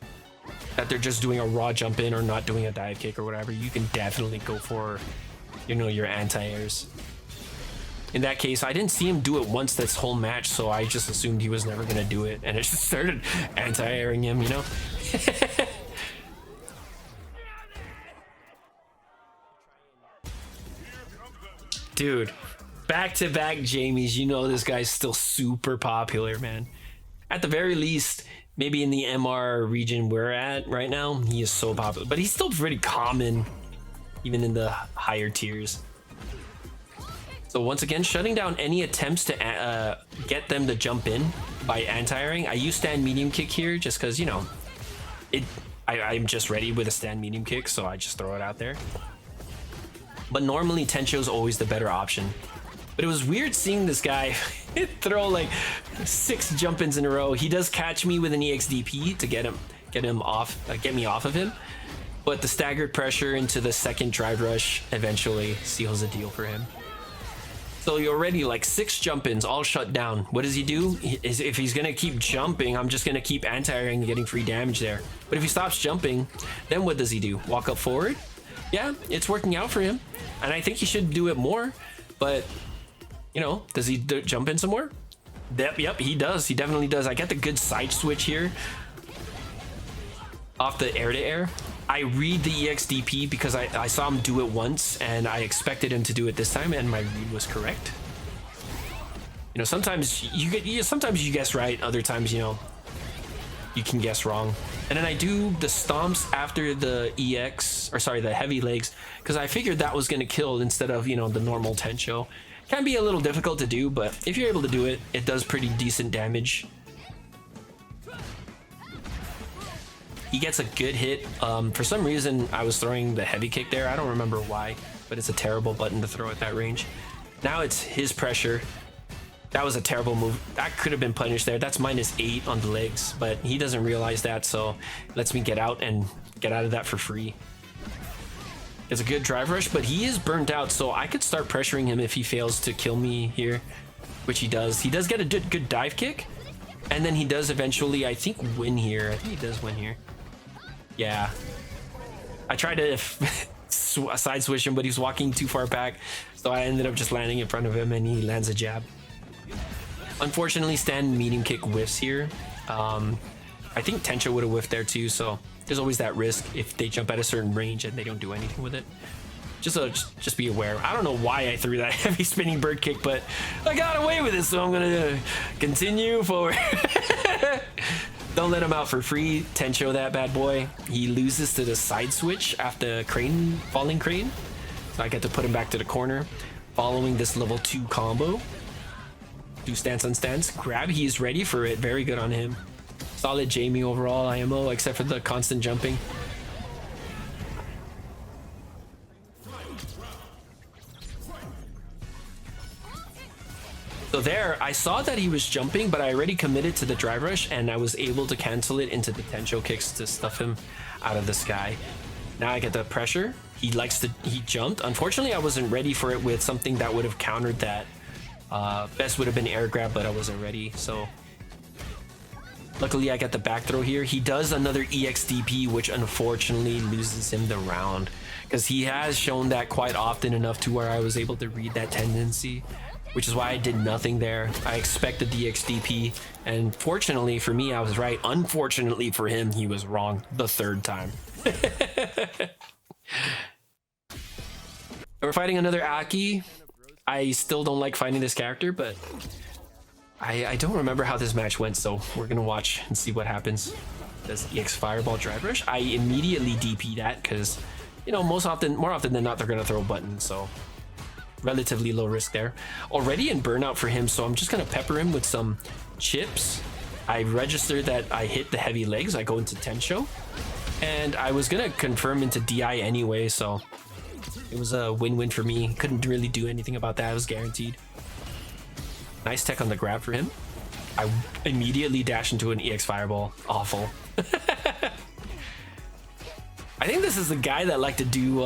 that they're just doing a raw jump in or not doing a dive kick or whatever, you can definitely go for, you know, your anti-airs. In that case, I didn't see him do it once this whole match, so I just assumed he was never gonna do it, and it just started anti-airing him, you know? Dude, back-to-back Jamies, you know this guy's still super popular, man. At the very least, maybe in the MR region we're at right now, he is so popular, but he's still pretty common, even in the higher tiers. So once again, shutting down any attempts to get them to jump in by anti-airing. I use stand medium kick here just because, you know, I'm just ready with a stand medium kick, so I just throw it out there. But normally Tencho is always the better option. But it was weird seeing this guy throw like 6 jump-ins in a row. He does catch me with an EXDP to get me off of him. But the staggered pressure into the second drive rush eventually seals the deal for him. So you're already like 6 jump-ins all shut down. What does he do? If he's gonna keep jumping, I'm just gonna keep anti-airing and getting free damage there. But if he stops jumping, then what does he do? Walk up forward? Yeah, it's working out for him. And I think he should do it more. But, you know, does he jump in some more? Yep, he does. He definitely does. I get the good side switch here off the air-to-air. I read the EXDP because I saw him do it once and I expected him to do it this time, and my read was correct. You know, sometimes sometimes you guess right, other times, you know, you can guess wrong. And then I do the stomps after the the heavy legs, because I figured that was going to kill instead of, you know, the normal Tencho. Can be a little difficult to do, but if you're able to do it, it does pretty decent damage. He gets a good hit. For some reason, I was throwing the heavy kick there. I don't remember why, but it's a terrible button to throw at that range. Now it's his pressure. That was a terrible move. That could have been punished there. That's -8 on the legs, but he doesn't realize that, so lets me get out of that for free. It's a good drive rush, but he is burnt out, so I could start pressuring him if he fails to kill me here, which he does. He does get a good dive kick, and then he does eventually, I think, win here. I think he does win here. Yeah. I tried to side switch him, but he's walking too far back, so I ended up just landing in front of him, and he lands a jab. Unfortunately, stand medium kick whiffs here. I think Tencho would have whiffed there too, so there's always that risk if they jump at a certain range and they don't do anything with it. Just be aware. I don't know why I threw that heavy spinning bird kick, but I got away with it, so I'm gonna continue forward. Don't let him out for free. Tencho, that bad boy. He loses to the side switch after falling crane. So I get to put him back to the corner. Following this level 2 combo. Do stance on stance. Grab, he's ready for it. Very good on him. Solid Jamie overall, IMO, except for the constant jumping. So there, I saw that he was jumping, but I already committed to the drive rush, and I was able to cancel it into the Tencho kicks to stuff him out of the sky. Now I get the pressure. He jumped. Unfortunately, I wasn't ready for it with something that would have countered that. Best would have been air grab, but I wasn't ready, so luckily I got the back throw here. He does another EXDP, which unfortunately loses him the round, because he has shown that quite often enough to where I was able to read that tendency, which is why I did nothing there. I expected the EXDP, and fortunately for me, I was right. Unfortunately for him, he was wrong the 3rd time. We're fighting another Aki. I still don't like fighting this character, but I don't remember how this match went, so we're gonna watch and see what happens. Does EX Fireball Drive Rush? I immediately DP that because, you know, more often than not, they're gonna throw buttons, so relatively low risk there. Already in burnout for him, so I'm just gonna pepper him with some chips. I registered that I hit the heavy legs. I go into Tencho, and I was gonna confirm into DI anyway, so it was a win-win for me. Couldn't really do anything about that. It was guaranteed. Nice tech on the grab for him. I immediately dash into an EX Fireball. Awful. I think this is the guy that liked to do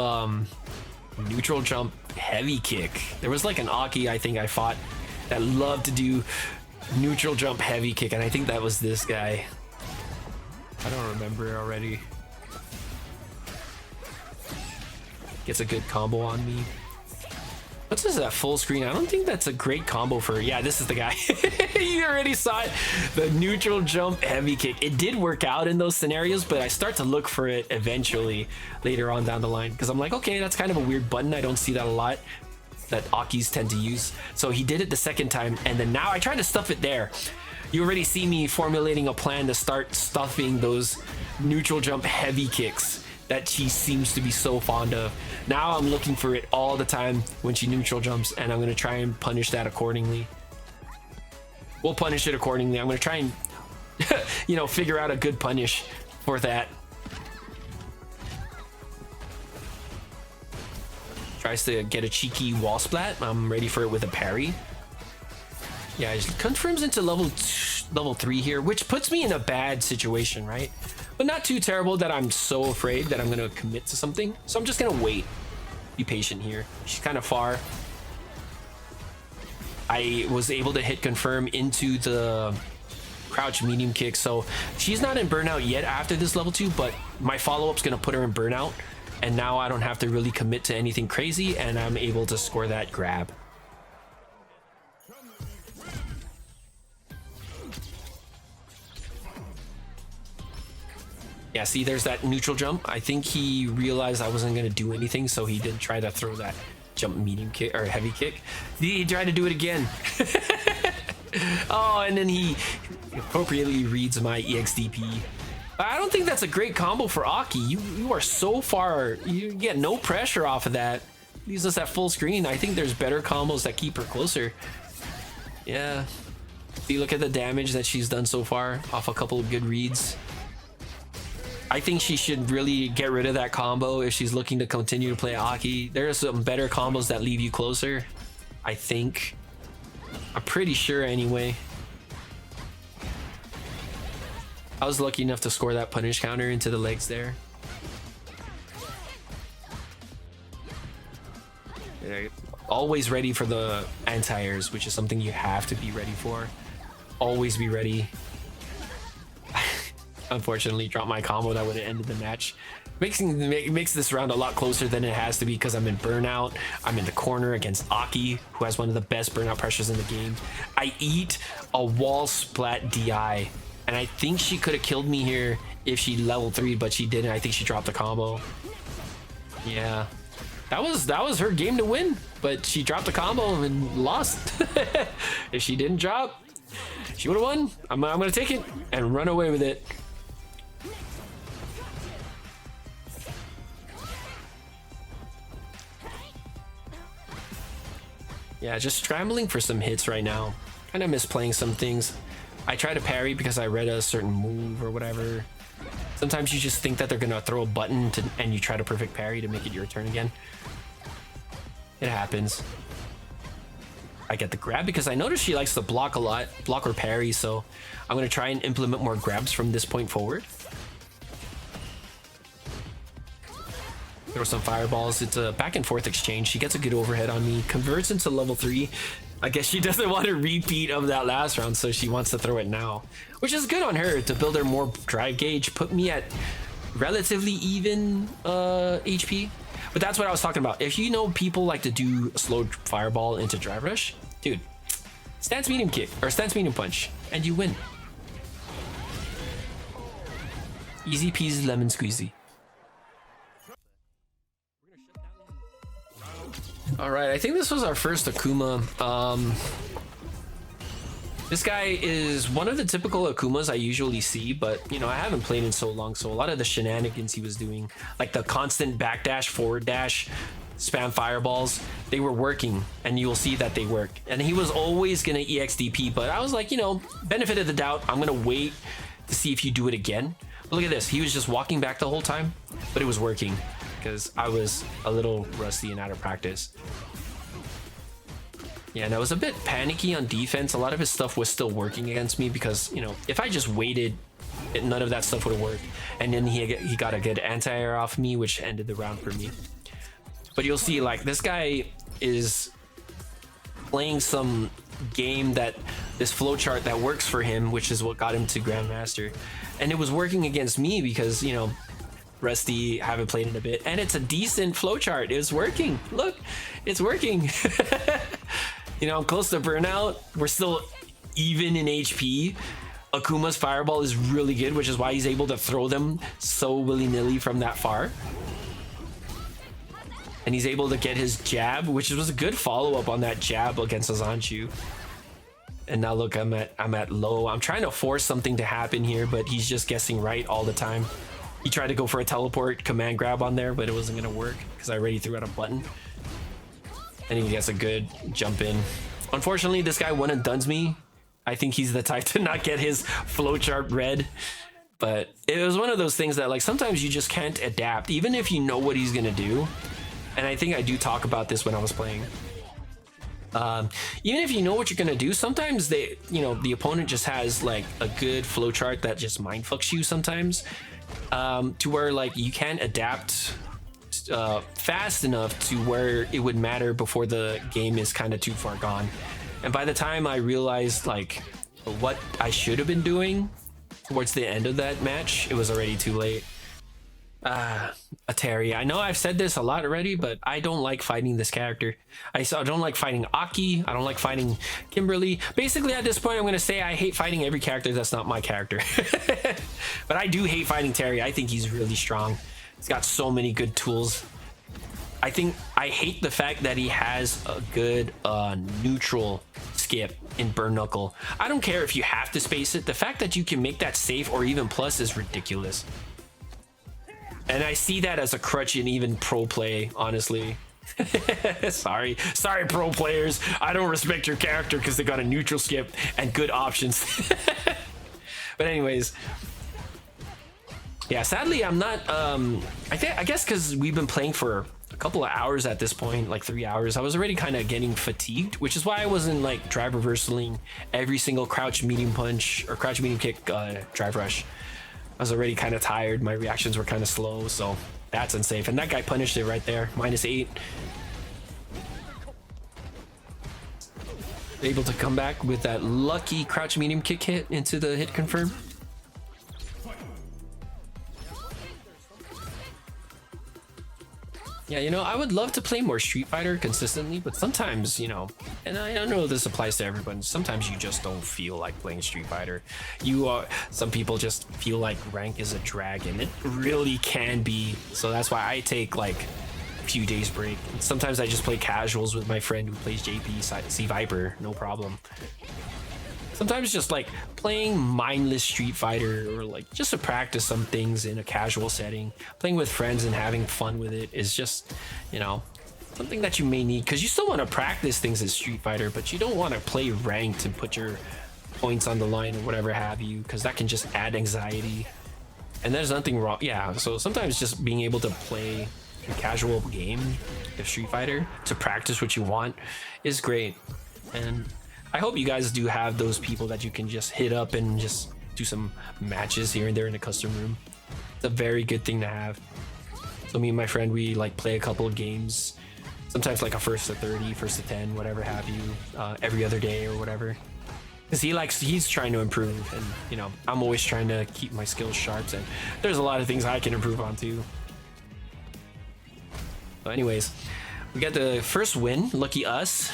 neutral jump heavy kick. There was like an Aki I think I fought that loved to do neutral jump heavy kick, and I think that was this guy. I don't remember already. Gets a good combo on me. What's this at full screen? I don't think that's a great combo for... Yeah, this is the guy. You already saw it. The neutral jump heavy kick. It did work out in those scenarios, but I start to look for it eventually later on down the line. Because I'm like, okay, that's kind of a weird button. I don't see that a lot that Okis tend to use. So he did it the second time. And then now I tried to stuff it there. You already see me formulating a plan to start stuffing those neutral jump heavy kicks that she seems to be so fond of. Now I'm looking for it all the time when she neutral jumps, and I'm gonna try and punish that accordingly. We'll punish it accordingly. I'm gonna try and you know, figure out a good punish for that. Tries to get a cheeky wall splat. I'm ready for it with a parry. Yeah, it confirms into level 3 here, which puts me in a bad situation, right? But not too terrible that I'm so afraid that I'm gonna commit to something. So I'm just gonna wait. Be patient here. She's kind of far. I was able to hit confirm into the crouch medium kick. So she's not in burnout yet after this level 2, but my follow-up's gonna put her in burnout. And now I don't have to really commit to anything crazy, and I'm able to score that grab. Yeah, see, there's that neutral jump. I think he realized I wasn't going to do anything, so he didn't try to throw that jump medium kick or heavy kick. He tried to do it again. Oh, and then he appropriately reads my EXDP. I don't think that's a great combo for Oki. You are so far. You get no pressure off of that. Leaves us at full screen. I think there's better combos that keep her closer. Yeah. See, look at the damage that she's done so far off a couple of good reads. I think she should really get rid of that combo if she's looking to continue to play Oki. There are some better combos that leave you closer, I think. I'm pretty sure anyway. I was lucky enough to score that punish counter into the legs there. Always ready for the anti-airs, which is something you have to be ready for. Always be ready. Unfortunately, dropped my combo that would have ended the match. Makes this round a lot closer than it has to be because I'm in burnout. I'm in the corner against Oki, who has one of the best burnout pressures in the game. I eat a wall splat DI, and I think she could have killed me here if she level 3, but she didn't. I think she dropped the combo. Yeah, that was her game to win, but she dropped the combo and lost. If she didn't drop, she would have won. I'm gonna take it and run away with it. Yeah, just scrambling for some hits right now. Kind of misplaying some things. I try to parry because I read a certain move or whatever. Sometimes you just think that they're gonna throw a button and you try to perfect parry to make it your turn again. It happens. I get the grab because I notice she likes to block a lot, block or parry, so I'm gonna try and implement more grabs from this point forward. Throw some fireballs. It's a back and forth exchange. She gets a good overhead on me, converts into level 3. I guess she doesn't want a repeat of that last round, so she wants to throw it now, which is good on her to build her more drive gauge, put me at relatively even HP. But that's what I was talking about. If you know people like to do slow fireball into drive rush, dude, stance medium kick or stance medium punch and you win. Easy peasy lemon squeezy. All right, I think this was our first Akuma. This guy is one of the typical Akumas I usually see, but you know, I haven't played in so long, so a lot of the shenanigans he was doing, like the constant backdash, forward dash, spam fireballs, they were working, and you'll see that they work. And he was always gonna EXDP, but I was like, you know, benefit of the doubt, I'm gonna wait to see if you do it again. But look at this, he was just walking back the whole time, but it was working because I was a little rusty and out of practice. Yeah, and I was a bit panicky on defense. A lot of his stuff was still working against me because, you know, if I just waited, none of that stuff would have worked. And then he got a good anti-air off me, which ended the round for me. But you'll see, like, this guy is playing some game that this flowchart that works for him, which is what got him to Grandmaster. And it was working against me because, you know, Rusty, haven't played in a bit, and it's a decent flowchart. It's working. Look, it's working. You know, I'm close to burnout. We're still even in HP. Akuma's fireball is really good, which is why he's able to throw them so willy-nilly from that far. And he's able to get his jab, which was a good follow-up on that jab against Azanchu. And now look, I'm at low. I'm trying to force something to happen here, but he's just guessing right all the time. He tried to go for a teleport command grab on there, but it wasn't gonna work because I already threw out a button. And he gets a good jump in. Unfortunately, this guy one and dones me. I think he's the type to not get his flowchart read. But it was one of those things that, like, sometimes you just can't adapt, even if you know what he's gonna do. And I think I do talk about this when I was playing. Even if you know what you're gonna do, sometimes the opponent just has like a good flowchart that just mindfucks you sometimes, to where like you can't adapt fast enough to where it would matter before the game is kind of too far gone. And by the time I realized like what I should have been doing towards the end of that match, it was already too late. Atari. I know I've said this a lot already, but I don't like fighting this character. I don't like fighting Aki. I don't like fighting Kimberly. Basically, at this point, I'm going to say I hate fighting every character that's not my character. But I do hate fighting Terry. I think he's really strong. He's got so many good tools. I hate the fact that he has a good neutral skip in Burn Knuckle. I don't care if you have to space it. The fact that you can make that safe or even plus is ridiculous. And I see that as a crutch in even pro play, honestly. Sorry pro players. I don't respect your character because they got a neutral skip and good options. But anyways, yeah, sadly I'm not, I guess because we've been playing for a couple of hours at this point, like 3 hours, I was already kind of getting fatigued, which is why I wasn't like drive reversaling every single crouch medium punch or crouch medium kick drive rush. I was already kind of tired. My reactions were kind of slow, so that's unsafe. And that guy punished it right there. -8. Able to come back with that lucky crouch medium kick hit into the hit confirm. Yeah, you know, I would love to play more Street Fighter consistently, but sometimes, you know, and I don't know if this applies to everyone, sometimes you just don't feel like playing Street Fighter. Some people just feel like rank is a drag, and it really can be. So that's why I take like a few days break. Sometimes I just play casuals with my friend who plays JP C Viper, no problem. Sometimes just like playing mindless Street Fighter or like just to practice some things in a casual setting, playing with friends and having fun with it is just, you know, something that you may need, because you still want to practice things in Street Fighter, but you don't want to play ranked and put your points on the line or whatever have you, because that can just add anxiety. And there's nothing wrong. Yeah, so sometimes just being able to play a casual game of Street Fighter to practice what you want is great. And I hope you guys do have those people that you can just hit up and just do some matches here and there in the custom room. It's a very good thing to have. So me and my friend, we like play a couple of games, sometimes like a 1st to 30, 1st to 10, whatever have you, every other day or whatever. Because he's trying to improve, and you know, I'm always trying to keep my skills sharp, and there's a lot of things I can improve on too. So anyways, we got the first win, lucky us.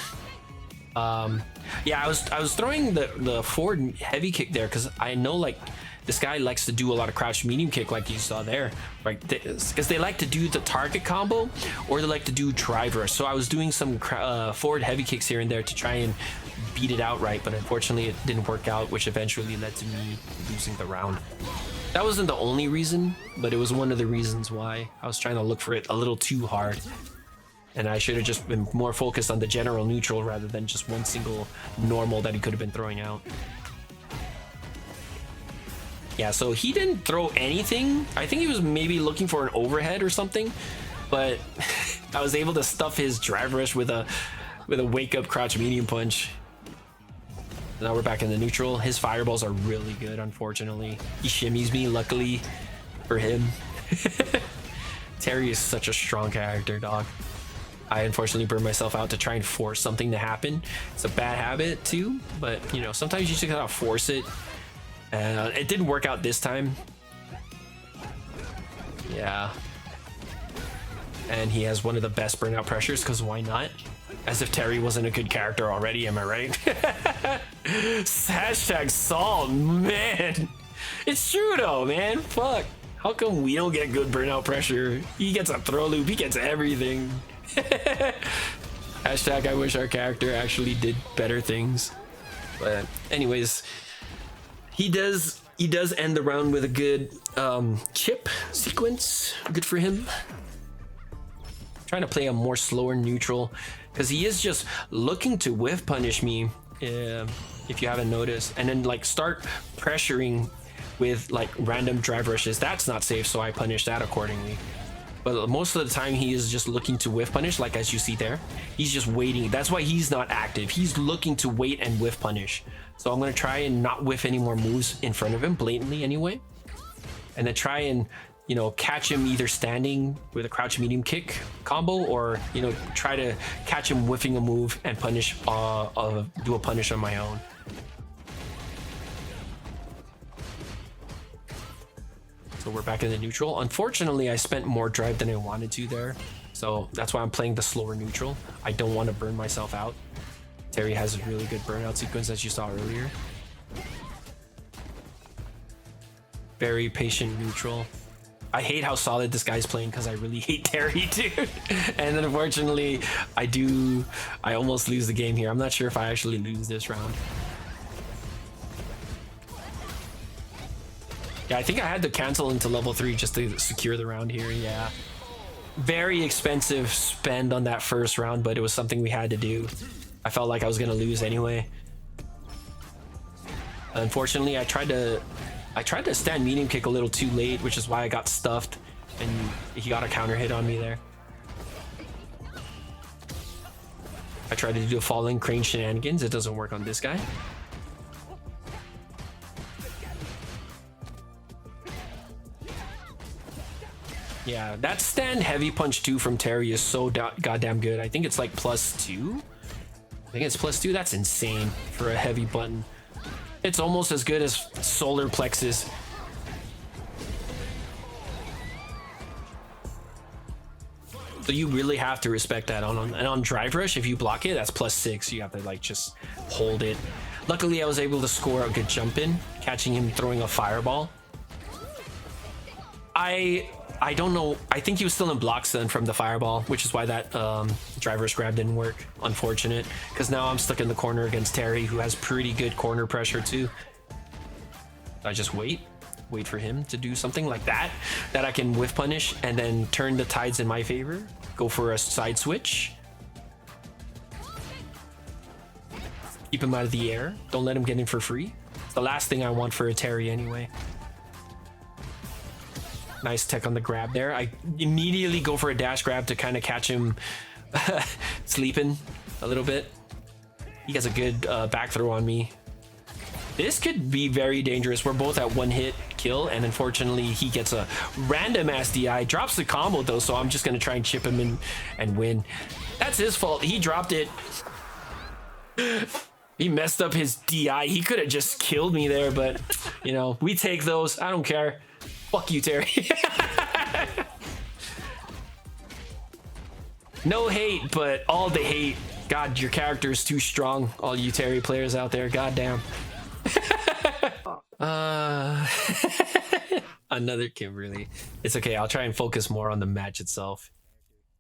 Yeah, I was throwing the forward heavy kick there because I know like this guy likes to do a lot of crouch medium kick like you saw there, right? Because they like to do the target combo or they like to do drive rush. So I was doing some forward heavy kicks here and there to try and beat it outright, but unfortunately it didn't work out, which eventually led to me losing the round. That wasn't the only reason, but it was one of the reasons why. I was trying to look for it a little too hard. And I should have just been more focused on the general neutral rather than just one single normal that he could have been throwing out. Yeah, so he didn't throw anything. I think he was maybe looking for an overhead or something, but I was able to stuff his drive rush with a wake up crouch medium punch. Now we're back in the neutral. His fireballs are really good, unfortunately. He shimmies me, luckily for him. Terry is such a strong character, dog. I unfortunately burned myself out to try and force something to happen. It's a bad habit too, but you know, sometimes you just gotta force it. It didn't work out this time. Yeah. And he has one of the best burnout pressures, because why not? As if Terry wasn't a good character already, am I right? Hashtag salt, man. It's true though, man. Fuck. How come we don't get good burnout pressure? He gets a throw loop, he gets everything. Hashtag I wish our character actually did better things. But anyways, he does end the round with a good chip sequence. Good for him. Trying to play a more slower neutral, because he is just looking to whiff punish me, if you haven't noticed, and then like start pressuring with like random drive rushes. That's not safe, so I punish that accordingly. But most of the time he is just looking to whiff punish, like as you see there. He's just waiting. That's why he's not active. He's looking to wait and whiff punish. So I'm going to try and not whiff any more moves in front of him, blatantly anyway. And then try and, you know, catch him either standing with a crouch medium kick combo, or, you know, try to catch him whiffing a move and punish, do a punish on my own. So we're back in the neutral. Unfortunately, I spent more drive than I wanted to there. So that's why I'm playing the slower neutral. I don't want to burn myself out. Terry has a really good burnout sequence, as you saw earlier. Very patient neutral. I hate how solid this guy's playing, because I really hate Terry, dude. And then unfortunately, I almost lose the game here. I'm not sure if I actually lose this round. Yeah, I think I had to cancel into level 3 just to secure the round here. Yeah. Very expensive spend on that first round, but it was something we had to do. I felt like I was gonna lose anyway. Unfortunately, I tried to stand medium kick a little too late, which is why I got stuffed, and he got a counter hit on me there. I tried to do a falling crane shenanigans. It doesn't work on this guy. Yeah, that stand heavy punch 2 from Terry is so goddamn good. I think it's like +2. I think it's +2. That's insane for a heavy button. It's almost as good as solar plexus. So you really have to respect that. And on drive rush, if you block it, that's +6. You have to like just hold it. Luckily, I was able to score a good jump in, catching him throwing a fireball. I don't know. I think he was still in blocks then from the fireball, which is why that driver's grab didn't work. Unfortunate, because now I'm stuck in the corner against Terry, who has pretty good corner pressure too. I just wait for him to do something like that I can whiff punish and then turn the tides in my favor. Go for a side switch. Keep him out of the air. Don't let him get in for free. It's the last thing I want for a Terry anyway. Nice tech on the grab there. I immediately go for a dash grab to kind of catch him sleeping a little bit. He has a good back throw on me. This could be very dangerous. We're both at 1 hit kill, and unfortunately he gets a random ass DI. Drops the combo though, so I'm just gonna try and chip him in and win. That's his fault. He dropped it. He messed up his DI. He could have just killed me there, but you know, we take those. I don't care. Fuck you, Terry. No hate, but all the hate. God, your character is too strong. All you Terry players out there, goddamn. Another Kimberly. It's okay, I'll try and focus more on the match itself,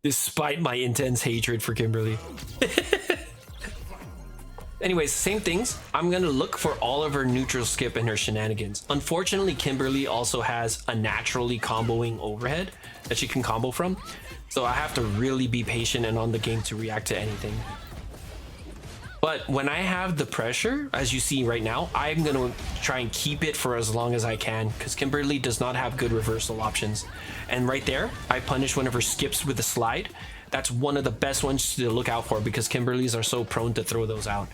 despite my intense hatred for Kimberly. Anyways, same things. I'm gonna look for all of her neutral skip and her shenanigans. Unfortunately, Kimberly also has a naturally comboing overhead that she can combo from, so I have to really be patient and on the game to react to anything. But when I have the pressure, as you see right now, I'm gonna try and keep it for as long as I can, because Kimberly does not have good reversal options. And right there, I punish one of her skips with a slide. That's one of the best ones to look out for, because Kimberlys are so prone to throw those out.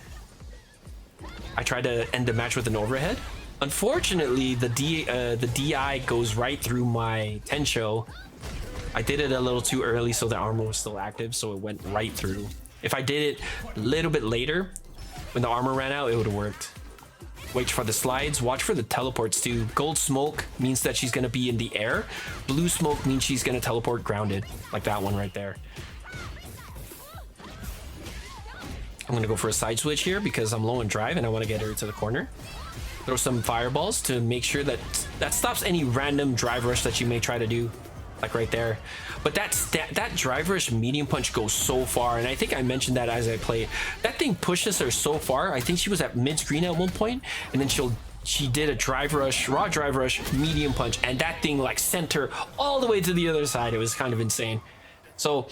I try to end the match with an overhead. Unfortunately, the DI goes right through my Tencho. I did it a little too early, so the armor was still active, so it went right through. If I did it a little bit later, when the armor ran out, it would have worked. Wait for the slides. Watch for the teleports too. Gold smoke means that she's gonna be in the air. Blue smoke means she's gonna teleport grounded, like that one right there. I'm gonna go for a side switch here because I'm low on drive and I want to get her to the corner. Throw some fireballs to make sure that that stops any random drive rush that you may try to do, like right there. But that drive rush medium punch goes so far, and I think I mentioned that as I played. That thing pushes her so far. I think she was at mid screen at one point, and then she did a drive rush, raw drive rush, medium punch, and that thing like sent her all the way to the other side. It was kind of insane. So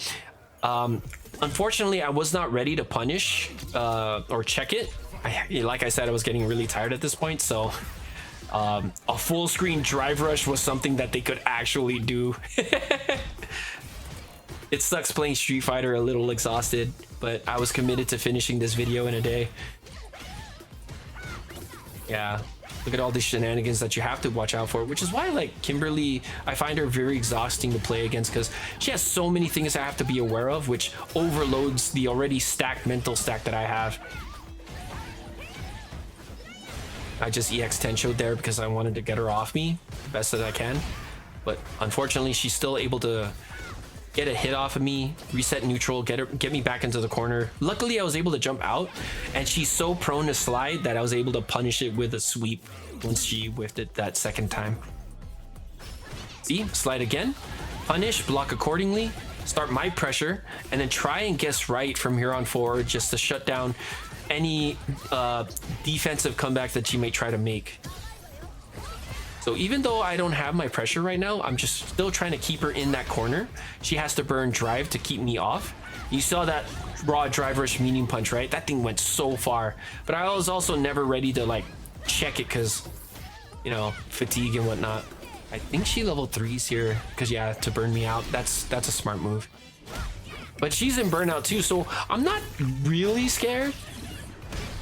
unfortunately, I was not ready to punish or check it. Like I said, I was getting really tired at this point, so a full screen drive rush was something that they could actually do. It sucks playing Street Fighter a little exhausted, but I was committed to finishing this video in a day. Yeah, look at all these shenanigans that you have to watch out for, which is why, like, Kimberly, I find her very exhausting to play against because she has so many things I have to be aware of, which overloads the already stacked mental stack that I have. I just EX10 showed there because I wanted to get her off me the best that I can, but unfortunately she's still able to get a hit off of me, reset neutral, get me back into the corner. Luckily I was able to jump out, and she's so prone to slide that I was able to punish it with a sweep once she whiffed it that second time. See, slide again, punish, block accordingly, start my pressure, and then try and guess right from here on forward just to shut down any defensive comeback that she may try to make. So even though I don't have my pressure right now, I'm just still trying to keep her in that corner. She has to burn drive to keep me off. You saw that raw drive rush medium punch, right? That thing went so far, but I was also never ready to like check it because, you know, fatigue and whatnot. I think she level 3s here because, yeah, to burn me out. That's a smart move. But she's in burnout too, so I'm not really scared.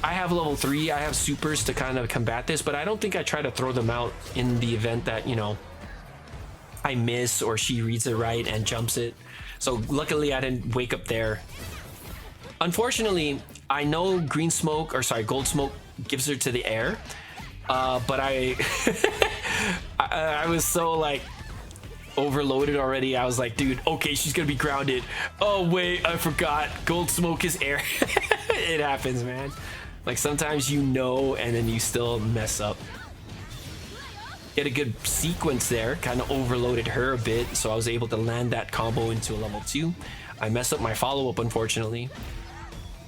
I have level 3, I have supers to kind of combat this, but I don't think I try to throw them out in the event that, you know, I miss or she reads it right and jumps it. So luckily I didn't wake up there. Unfortunately, I know green smoke, or sorry, gold smoke gives her to the air, but I was so like overloaded already. I was like, dude, okay, she's gonna be grounded. Oh wait, I forgot, gold smoke is air. It happens, man. Like sometimes you know, and then you still mess up. Get a good sequence there, kind of overloaded her a bit, so I was able to land that combo into a level 2. I messed up my follow-up, unfortunately.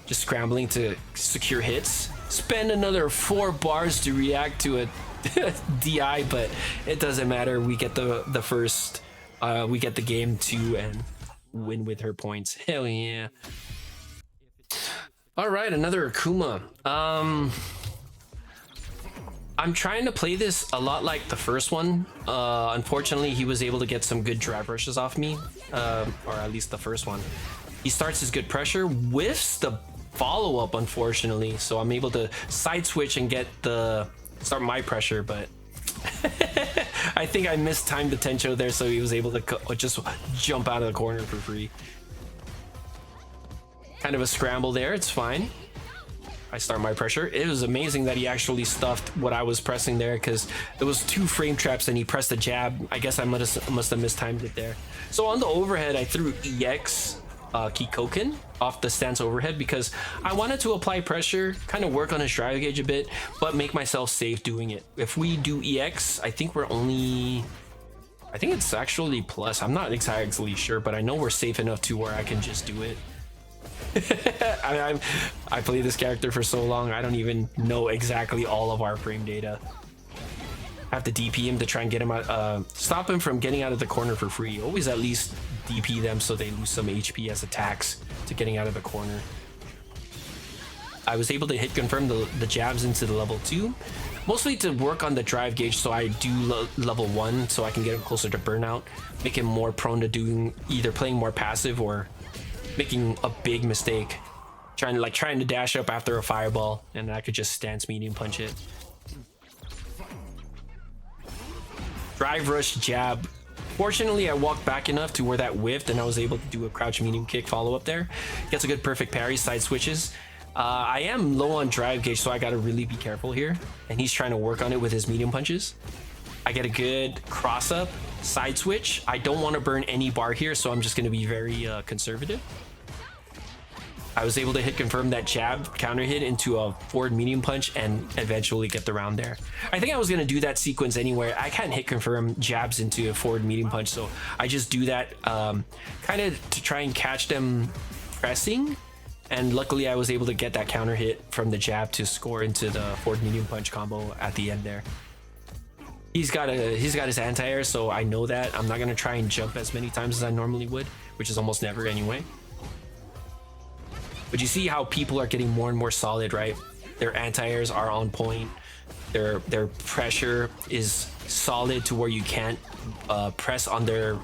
Just scrambling to secure hits. Spend another 4 bars to react to a DI, but it doesn't matter. We get the first, we get the game 2 and win with her points. Hell yeah. All right, another Akuma. I'm trying to play this a lot like the first one. Unfortunately, he was able to get some good drive rushes off me, or at least the first one. He starts his good pressure, whiffs the follow-up, unfortunately, so I'm able to side switch and start my pressure, but I think I mistimed the Tencho there, so he was able to just jump out of the corner for free. Kind of a scramble there, it's fine. I start my pressure. It was amazing that he actually stuffed what I was pressing there, because it was 2 frame traps and he pressed a jab. I guess I must have mistimed it there. So on the overhead, I threw EX Kikoken off the stance overhead because I wanted to apply pressure, kind of work on his drive gauge a bit, but make myself safe doing it. If we do EX, I think I think it's actually plus. I'm not exactly sure, but I know we're safe enough to where I can just do it. I played this character for so long, I don't even know exactly all of our frame data. I have to DP him to try and get him out, stop him from getting out of the corner for free. Always at least DP them so they lose some HP as attacks to getting out of the corner. I was able to hit confirm the jabs into the level 2, mostly to work on the drive gauge, so I do level 1 so I can get him closer to burnout, make him more prone to doing either playing more passive or making a big mistake, trying to dash up after a fireball, and I could just stance medium punch it. Drive rush jab. Fortunately, I walked back enough to where that whiffed and I was able to do a crouch medium kick follow up there. Gets a good perfect parry, side switches. I am low on drive gauge, so I gotta really be careful here. And he's trying to work on it with his medium punches. I get a good cross up, side switch. I don't want to burn any bar here, so I'm just gonna be very conservative. I was able to hit confirm that jab counter hit into a forward medium punch and eventually get the round there. I think I was going to do that sequence anyway. I can't hit confirm jabs into a forward medium punch, so I just do that kind of to try and catch them pressing. And luckily I was able to get that counter hit from the jab to score into the forward medium punch combo at the end there. He's got his anti-air, so I know that. I'm not going to try and jump as many times as I normally would, which is almost never anyway. But you see how people are getting more and more solid, right? Their anti-airs are on point. Their pressure is solid to where you can't press on their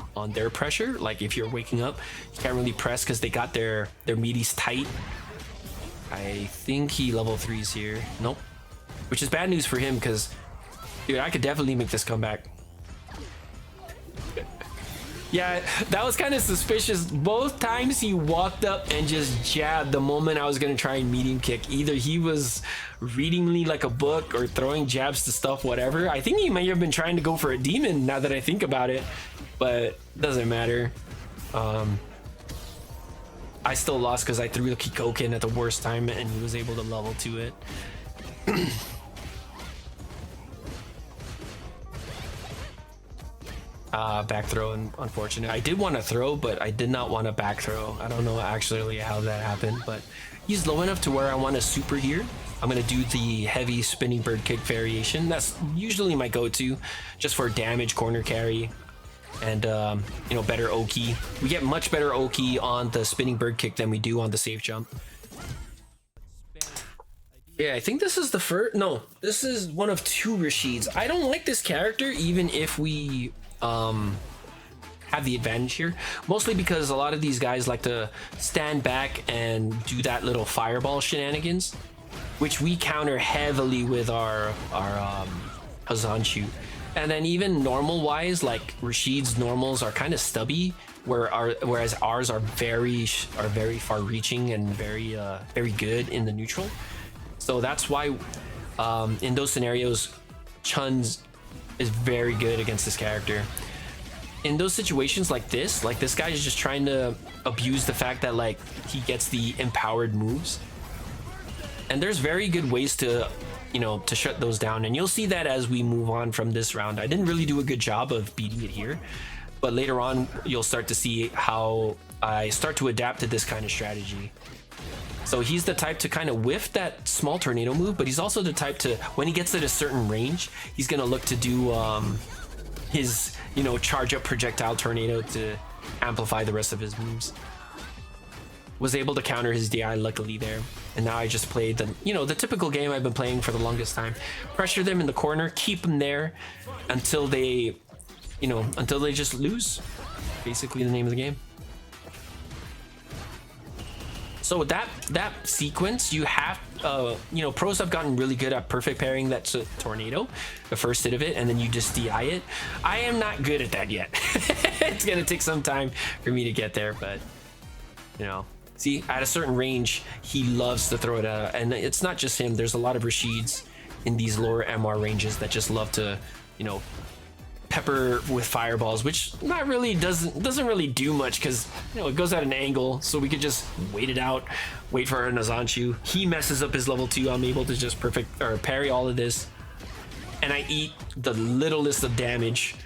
pressure. Like if you're waking up, you can't really press because they got their meaties tight. I think he level 3s here. Nope. Which is bad news for him because, dude, I could definitely make this comeback. Yeah, that was kind of suspicious. Both times he walked up and just jabbed the moment I was going to try and medium kick. Either he was reading me like a book or throwing jabs to stuff, whatever. I think he may have been trying to go for a demon now that I think about it, but doesn't matter. I still lost because I threw the Kikoken at the worst time and he was able to level to it. Back throw, and unfortunate. I did want to throw, but I did not want to back throw. I don't know actually how that happened, but he's low enough to where I want to super here. I'm going to do the heavy spinning bird kick variation. That's usually my go-to just for damage, corner carry, and you know, better Oki. We get much better Oki on the spinning bird kick than we do on the safe jump. Yeah, I think this is the first. No, this is one of 2 Rashids. I don't like this character even if we have the advantage here, mostly because a lot of these guys like to stand back and do that little fireball shenanigans, which we counter heavily with our Hazan. And then even normal wise, like Rashid's normals are kind of stubby, whereas ours are very far reaching and very good in the neutral. So that's why in those scenarios Chun's is very good against this character. In those situations like this guy is just trying to abuse the fact that like he gets the empowered moves, and there's very good ways to, you know, to shut those down, and you'll see that as we move on from this round. I didn't really do a good job of beating it here, but later on you'll start to see how I start to adapt to this kind of strategy. So he's the type to kind of whiff that small tornado move, but he's also the type to, when he gets at a certain range, he's going to look to do his, you know, charge up projectile tornado to amplify the rest of his moves. Was able to counter his DI luckily there. And now I just played the, you know, the typical game I've been playing for the longest time. Pressure them in the corner, keep them there until they, you know, until they just lose. Basically the name of the game. So that sequence, you have, you know, pros have gotten really good at perfect pairing that tornado, the first hit of it, and then you just DI it. I am not good at that yet. It's gonna take some time for me to get there, but you know, see, at a certain range, he loves to throw it out, and it's not just him. There's a lot of Rashids in these lower MR ranges that just love to, you know, pepper with fireballs, which not really doesn't really do much because, you know, it goes at an angle, so we could just wait it out, wait for our Nazanchu. He messes up his level 2. I'm able to just parry all of this, and I eat the littlest of damage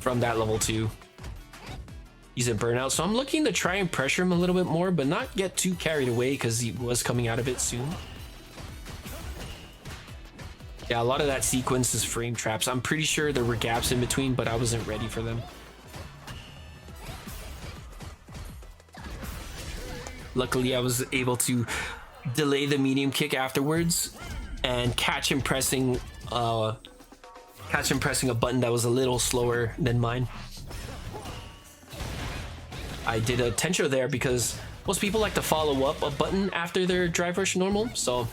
from that level 2. He's in burnout, so I'm looking to try and pressure him a little bit more, but not get too carried away because he was coming out of it soon. Yeah, a lot of that sequence is frame traps. I'm pretty sure there were gaps in between, but I wasn't ready for them. Luckily, I was able to delay the medium kick afterwards and catch him pressing a button that was a little slower than mine. I did a Tencho there because most people like to follow up a button after their drive rush normal, so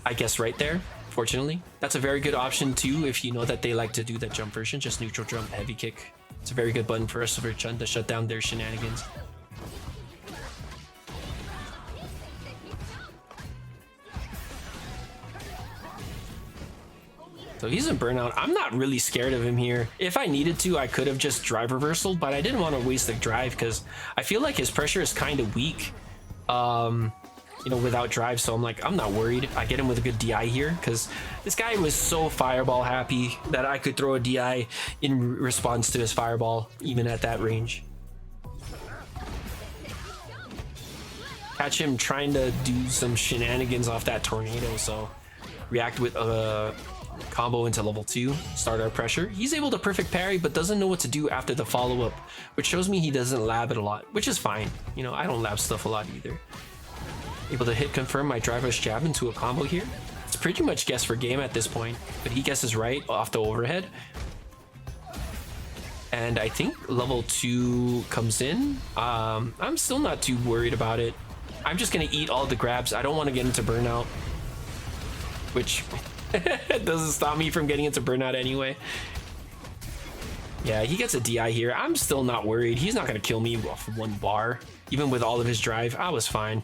I guess right there. Fortunately, that's a very good option too if you know that they like to do that jump version, just neutral jump, heavy kick. It's a very good button for us for Chun to shut down their shenanigans. So he's in burnout. I'm not really scared of him here. If I needed to, I could have just drive reversal, but I didn't want to waste the drive because I feel like his pressure is kind of weak, you know, without drive. So I'm like, I'm not worried. I get him with a good DI here because this guy was so fireball happy that I could throw a DI in response to his fireball, even at that range. Catch him trying to do some shenanigans off that tornado, so react with a combo into level 2, start our pressure. He's able to perfect parry, but doesn't know what to do after the follow-up, which shows me he doesn't lab it a lot, which is fine. You know, I don't lab stuff a lot either. Able to hit confirm my drive rush jab into a combo here. It's pretty much guess for game at this point, but he guesses right off the overhead. And I think level 2 comes in. I'm still not too worried about it. I'm just gonna eat all the grabs. I don't want to get into burnout, which doesn't stop me from getting into burnout anyway. Yeah, he gets a DI here. I'm still not worried. He's not gonna kill me off one bar, even with all of his drive. I was fine.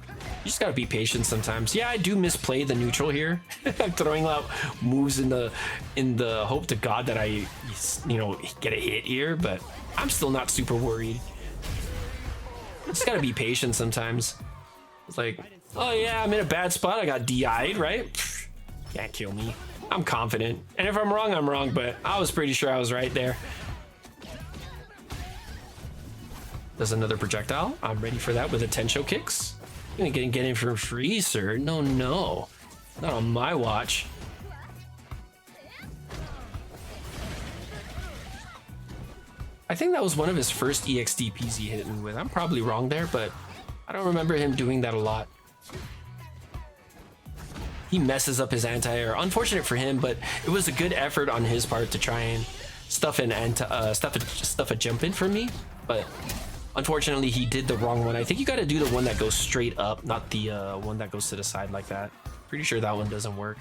You just gotta be patient sometimes. Yeah, I do misplay the neutral here. I'm throwing out moves in the hope to God that I, you know, get a hit here, but I'm still not super worried. Just gotta be patient sometimes. It's like, oh yeah, I'm in a bad spot. I got DI'd, right? Pfft, can't kill me. I'm confident. And if I'm wrong, but I was pretty sure I was right there. There's another projectile. I'm ready for that with a Tensho kicks. You're gonna get in for free, sir. No, not on my watch. I think that was one of his first EXDPs he hit me with. I'm probably wrong there, but I don't remember him doing that a lot. He messes up his anti-air. Unfortunate for him, but it was a good effort on his part to try and stuff a jump in for me. But unfortunately, he did the wrong one. I think you got to do the one that goes straight up, not the one that goes to the side like that. Pretty sure that one doesn't work.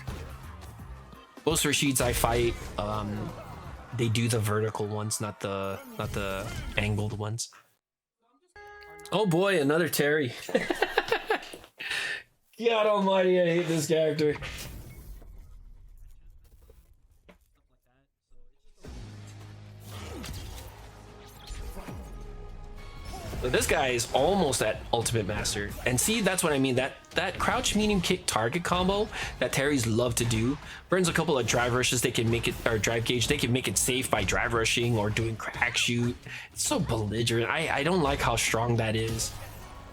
Most Rashids I fight, they do the vertical ones, not the angled ones. Oh boy, another Terry. God almighty, I hate this character. So this guy is almost at Ultimate Master. And see, that's what I mean. That crouch medium kick target combo that Terry's love to do burns a couple of drive rushes. They can make it, or drive gauge. They can make it safe by drive rushing or doing crack shoot. It's so belligerent. I don't like how strong that is.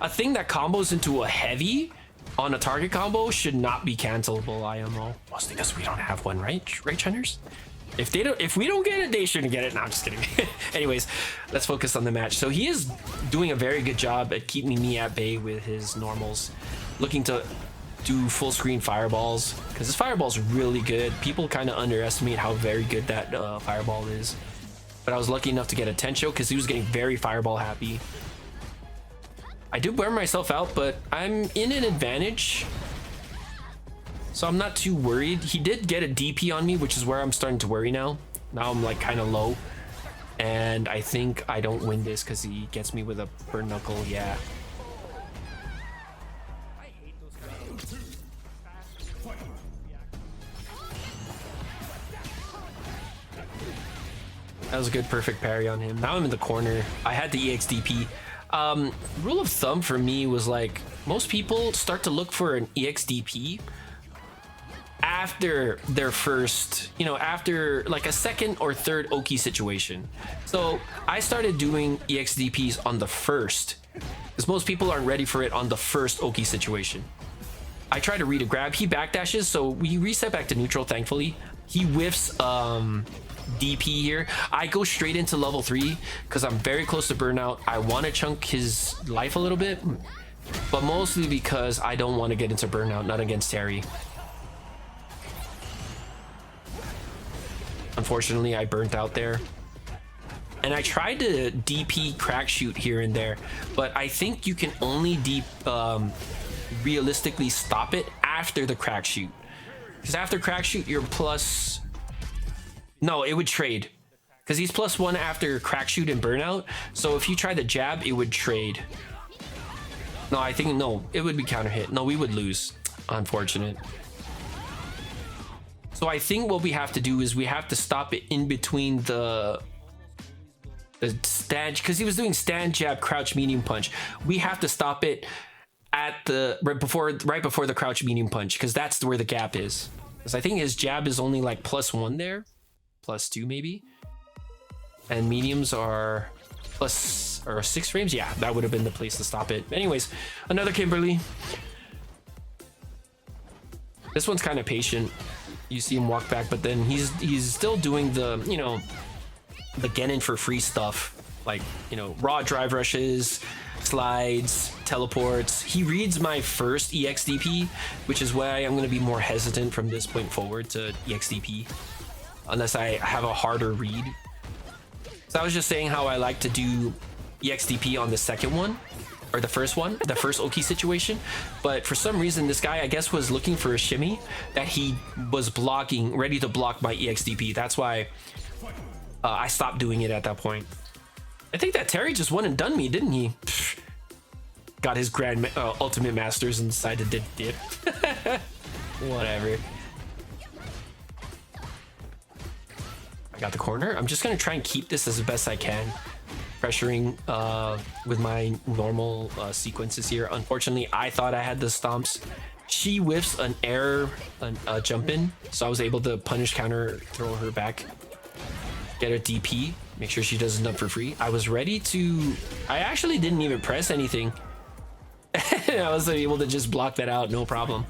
A thing that combos into a heavy on a target combo should not be cancelable, IMO. Mostly because we don't have one, right? Right, Chunners? If we don't get it, they shouldn't get it. No, I'm just kidding. Anyways, let's focus on the match. So he is doing a very good job at keeping me at bay with his normals, looking to do full screen fireballs because his fireball's really good. People kind of underestimate how very good that fireball is. But I was lucky enough to get a Tensho because he was getting very fireball happy. I do burn myself out, but I'm in an advantage, so I'm not too worried. He did get a DP on me, which is where I'm starting to worry now. Now I'm like kind of low, and I think I don't win this because he gets me with a burn knuckle. Yeah. That was a good perfect parry on him. Now I'm in the corner. I had the EXDP. Rule of thumb for me was like, most people start to look for an EXDP after their first, you know, after like a second or third Oki situation. So I started doing EXDPs on the first, because most people aren't ready for it on the first Oki situation. I try to read a grab, he backdashes, so we reset back to neutral, thankfully. He whiffs DP here. I go straight into level 3 because I'm very close to burnout. I want to chunk his life a little bit, but mostly because I don't want to get into burnout, not against Terry. Unfortunately, I burnt out there. And I tried to DP crack shoot here and there, but I think you can only realistically stop it after the crack shoot. Because after crack shoot, you're plus... No, it would trade. Because he's +1 after crack shoot and burnout. So if you try the jab, it would trade. No, I think, no, it would be counter hit. No, we would lose. Unfortunate. So I think what we have to do is we have to stop it in between the stand, because he was doing stand, jab, crouch, medium punch. We have to stop it at the right before the crouch medium punch, because that's where the gap is. Because I think his jab is only like +1 there, +2 maybe, and mediums are plus or 6 frames. Yeah, that would have been the place to stop it. Anyways, another Kimberly. This one's kind of patient. You see him walk back, but then he's still doing the, you know, the get in for free stuff, like, you know, raw drive rushes, slides, teleports. He reads my first EXDP, which is why I'm going to be more hesitant from this point forward to EXDP, unless I have a harder read. So I was just saying how I like to do EXDP on the second one, or the first Oki situation, but for some reason this guy, I guess, was looking for a shimmy that he was blocking, ready to block my EXDP. That's why I stopped doing it at that point. I think that Terry just won and done me, didn't he? Got his grand ultimate masters and decided to dip. Whatever. I got the corner. I'm just gonna try and keep this as best I can, pressuring with my normal sequences here. Unfortunately, I thought I had the stomps. She whiffs an air jump in, so I was able to punish counter, throw her back, get her DP, make sure she doesn't up for free. I was ready to, I actually didn't even press anything. I was able to just block that out, no problem.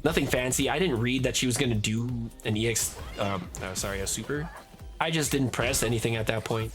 Nothing fancy. I didn't read that she was gonna do an a super. I just didn't press anything at that point.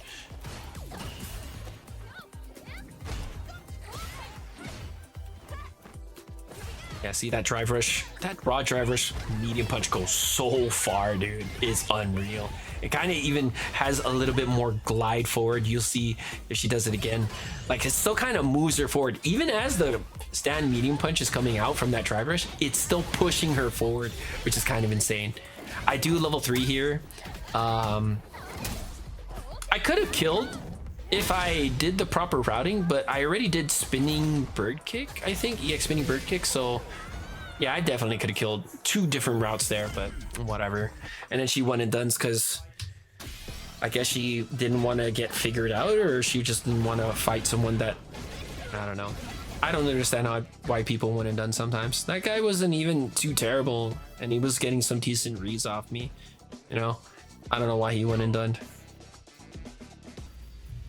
Yeah, see that drive rush, that raw drive rush medium punch goes so far, dude. It's unreal. It kind of even has a little bit more glide forward. You'll see if she does it again. Like, it still kind of moves her forward. Even as the stand medium punch is coming out from that drive rush, it's still pushing her forward, which is kind of insane. I do level 3 here. I could have killed if I did the proper routing, but I already did spinning bird kick, I think, EX spinning bird kick, so yeah, I definitely could have killed 2 different routes there, but whatever. And then she went and done because I guess she didn't want to get figured out, or she just didn't want to fight someone that, I don't know. I don't understand why people went and done sometimes. That guy wasn't even too terrible, and he was getting some decent reads off me, you know? I don't know why he went and done.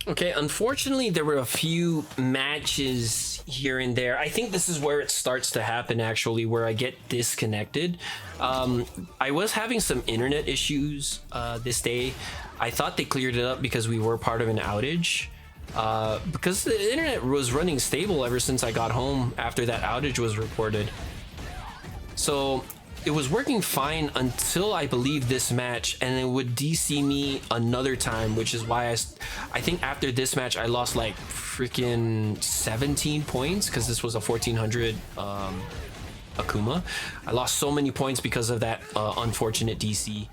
Okay, unfortunately, there were a few matches here and there. I think this is where it starts to happen, actually, where I get disconnected. I was having some internet issues this day. I thought they cleared it up because we were part of an outage. Because the internet was running stable ever since I got home after that outage was reported. So it was working fine until I believe this match, and it would DC me another time, which is why I think after this match I lost like freaking 17 points because this was a 1400 Akuma. I lost so many points because of that unfortunate DC.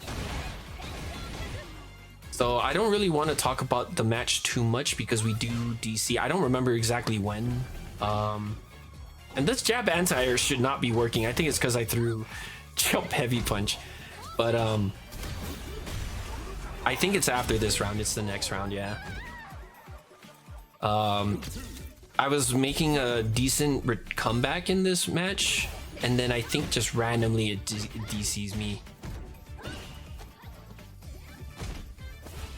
So I don't really want to talk about the match too much because we do DC. I don't remember exactly when. And this jab anti-air should not be working. I think it's because I threw jump heavy punch, but I think it's after this round. It's the next round, yeah. I was making a decent comeback in this match, and then I think just randomly it DCs me.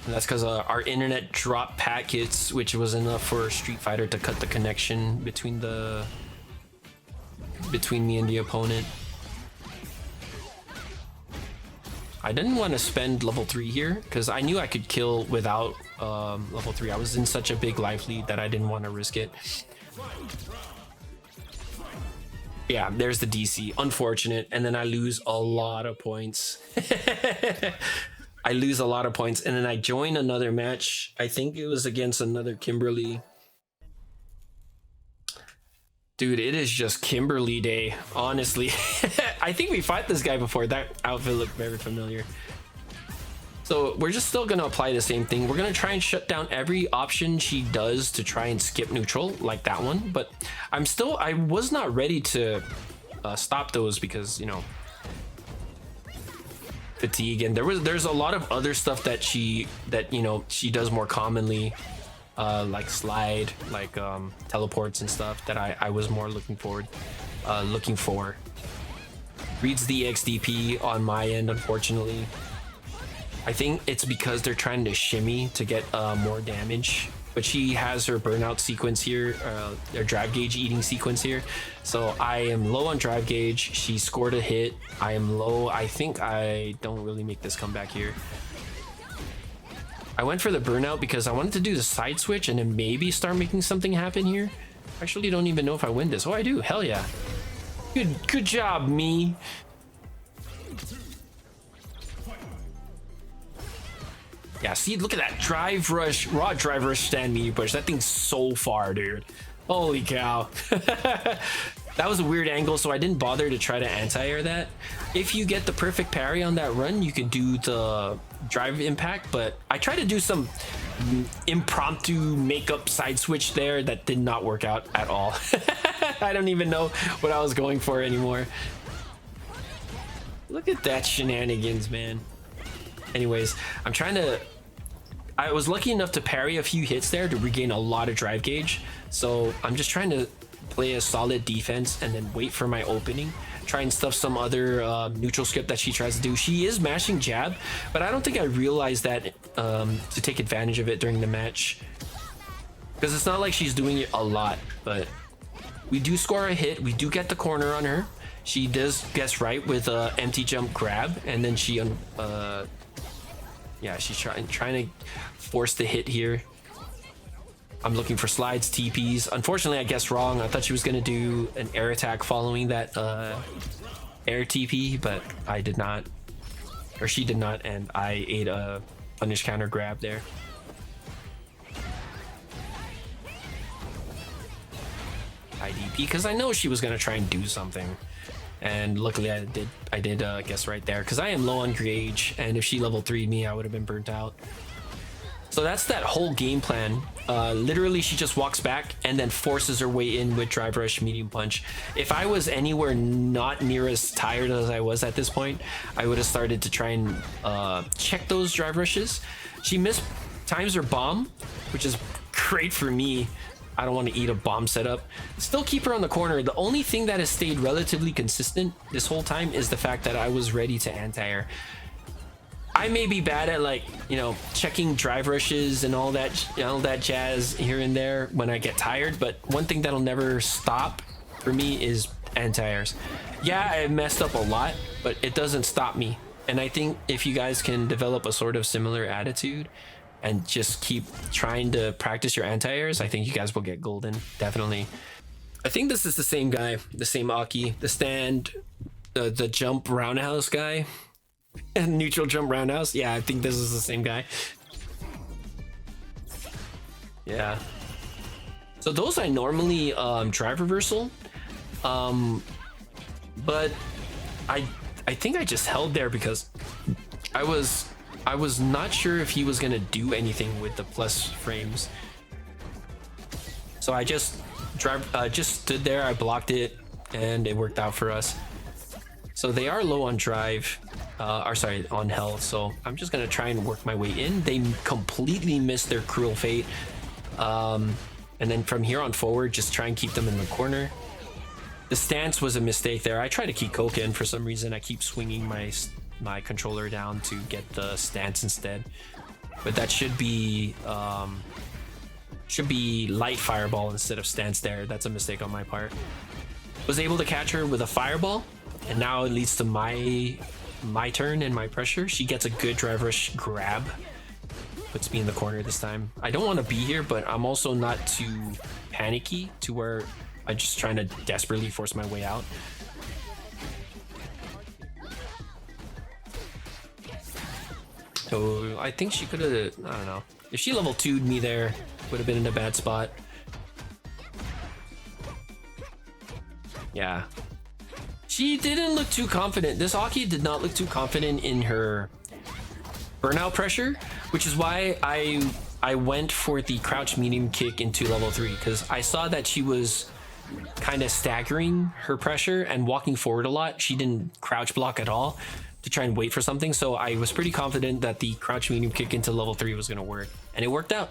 And that's because our internet dropped packets, which was enough for Street Fighter to cut the connection between me and the opponent. I didn't want to spend level 3 here because I knew I could kill without level 3. I was in such a big life lead that I didn't want to risk it. Yeah, there's the DC. Unfortunate. And then I lose a lot of points. I lose a lot of points. And then I join another match. I think it was against another Kimberly. Dude, it is just Kimberly day, honestly. I think we fought this guy before. That outfit looked very familiar. So we're just still gonna apply the same thing. We're gonna try and shut down every option she does to try and skip neutral, like that one. But I was not ready to stop those because, you know, fatigue, and there's a lot of other stuff that she does more commonly, like slide, like teleports and stuff that I was more looking for. Reads the XDP on my end, unfortunately. I think it's because they're trying to shimmy to get more damage, but she has her burnout sequence here, their drive gauge eating sequence here. So I am low on drive gauge. She scored a hit. I am low. I think I don't really make this comeback here. I went for the burnout because I wanted to do the side switch and then maybe start making something happen here. I actually don't even know if I win this. Oh, I do. Hell yeah. Good job, me. Yeah, see, look at that drive rush, raw drive rush stand medium push. That thing's so far, dude. Holy cow. That was a weird angle, so I didn't bother to try to anti-air that. If you get the perfect parry on that run, you can do the drive impact, but I tried to do some impromptu makeup side switch there that did not work out at all. I don't even know what I was going for anymore. Look at that shenanigans, man. Anyways, I was lucky enough to parry a few hits there to regain a lot of drive gauge. So I'm just trying to play a solid defense and then wait for my opening. Try and stuff some other neutral script that she tries to do. She is mashing jab, but I don't think I realized that to take advantage of it during the match. Because it's not like she's doing it a lot, but we do score a hit. We do get the corner on her. She does guess right with a empty jump grab, and then she yeah, she's trying to force the hit here. I'm looking for slides, TPs. Unfortunately, I guessed wrong. I thought she was going to do an air attack following that air TP, but I did not. Or she did not, and I ate a punish counter grab there. IDP, because I know she was going to try and do something. And luckily I did guess right there, because I am low on gauge, and if she level 3'd me, I would have been burnt out. So that's that whole game plan. Literally, she just walks back and then forces her way in with drive rush, medium punch. If I was anywhere not near as tired as I was at this point, I would have started to try and check those drive rushes. She missed times her bomb, which is great for me. I don't want to eat a bomb setup. Still keep her on the corner. The only thing that has stayed relatively consistent this whole time is the fact that I was ready to anti-air. I may be bad at, like, you know, checking drive rushes and all that jazz here and there when I get tired, but one thing that'll never stop for me is anti-airs. Yeah, I messed up a lot, but it doesn't stop me. And I think if you guys can develop a sort of similar attitude and just keep trying to practice your anti-airs, I think you guys will get golden, definitely. I think this is the same guy, the same Oki, the stand, the jump roundhouse guy. Neutral jump roundhouse. Yeah, I think this is the same guy. Yeah. So those I normally drive reversal, but I think I just held there because I was not sure if he was gonna do anything with the plus frames. So I just stood there. I blocked it, and it worked out for us. So they are low on drive. On health, so I'm just gonna try and work my way in. They completely missed their cruel fate, and then from here on forward, just try and keep them in the corner. The stance was a mistake there. I try to keep Coca in for some reason. I keep swinging my controller down to get the stance instead, but that should be light fireball instead of stance there. That's a mistake on my part. Was able to catch her with a fireball, and now it leads to my turn and my pressure. She gets a good drive rush grab, puts me in the corner this time. I don't want to be here, but I'm also not too panicky to where I'm just trying to desperately force my way out. So I think she could have, I don't know, if she level 2'd me there, would have been in a bad spot. Yeah. She didn't look too confident. This Oki did not look too confident in her burnout pressure, which is why I went for the crouch medium kick into level 3, because I saw that she was kind of staggering her pressure and walking forward a lot. She didn't crouch block at all, to try and wait for something. So I was pretty confident that the crouch medium kick into level 3 was going to work, and it worked out.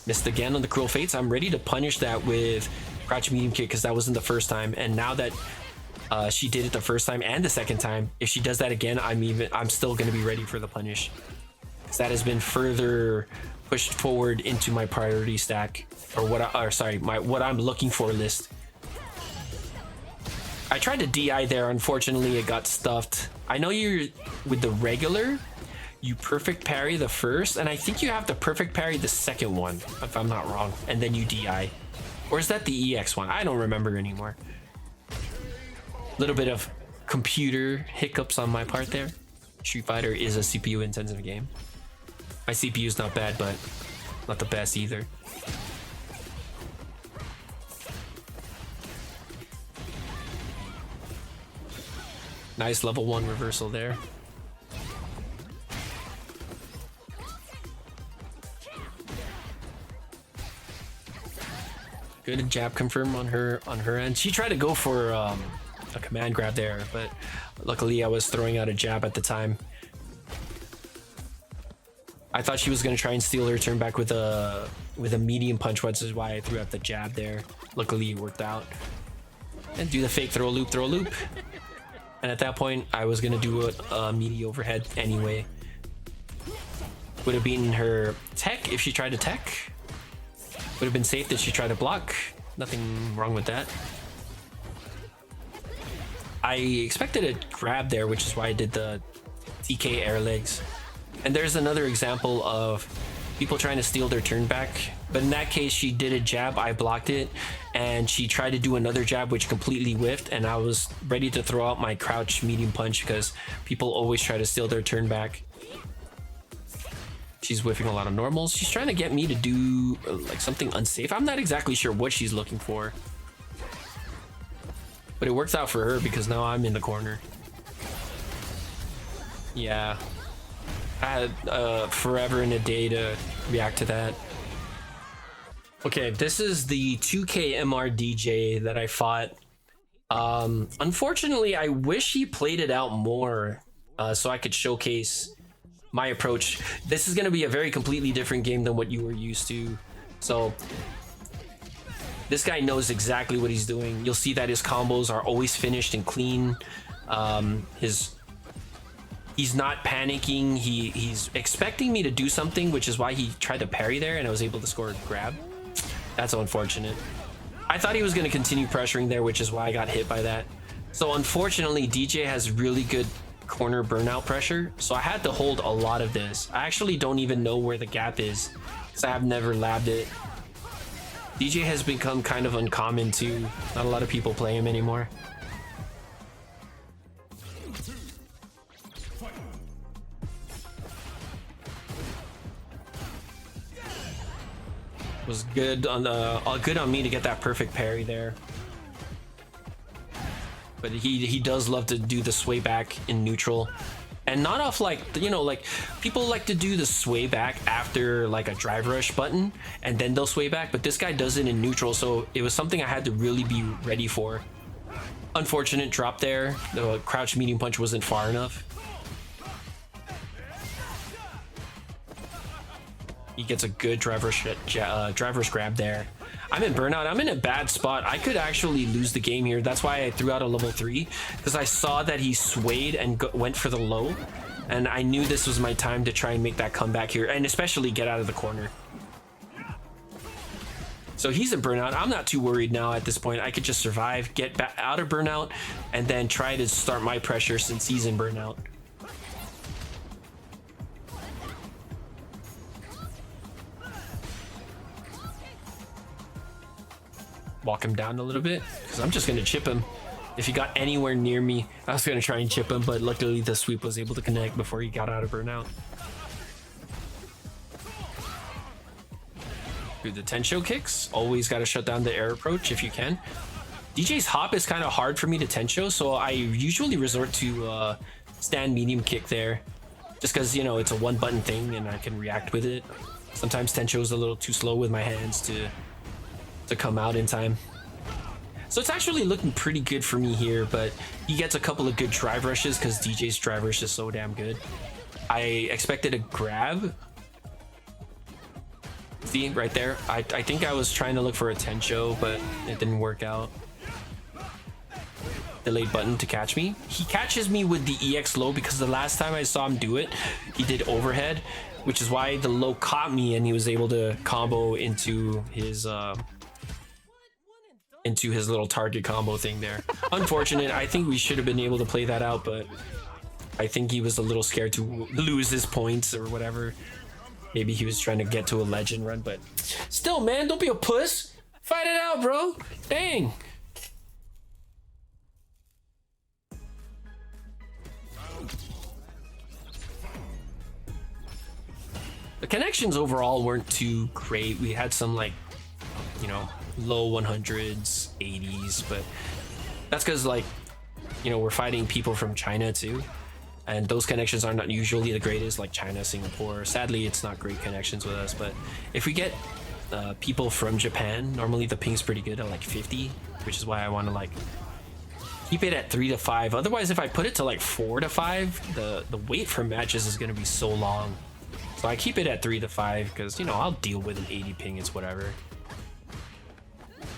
Missed again on the Cruel Fates. I'm ready to punish that with crouch medium kick because that wasn't the first time, and now that she did it the first time and the second time, if she does that again, I'm still going to be ready for the punish, because that has been further pushed forward into my priority stack, or what I'm looking for list. I tried to DI there. Unfortunately, it got stuffed. I know you're with the regular, you perfect parry the first, and I think you have to perfect parry the second one, if I'm not wrong, and then you DI. Or is that the EX one? I don't remember anymore. Little bit of computer hiccups on my part there. Street Fighter is a CPU intensive game. My CPU is not bad, but not the best either. Nice level 1 reversal there. Good jab confirm on her end. She tried to go for a command grab there, but luckily I was throwing out a jab at the time. I thought she was going to try and steal her turn back with a medium punch, which is why I threw out the jab there. Luckily it worked out. And do the fake throw loop. And at that point I was going to do a meaty overhead anyway. Would have beaten her tech if she tried to tech. Would have been safe that she tried to block. Nothing wrong with that. I expected a grab there, which is why I did the TK air legs. And there's another example of people trying to steal their turn back. But in that case, she did a jab, I blocked it, and she tried to do another jab, which completely whiffed, and I was ready to throw out my crouch medium punch because people always try to steal their turn back. She's whiffing a lot of normals. She's trying to get me to do like something unsafe. I'm not exactly sure what she's looking for, but it works out for her because now I'm in the corner. Yeah, I had forever and a day to react to that. Okay, this is the 2K MR DJ that I fought. Unfortunately, I wish he played it out more so I could showcase my approach. This is going to be a very completely different game than what you were used to. So this guy knows exactly what he's doing. You'll see that his combos are always finished and clean. He's not panicking. He's expecting me to do something, which is why he tried to parry there and I was able to score a grab. That's unfortunate. I thought he was going to continue pressuring there, which is why I got hit by that. So unfortunately, DJ has really good corner burnout pressure, so I had to hold a lot of this. I actually don't even know where the gap is because I have never labbed it. DJ has become kind of uncommon too. Not a lot of people play him anymore. Was good on me to get that perfect parry there. But he does love to do the sway back in neutral, and not off like, you know, like people like to do the sway back after like a drive rush button and then they'll sway back, but this guy does it in neutral, so it was something I had to really be ready for. Unfortunate drop there. The crouch medium punch wasn't far enough. He gets a good driver's grab there. I'm in burnout. I'm in a bad spot. I could actually lose the game here. That's why I threw out a level 3, because I saw that he swayed and went for the low, and I knew this was my time to try and make that comeback here, and especially get out of the corner. So he's in burnout. I'm not too worried now at this point. I could just survive, get back out of burnout, and then try to start my pressure since he's in burnout. Walk him down a little bit because I'm just going to chip him. If he got anywhere near me, I was going to try and chip him, but luckily the sweep was able to connect before he got out of burnout. Dude, the Tensho kicks, always got to shut down the air approach if you can. DJ's hop is kind of hard for me to Tensho, so I usually resort to stand medium kick there, just because, you know, it's a one button thing and I can react with it. Sometimes Tensho is a little too slow with my hands to come out in time. So it's actually looking pretty good for me here, but he gets a couple of good drive rushes because DJ's drive rush is so damn good. I expected a grab. See, right there. I think I was trying to look for a Tencho, but it didn't work out. Delayed button to catch me. He catches me with the EX low because the last time I saw him do it, he did overhead, which is why the low caught me and he was able to combo into his little target combo thing there. Unfortunate. I think we should have been able to play that out, but I think he was a little scared to lose his points or whatever. Maybe he was trying to get to a legend run, but still, man, don't be a puss. Fight it out, bro. Dang. The connections overall weren't too great. We had some like, you know, low 100s, 80s, but that's because like, you know, we're fighting people from China too. And those connections are not usually the greatest, like China, Singapore. Sadly, it's not great connections with us, but if we get people from Japan, normally the ping's pretty good at like 50, which is why I want to like keep it at 3 to 5. Otherwise, if I put it to like 4 to 5, the wait for matches is going to be so long. So I keep it at 3 to 5 because, you know, I'll deal with an 80 ping, it's whatever.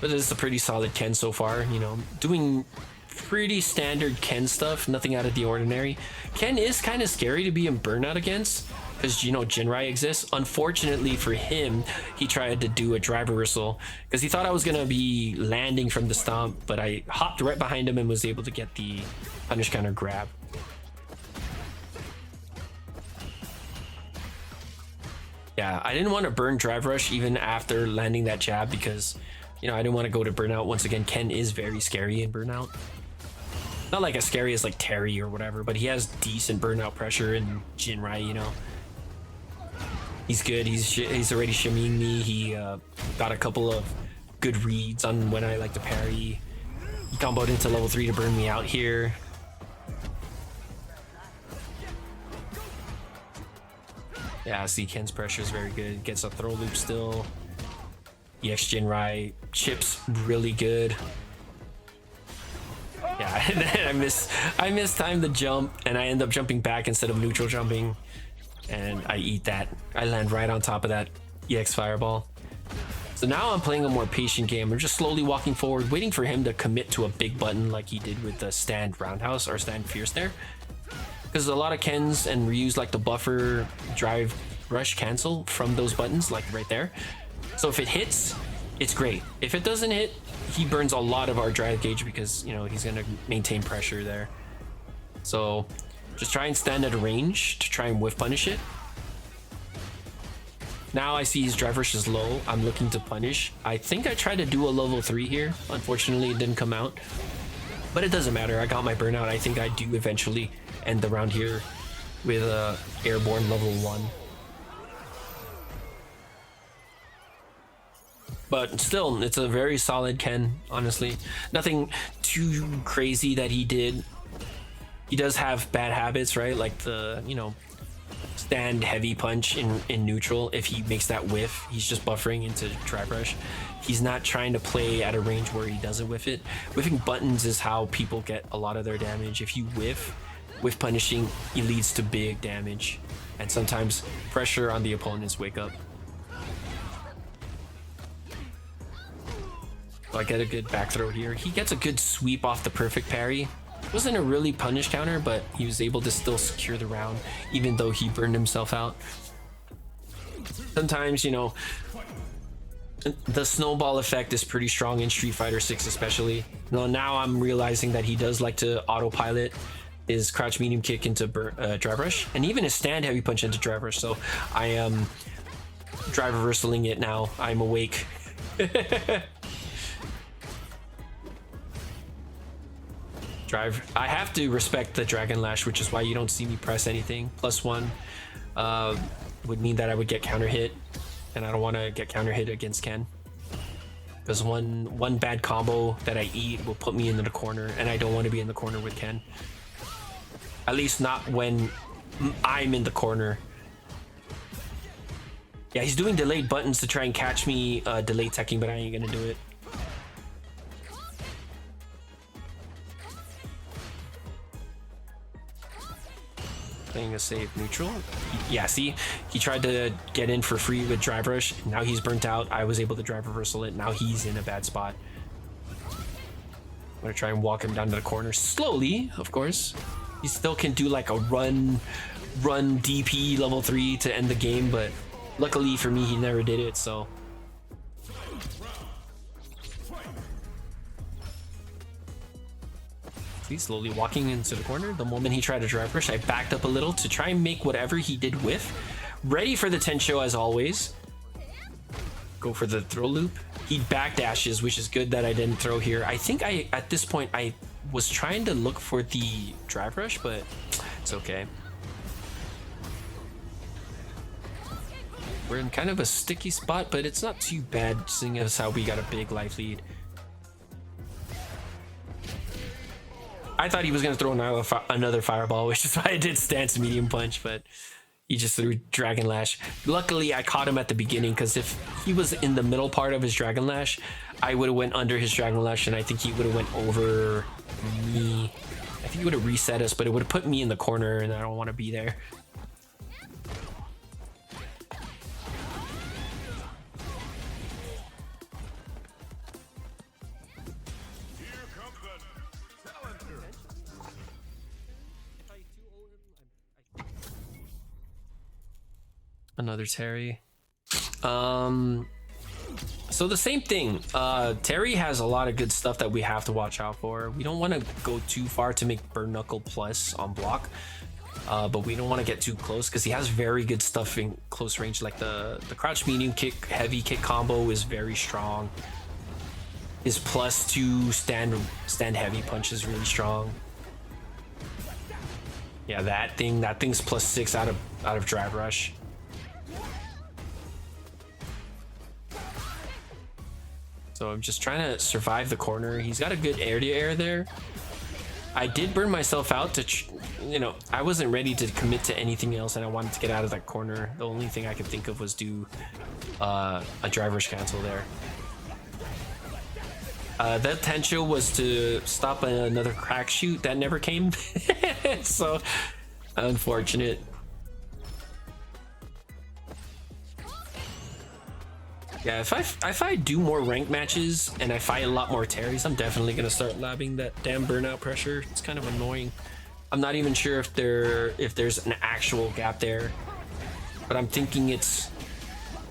But it's a pretty solid Ken so far, you know, doing pretty standard Ken stuff, nothing out of the ordinary. Ken is kind of scary to be in burnout against because, you know, Jinrai exists. Unfortunately for him, he tried to do a drive reversal because he thought I was going to be landing from the stomp, but I hopped right behind him and was able to get the punish counter grab. Yeah, I didn't want to burn drive rush even after landing that jab because, you know, I didn't want to go to burnout. Once again, Ken is very scary in burnout. Not like as scary as like Terry or whatever, but he has decent burnout pressure in Jinrai, you know. He's good. He's already shimmying me. He got a couple of good reads on when I like to parry. He comboed into level 3 to burn me out here. Yeah, see, Ken's pressure is very good. Gets a throw loop still. EX Jinrai chips really good. Yeah, and then I mistimed the jump and I end up jumping back instead of neutral jumping. And I eat that. I land right on top of that EX fireball. So now I'm playing a more patient game. I'm just slowly walking forward, waiting for him to commit to a big button like he did with the stand roundhouse or stand fierce there. Because a lot of Kens and Ryus like to buffer drive rush cancel from those buttons, like right there. So if it hits, it's great. If it doesn't hit, he burns a lot of our drive gauge because, you know, he's going to maintain pressure there. So just try and stand at a range to try and whiff punish it. Now I see his drive rush is low. I'm looking to punish. I think I tried to do a level 3 here. Unfortunately, it didn't come out. But it doesn't matter. I got my burnout. I think I do eventually end the round here with a airborne level 1. But still, it's a very solid Ken, honestly. Nothing too crazy that he did. He does have bad habits, right? Like the, you know, stand heavy punch in neutral. If he makes that whiff, he's just buffering into drive rush. He's not trying to play at a range where he doesn't whiff it. Whiffing buttons is how people get a lot of their damage. If you whiff punishing, it leads to big damage. And sometimes pressure on the opponents wake up. So I get a good back throw here. He gets a good sweep off the perfect parry. It wasn't a really punish counter, but he was able to still secure the round, even though he burned himself out. Sometimes, you know, the snowball effect is pretty strong in Street Fighter 6 especially. Now I'm realizing that he does like to autopilot his crouch medium kick into drive rush, and even his stand heavy punch into drive rush. So I am drive reversaling it now. I'm awake. I have to respect the Dragon Lash, which is why you don't see me press anything. +1 would mean that I would get counter hit, and I don't want to get counter hit against Ken. Because one bad combo that I eat will put me into the corner, and I don't want to be in the corner with Ken. At least not when I'm in the corner. Yeah, he's doing delayed buttons to try and catch me delayed teching, but I ain't gonna do it. playing a safe neutral. Yeah, see, he tried to get in for free with drive rush. Now he's burnt out. I was able to drive reversal it. Now he's in a bad spot. I'm gonna try and walk him down to the corner slowly, of course. He still can do like a run DP level 3 to end the game, but luckily for me, he never did it, so. He's slowly walking into the corner. The moment he tried to drive rush, I backed up a little to try and make whatever he did whiff. Ready for the Tensho as always. Go for the throw loop. He backdashes, which is good that I didn't throw here. I think at this point, I was trying to look for the drive rush, but it's okay. We're in kind of a sticky spot, but it's not too bad seeing as how we got a big life lead. I thought he was going to throw another fireball, which is why I did stance medium punch, but he just threw Dragon Lash. Luckily, I caught him at the beginning, because if he was in the middle part of his Dragon Lash, I would have went under his Dragon Lash, and I think he would have went over me. I think he would have reset us, but it would have put me in the corner, and I don't want to be there. Another Terry. So the same thing. Terry has a lot of good stuff that we have to watch out for. We don't want to go too far to make Burn Knuckle plus on block, but we don't want to get too close because he has very good stuff in close range. Like the crouch medium kick, heavy kick combo is very strong. His +2 stand heavy punch is really strong. Yeah, that thing's +6 out of drive rush. So I'm just trying to survive the corner. He's got a good air-to-air there. I did burn myself out to, I wasn't ready to commit to anything else, and I wanted to get out of that corner. The only thing I could think of was do a drive rush cancel there. That Tensho was to stop another crack shoot that never came. So unfortunate. Yeah, if I do more ranked matches and I fight a lot more Terrys, I'm definitely gonna start labbing that damn burnout pressure. It's kind of annoying. I'm not even sure if there's an actual gap there, but I'm thinking it's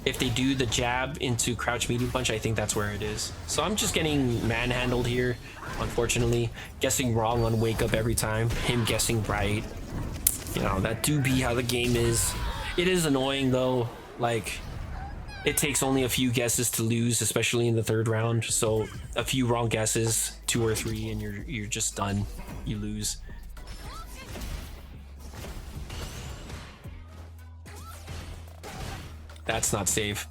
if they do the jab into crouch medium punch, I think that's where it is. So I'm just getting manhandled here, unfortunately. Guessing wrong on wake up every time. Him guessing right. That do be how the game is. It is annoying though. Like, it takes only a few guesses to lose, especially in the third round. So a few wrong guesses, 2 or 3, and you're just done. You lose. That's not safe.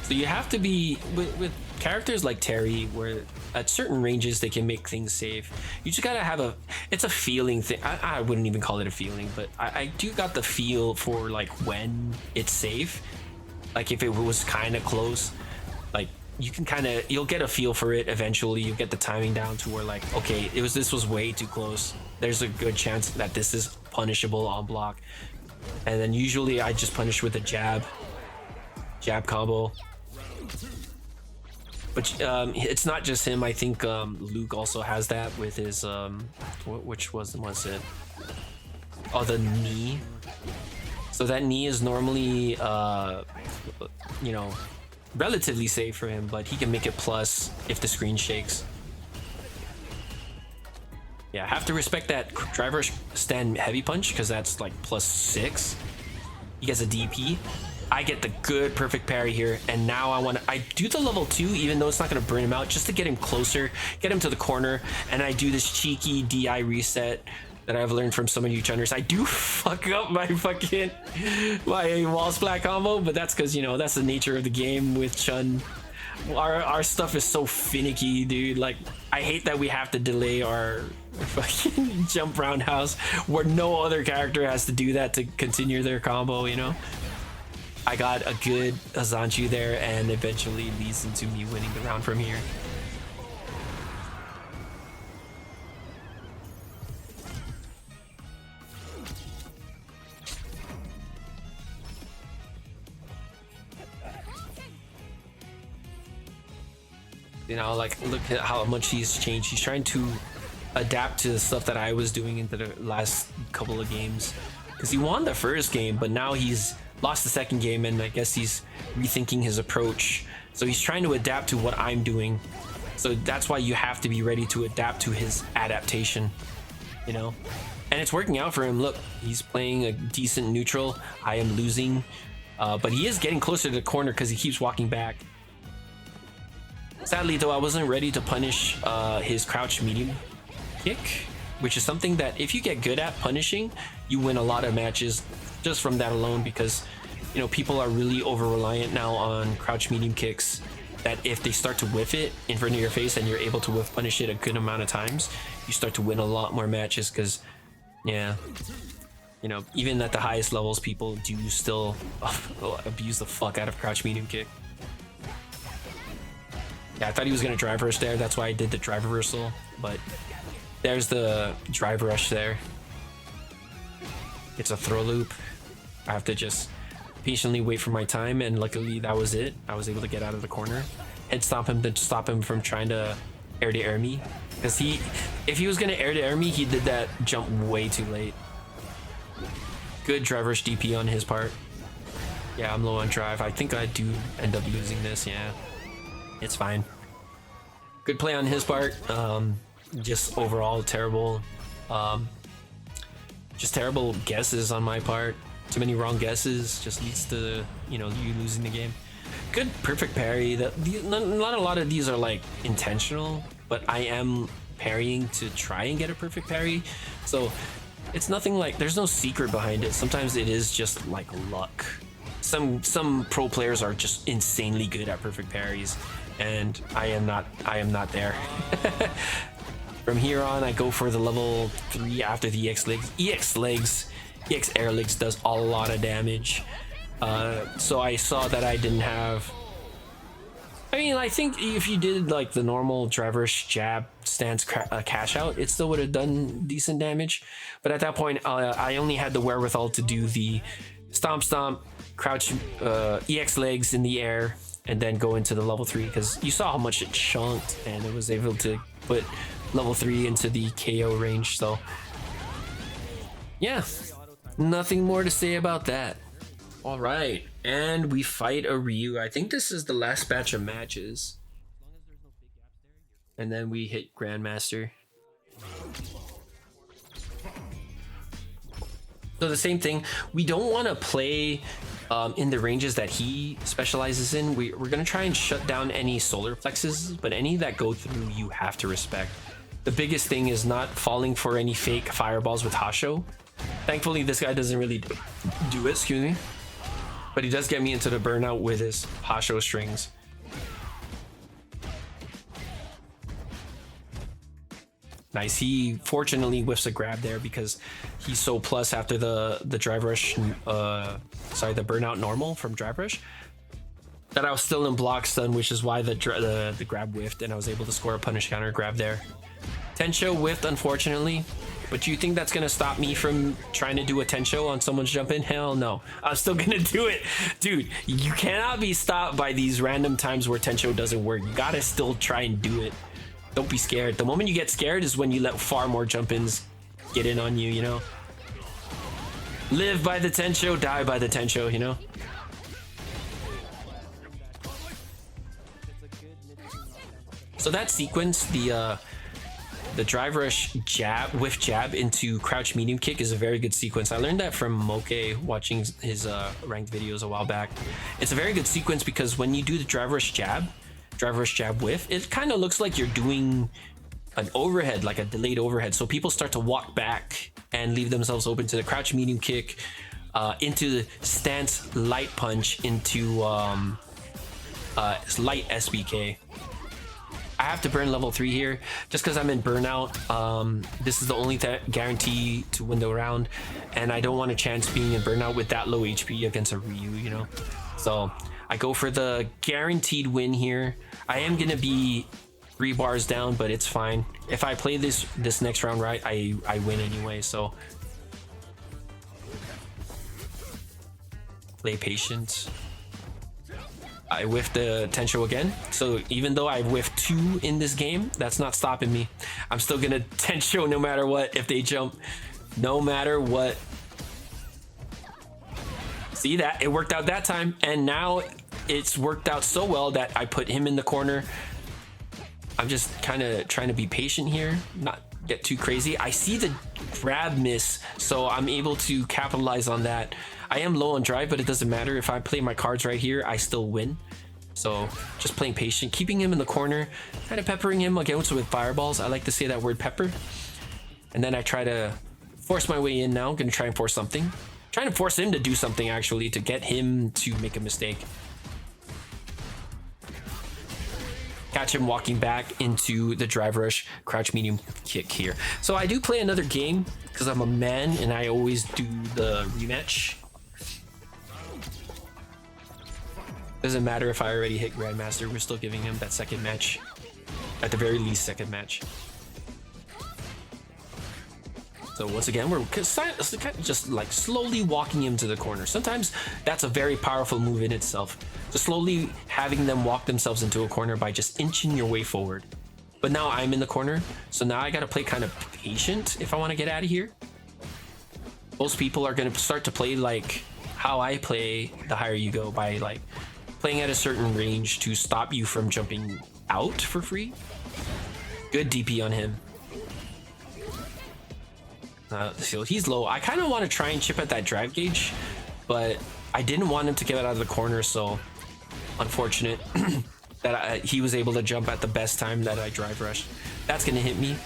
So you have to be with characters like Terry, where at certain ranges they can make things safe. You just gotta have it's a feeling thing. I wouldn't even call it a feeling, but I do got the feel for like when it's safe. Like if it was kind of close, like you'll get a feel for it eventually. You get the timing down to where like, okay, this was way too close. There's a good chance that this is punishable on block. And then usually I just punish with a jab combo. But it's not just him. I think Luke also has that with his which was it? Oh, the knee. So that knee is normally relatively safe for him, but he can make it plus if the screen shakes. Yeah, I have to respect that driver stand heavy punch because that's like +6. He gets a DP. I get the good perfect parry here, and now I do the level 2 even though it's not going to burn him out, just to get him closer, get him to the corner, and I do this cheeky DI reset that I've learned from some of you Chunners. I do fuck up my wall splat combo, but that's because that's the nature of the game with Chun. Our stuff is so finicky, dude. Like, I hate that we have to delay our fucking jump roundhouse where no other character has to do that to continue their combo, I got a good Azanchu there, and eventually leads into me winning the round from here. You know, like look at how much he's changed. He's trying to adapt to the stuff that I was doing into the last couple of games. Because he won the first game, but now he's lost the second game, and I guess he's rethinking his approach. So he's trying to adapt to what I'm doing. So that's why you have to be ready to adapt to his adaptation, you know? And it's working out for him. Look, he's playing a decent neutral. I am losing, but he is getting closer to the corner because he keeps walking back. Sadly, though, I wasn't ready to punish his crouch medium kick, which is something that if you get good at punishing, you win a lot of matches just from that alone, because, you know, people are really over-reliant now on crouch medium kicks, that if they start to whiff it in front of your face and you're able to whiff punish it a good amount of times, you start to win a lot more matches. Because, yeah, you know, even at the highest levels, people do still abuse the fuck out of crouch medium kick. Yeah, I thought he was gonna drive rush there. That's why I did the drive reversal, but there's the drive rush there. It's a throw loop. I have to just patiently wait for my time, and luckily that was it. I was able to get out of the corner and stop him, to stop him from trying to air to air me. Because if he was gonna air to air me, he did that jump way too late. Good drive rush DP on his part. Yeah, I'm low on drive. I think I do end up losing this. Yeah, it's fine. Good play on his part. Just overall terrible. Just terrible guesses on my part. Too many wrong guesses just leads to, you know, you losing the game. Good perfect parry. Not a lot of these are like intentional, but I am parrying to try and get a perfect parry. So it's nothing like, there's no secret behind it. Sometimes it is just like luck. Some pro players are just insanely good at perfect parries, and I am not there. From here on, I go for the level 3 after the EX legs. EX air legs does a lot of damage. So I saw that I didn't have. I mean, I think if you did like the normal driver's jab stance cash out, it still would have done decent damage. But at that point, I only had the wherewithal to do the stomp, crouch, EX legs in the air, and then go into the level 3, because you saw how much it chunked, and it was able to put level 3 into the KO range. So yeah, nothing more to say about that. All right, and we fight a Ryu. I think this is the last batch of matches, and then we hit Grandmaster. So the same thing, we don't want to play in the ranges that he specializes in. We're going to try and shut down any solar plexuses, but any that go through, you have to respect. The biggest thing is not falling for any fake fireballs with Hasho. Thankfully, this guy doesn't really do it, excuse me. But he does get me into the burnout with his Hasho strings. Nice. He fortunately whiffs a grab there because he's so plus after the drive rush, the burnout normal from drive rush, that I was still in block stun, which is why the grab whiffed, and I was able to score a punish counter grab there. Tensho whiffed, unfortunately, but do you think that's gonna stop me from trying to do a Tensho on someone's jump in? Hell no. I'm still gonna do it. Dude, you cannot be stopped by these random times where Tensho doesn't work. You gotta still try and do it. Don't be scared. The moment you get scared is when you let far more jump-ins get in on you, you know? Live by the Tensho, die by the Tensho, you know? So that sequence, the drive rush jab, whiff jab into crouch medium kick, is a very good sequence. I learned that from Moke watching his ranked videos a while back. It's a very good sequence because when you do the drive rush jab whiff, it kind of looks like you're doing an overhead, like a delayed overhead. So people start to walk back and leave themselves open to the crouch medium kick, into the stance light punch, into light SBK. I have to burn level 3 here just because I'm in burnout. This is the only guarantee to win the round, and I don't want a chance being in burnout with that low HP against a Ryu, you know? So I go for the guaranteed win here. I am gonna be 3 bars down, but it's fine. If I play this next round right, I win anyway, so play patient. I whiffed the Tensho again. So even though I whiffed 2 in this game, that's not stopping me. I'm still gonna Tensho no matter what if they jump. No matter what. See that? It worked out that time. And now it's worked out so well that I put him in the corner. I'm just kind of trying to be patient here, not get too crazy. I see the grab miss, so I'm able to capitalize on that. I am low on drive, but it doesn't matter. If I play my cards right here, I still win. So just playing patient, keeping him in the corner, kind of peppering him against with fireballs. I like to say that word pepper. And then I try to force my way in now. I'm going to try and force something. Trying to force him to do something, actually, to get him to make a mistake. Catch him walking back into the drive rush, crouch medium kick here. So I do play another game because I'm a man and I always do the rematch. Doesn't matter if I already hit Grandmaster, we're still giving him that second match. At the very least, second match. So once again, we're just like slowly walking him to the corner. Sometimes that's a very powerful move in itself. Just slowly having them walk themselves into a corner by just inching your way forward. But now I'm in the corner, so now I gotta play kind of patient if I want to get out of here. Most people are gonna start to play like how I play the higher you go, by like playing at a certain range to stop you from jumping out for free. Good DP on him. So he's low. I kind of want to try and chip at that drive gauge, but I didn't want him to get out of the corner, so unfortunate that he was able to jump at the best time that I drive rushed. That's going to hit me.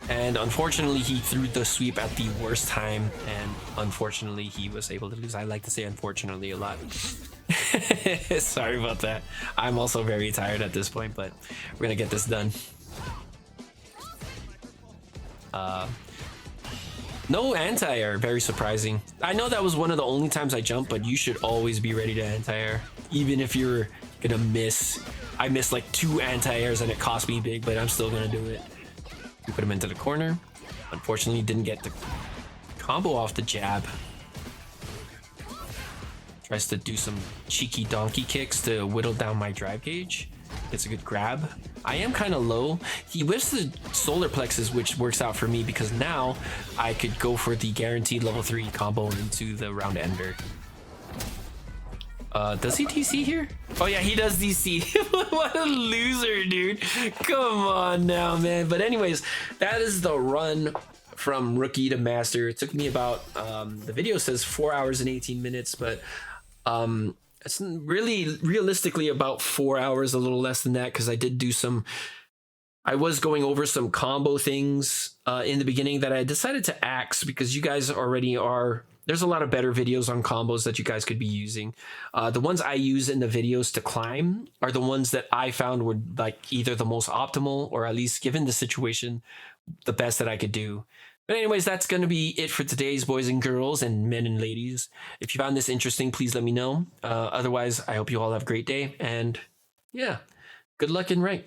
And unfortunately, he threw the sweep at the worst time, and unfortunately, he was able to lose. I like to say unfortunately a lot. Sorry about that. I'm also very tired at this point, but we're going to get this done. No anti-air, very surprising. I know that was one of the only times I jumped, but you should always be ready to anti-air, even if you're gonna miss. I missed like 2 anti-airs and it cost me big, but I'm still gonna do it. We put him into the corner. Unfortunately, didn't get the combo off the jab. Tries to do some cheeky donkey kicks to whittle down my drive gauge. Gets a good grab. I am kind of low. He whiffs the solar plexus, which works out for me because now I could go for the guaranteed level 3 combo into the round ender. Does he DC here? Oh yeah, he does DC. What a loser, dude. Come on now, man. But anyways, that is the run from rookie to master. It took me about, the video says 4 hours and 18 minutes, but it's really realistically about 4 hours, a little less than that, because I did do some, I was going over some combo things in the beginning that I decided to axe because you guys already are, there's a lot of better videos on combos that you guys could be using. The ones I use in the videos to climb are the ones that I found were like either the most optimal or at least given the situation, the best that I could do. But anyways, that's going to be it for today's boys and girls and men and ladies. If you found this interesting, please let me know. Otherwise, I hope you all have a great day. And yeah, good luck and right.